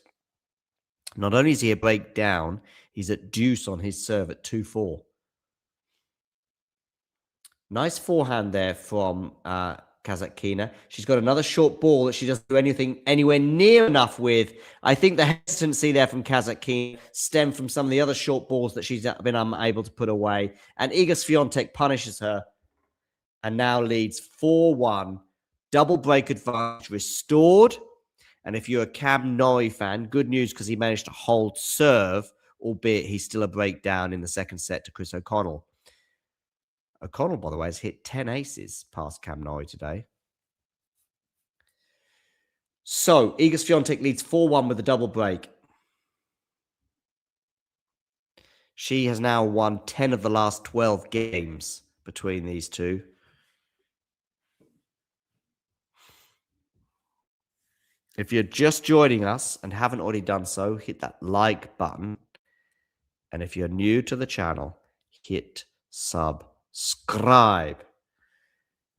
not only is he a break down, he's at deuce on his serve at 2-4. Nice forehand there from Kasatkina. She's got another short ball that she doesn't do anything anywhere near enough with. I think the hesitancy there from Kasatkina stemmed from some of the other short balls that she's been unable to put away. And Iga Swiatek punishes her and now leads 4-1. Double break advantage restored. And if you're a Cam Norrie fan, good news, because he managed to hold serve, albeit he's still a breakdown in the second set to Chris O'Connell. O'Connell, by the way, has hit 10 aces past Cam Norrie today. So, Iga Swiatek leads 4-1 with a double break. She has now won 10 of the last 12 games between these two. If you're just joining us and haven't already done so, hit that like button. And if you're new to the channel, hit subscribe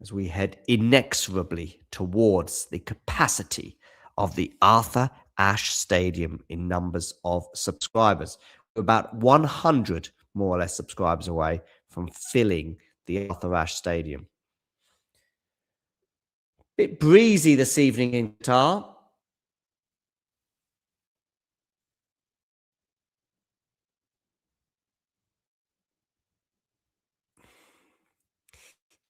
as we head inexorably towards the capacity of the Arthur Ashe Stadium in numbers of subscribers. We're about 100 more or less subscribers away from filling the Arthur Ashe Stadium. Bit breezy this evening in Qatar.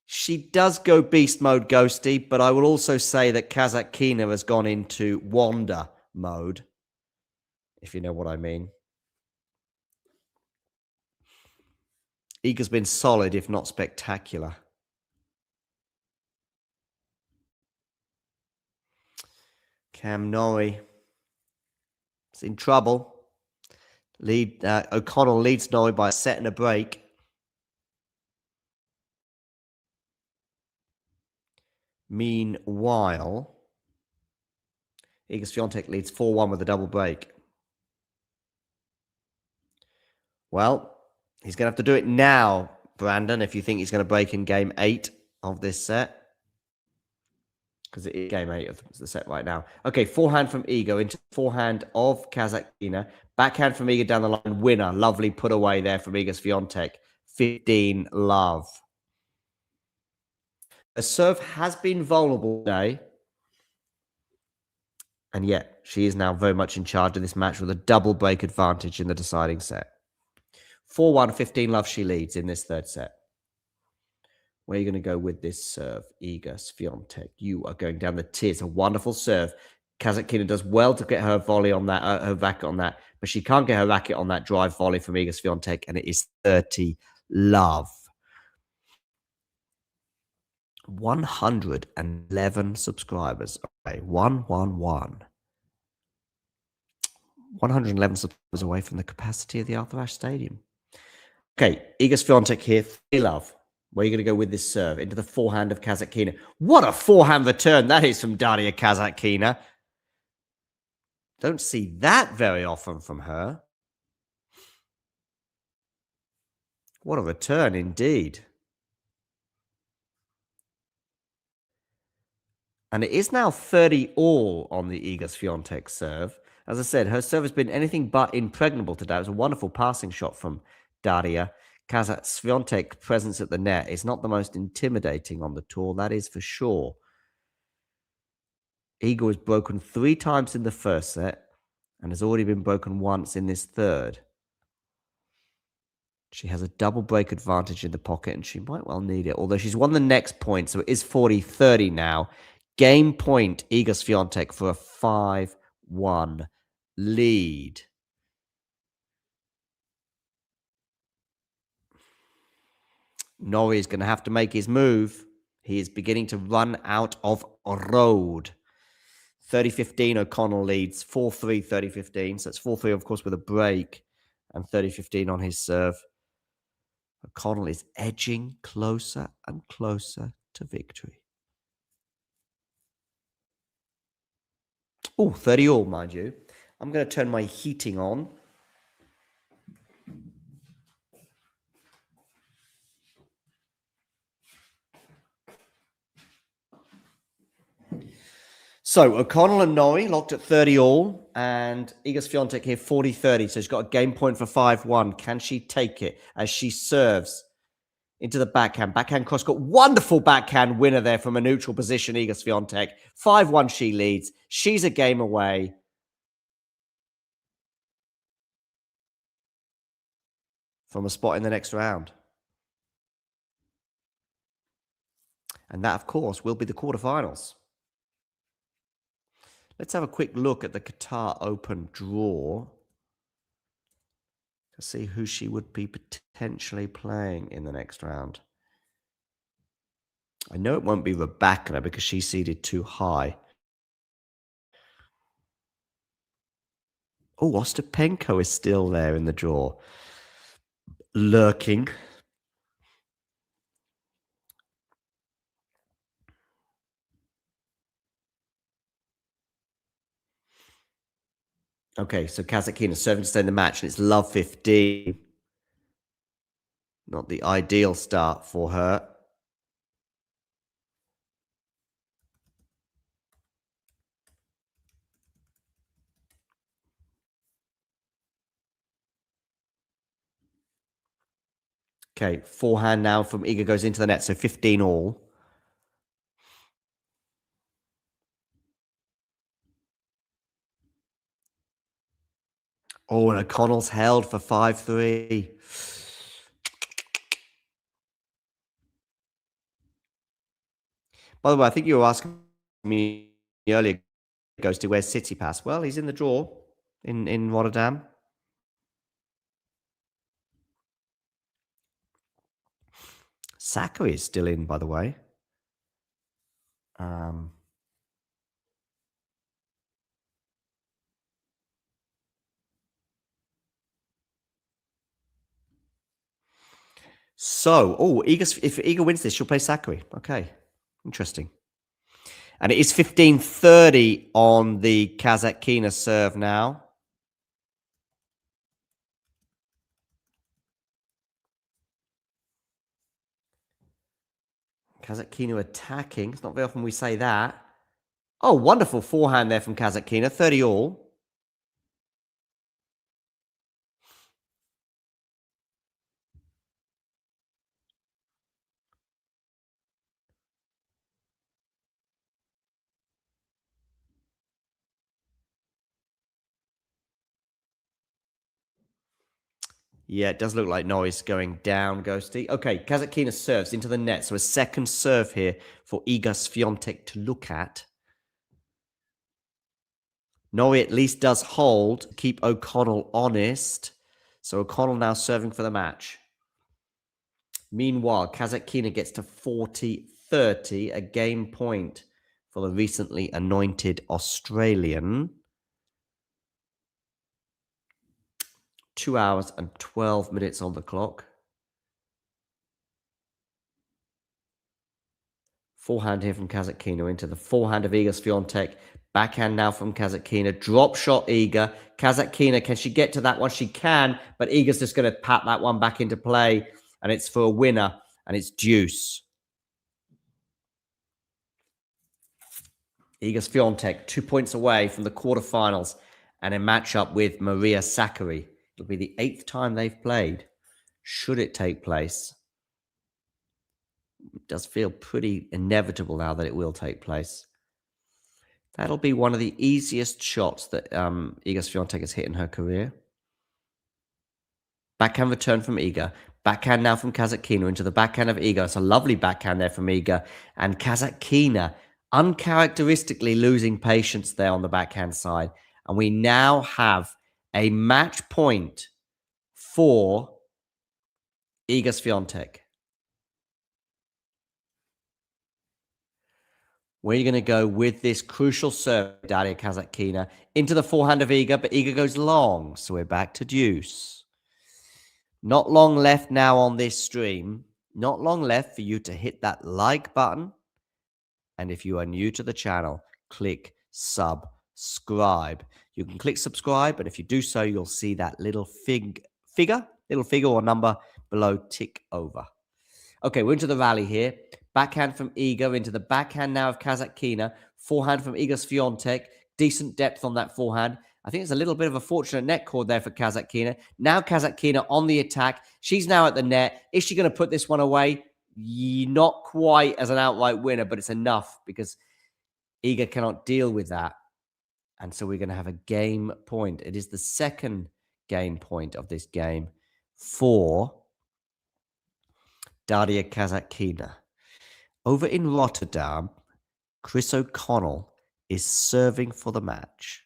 She does go beast mode ghosty, but I will also say that Kasatkina has gone into Wanda mode, if you know what I mean. Iga's been solid, if not spectacular. Cam Norrie is in trouble. O'Connell leads Norrie by a set and a break. Meanwhile, Iga Swiatek leads 4-1 with a double break. Well, he's going to have to do it now, Brandon, if you think he's going to break in game 8 of this set. Because it is game 8 of the set right now. Okay, forehand from Iga into forehand of Kasatkina. Backhand from Iga down the line. Winner. Lovely put away there from Iga Swiatek. 15 love. The serve has been vulnerable today. And yet, she is now very much in charge of this match with a double break advantage in the deciding set. 4-1, 15 love she leads in this third set. Where are you going to go with this serve? Iga Swiatek. You are going down the tier. It's a wonderful serve. Kasatkina does well to get her volley on that, her racket on that. but she can't get her racket on that drive volley from Iga Swiatek, and it is 30 love. 111 subscribers. Okay, 111. 111 subscribers away from the capacity of the Arthur Ashe Stadium. Okay, Iga Swiatek here. 30 love. Where are you going to go with this serve? Into the forehand of Kasatkina. What a forehand return that is from Daria Kasatkina. Don't see that very often from her. What a return indeed. And it is now 30 all on the Iga Swiatek serve. As I said, her serve has been anything but impregnable today. It was a wonderful passing shot from Daria. Swiatek's presence at the net is not the most intimidating on the tour, that is for sure. Iga was broken 3 times in the first set and has already been broken once in this third. She has a double break advantage in the pocket and she might well need it, although she's won the next point, so it is 40-30 now. Game point, Iga Swiatek for a 5-1 lead. Norrie is going to have to make his move. He is beginning to run out of road. 30-15, O'Connell leads. 4-3, 30-15. So it's 4-3, of course, with a break. And 30-15 on his serve. O'Connell is edging closer and closer to victory. Oh, 30 all, mind you. I'm going to turn my heating on. So O'Connell and Norrie locked at 30 all, and Iga Swiatek here 40-30. So she's got a game point for 5-1. Can she take it as she serves into the backhand? Backhand cross court. Wonderful backhand winner there from a neutral position, Iga Swiatek. 5-1 she leads. She's a game away. From a spot in the next round. And that, of course, will be the quarterfinals. Let's have a quick look at the Qatar Open draw to see who she would be potentially playing in the next round. I know it won't be Rebecca because she's seeded too high. Oh, Ostapenko is still there in the draw. Lurking. Okay, so Kasatkina serving to stay in the match, and it's love 15. Not the ideal start for her. Okay, forehand now from Iga goes into the net, so 15 all. Oh, and O'Connell's held for 5-3. By the way, I think you were asking me earlier, goes to where's City Pass? Well, he's in the draw in Rotterdam. Saka is still in, by the way. So, if Iga wins this, she'll play Sakari. Okay, interesting. And it is 15-30 on the Kasatkina serve now. Kasatkina attacking. It's not very often we say that. Oh, wonderful forehand there from Kasatkina. 30 all. Yeah, it does look like Norrie's going down, Ghosty. Okay, Kasatkina serves into the net. So a second serve here for Iga Swiatek to look at. Norrie at least does hold to keep O'Connell honest. So O'Connell now serving for the match. Meanwhile, Kasatkina gets to 40-30, a game point for the recently anointed Australian. 2 hours and 12 minutes on the clock. Forehand here from Kasatkina into the forehand of Iga Swiatek. Backhand now from Kasatkina. Drop shot Iga. Kasatkina, can she get to that one? She can, but Iga's just going to pat that one back into play, and it's for a winner, and it's deuce. Iga Swiatek, 2 points away from the quarterfinals and a matchup with Maria Sakkari. It'll be the 8th time they've played. Should it take place? It does feel pretty inevitable now that it will take place. That'll be one of the easiest shots that Iga Swiatek has hit in her career. Backhand return from Iga. Backhand now from Kasatkina into the backhand of Iga. It's a lovely backhand there from Iga. And Kasatkina uncharacteristically losing patience there on the backhand side. And we now have a match point for Iga Swiatek. Where are you going to go with this crucial serve, Daria Kasatkina, into the forehand of Iga, but Iga goes long, so we're back to deuce. Not long left now on this stream. Not long left for you to hit that like button. And if you are new to the channel, click subscribe. You can click subscribe, but if you do so, you'll see that little figure or number below tick over. Okay, we're into the rally here. Backhand from Iga into the backhand now of Kasatkina. Forehand from Iga Swiatek. Decent depth on that forehand. I think it's a little bit of a fortunate net cord there for Kasatkina. Now Kasatkina on the attack. She's now at the net. Is she going to put this one away? Not quite as an outright winner, but it's enough because Iga cannot deal with that. And so we're going to have a game point. It is the second game point of this game for Daria Kasatkina. Over in Rotterdam, Chris O'Connell is serving for the match.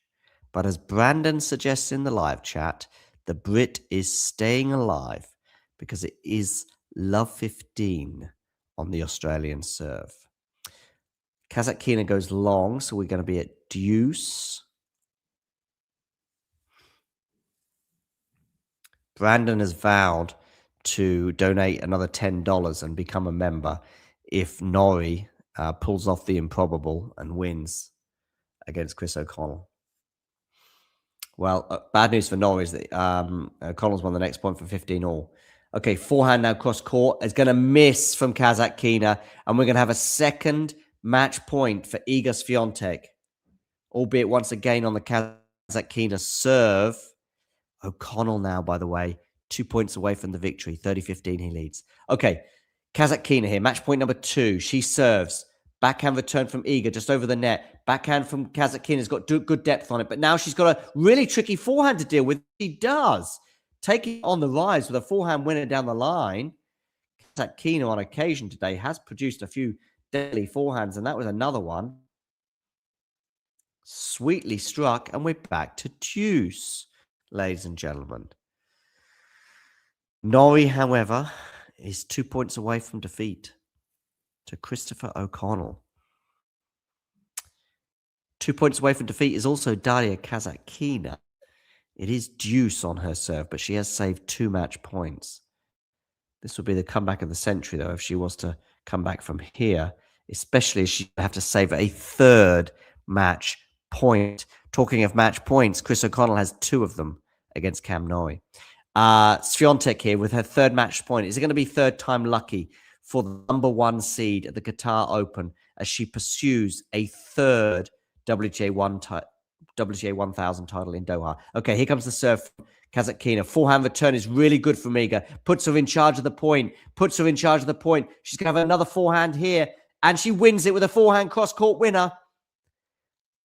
But as Brandon suggests in the live chat, the Brit is staying alive because it is love 15 on the Australian serve. Kasatkina goes long, so we're going to be at deuce. Brandon has vowed to donate another $10 and become a member if Norrie pulls off the improbable and wins against Chris O'Connell. Well, bad news for Norrie is that O'Connell's won the next point for 15 all. Okay, forehand now cross court is going to miss from Kasatkina, and we're going to have a second match point for Iga Swiatek, albeit once again on the Kasatkina serve. O'Connell now, by the way, 2 points away from the victory. 30-15 he leads. Okay, Kasatkina here, match point number 2. She serves. Backhand return from Iga, just over the net. Backhand from Kasatkina has got good depth on it, but now she's got a really tricky forehand to deal with. She does. Taking on the rise with a forehand winner down the line. Kasatkina on occasion today has produced a few deadly forehands, and that was another one. Sweetly struck, and we're back to deuce, ladies and gentlemen. Norrie, however, is 2 points away from defeat to Christopher O'Connell. 2 points away from defeat is also Daria Kasatkina. It is deuce on her serve, but she has saved 2 match points. This would be the comeback of the century, though, if she was to come back from here, especially as she would have to save a 3rd match point. Talking of match points, Chris O'Connell has 2 of them against Cam Norrie. Swiatek here with her 3rd match point. Is it going to be 3rd time lucky for the number 1 seed at the Qatar Open as she pursues a 3rd WTA 1000 title in Doha? Okay, here comes the serve from Kasatkina. Forehand return is really good from Iga. Puts her in charge of the point. She's going to have another forehand here, and she wins it with a forehand cross-court winner.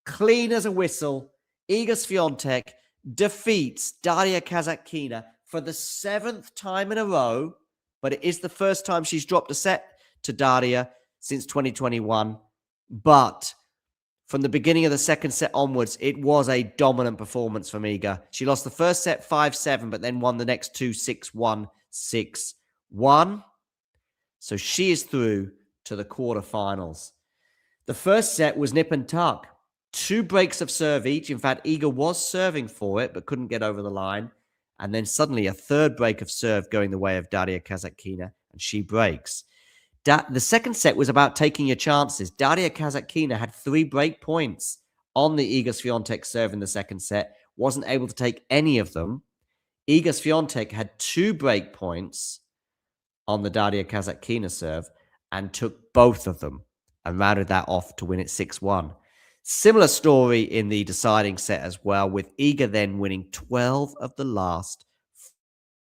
Clean as a whistle. Iga Swiatek defeats Daria Kasatkina for the 7th time in a row, but it is the first time she's dropped a set to Daria since 2021. But From the beginning of the second set onwards, it was a dominant performance from Iga. She lost the first set 5-7, but then won the next two 6-1, 6-1. So she is through to the quarterfinals. The first set was nip and tuck. 2 breaks of serve each. In fact, Iga was serving for it, but couldn't get over the line. And then suddenly a third break of serve going the way of Daria Kasatkina, and she breaks. The second set was about taking your chances. Daria Kasatkina had 3 break points on the Iga Swiatek serve in the second set. Wasn't able to take any of them. Iga Swiatek had 2 break points on the Daria Kasatkina serve and took both of them and rounded that off to win it 6-1. Similar story in the deciding set as well, with Iga then winning 12 of the last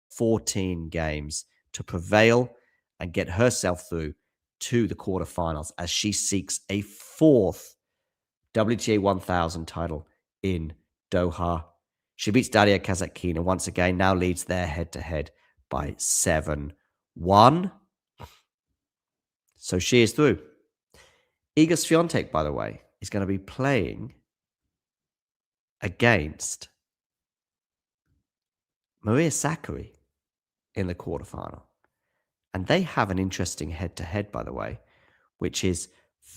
14 games to prevail and get herself through to the quarterfinals as she seeks a 4th WTA 1000 title in Doha. She beats Daria Kasatkina once again, now leads their head-to-head by 7-1. So she is through. Iga Swiatek, by the way, is going to be playing against Maria Sakkari in the quarterfinal. And they have an interesting head-to-head, by the way, which is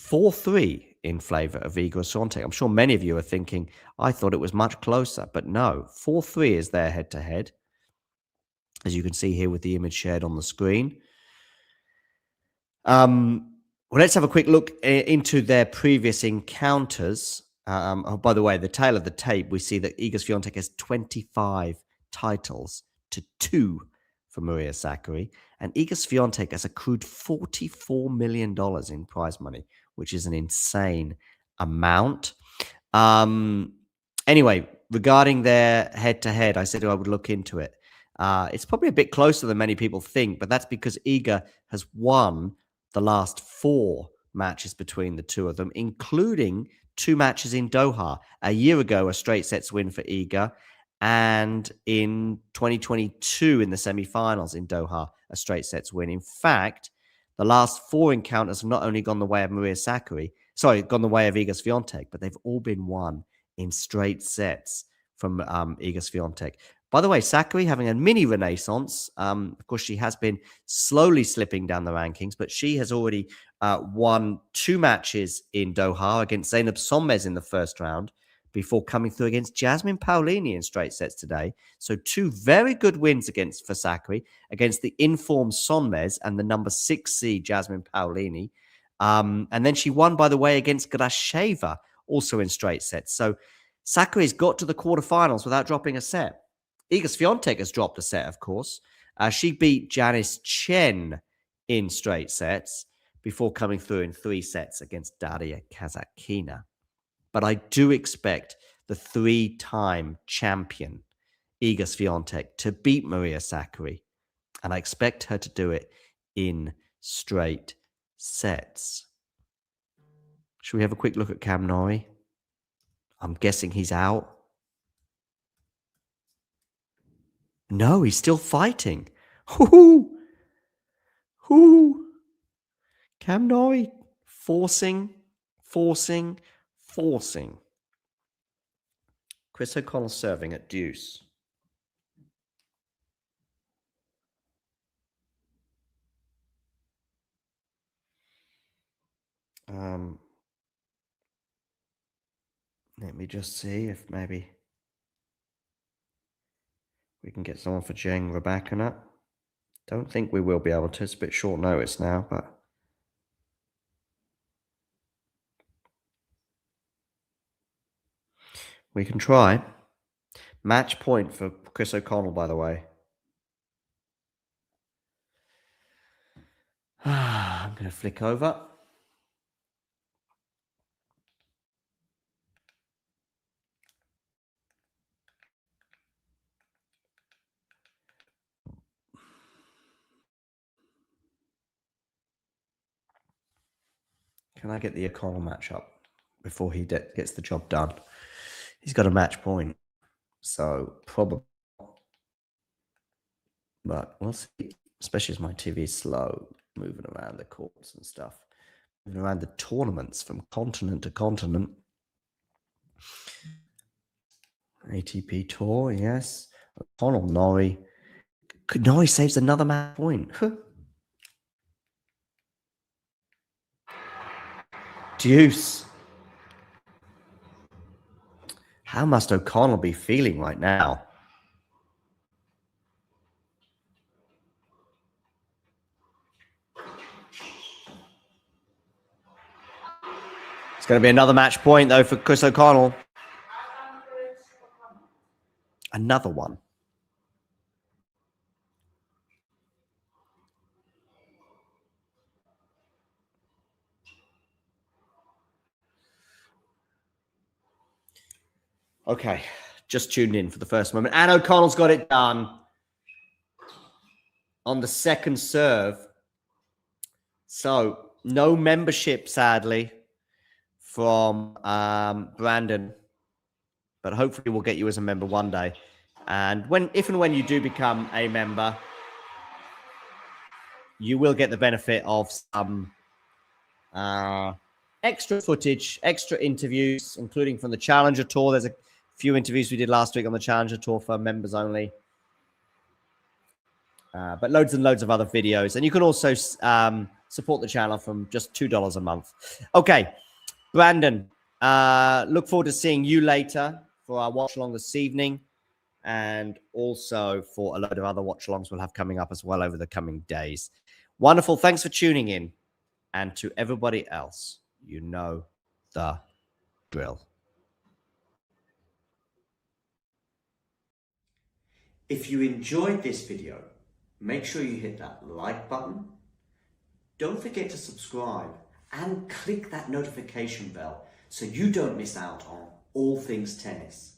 4-3 in favour of Iga Swiatek. I'm sure many of you are thinking, I thought it was much closer. But no, 4-3 is their head-to-head, as you can see here with the image shared on the screen. Well, let's have a quick look into their previous encounters. Oh, by the way, the tail of the tape, we see that Iga Swiatek has 25 titles to 2 for Maria Sakkari, and Iga Swiatek has accrued $44 million in prize money, which is an insane amount. Anyway, regarding their head-to-head, I said I would look into it. It's probably a bit closer than many people think, but that's because Iga has won the last 4 matches between the two of them, including 2 matches in Doha. A year ago, a straight sets win for Iga, and in 2022 in the semifinals in Doha, a straight sets win. In fact, the last 4 encounters have not only gone the way of Maria Sakkari, gone the way of Iga Swiatek, but they've all been won in straight sets from Iga Swiatek. By the way, Sakkari having a mini renaissance. Of course, she has been slowly slipping down the rankings, but she has already won 2 matches in Doha against Zeynep Sonmez in the first round before coming through against Jasmine Paolini in straight sets today. So 2 very good wins for Sakkari, against the informed Sonmez and the number 6 seed Jasmine Paolini. And then she won, by the way, against Grasheva, also in straight sets. So Sakkari's got to the quarterfinals without dropping a set. Iga Swiatek has dropped a set, of course. She beat Janice Chen in straight sets before coming through in 3 sets against Daria Kasatkina. But I do expect the 3-time champion, Iga Swiatek, to beat Maria Sakkari. And I expect her to do it in straight sets. Should we have a quick look at Cam Norrie? I'm guessing he's out. No, he's still fighting. Hoo-hoo! Hoo! Cam Norrie forcing. Chris O'Connell serving at deuce. Let me just see if maybe we can get someone for Jeng Rabakana. Don't think we will be able to. It's a bit short notice now, but we can try. Match point for Chris O'Connell, by the way. I'm going to flick over. Can I get the O'Connell match up before he gets the job done? He's got a match point, so probably. But we'll see, especially as my TV is slow, moving around the courts and stuff, moving around the tournaments from continent to continent. ATP Tour, yes. O'Connell, Norrie. Norrie saves another match point. Deuce. How must O'Connell be feeling right now? It's going to be another match point, though, for Chris O'Connell. Another one. Okay, just tuned in for the first moment. And O'Connell's got it done on the second serve. So, no membership, sadly, from Brandon. But hopefully we'll get you as a member one day. And if and when you do become a member, you will get the benefit of some extra footage, extra interviews, including from the Challenger Tour. There's a few interviews we did last week on the Challenger Tour for members only. But loads and loads of other videos. And you can also support the channel from just $2 a month. Okay, Brandon, look forward to seeing you later for our watch along this evening, and also for a load of other watch alongs we'll have coming up as well over the coming days. Wonderful. Thanks for tuning in. And to everybody else, you know the drill. If you enjoyed this video, make sure you hit that like button. Don't forget to subscribe and click that notification bell so you don't miss out on all things tennis.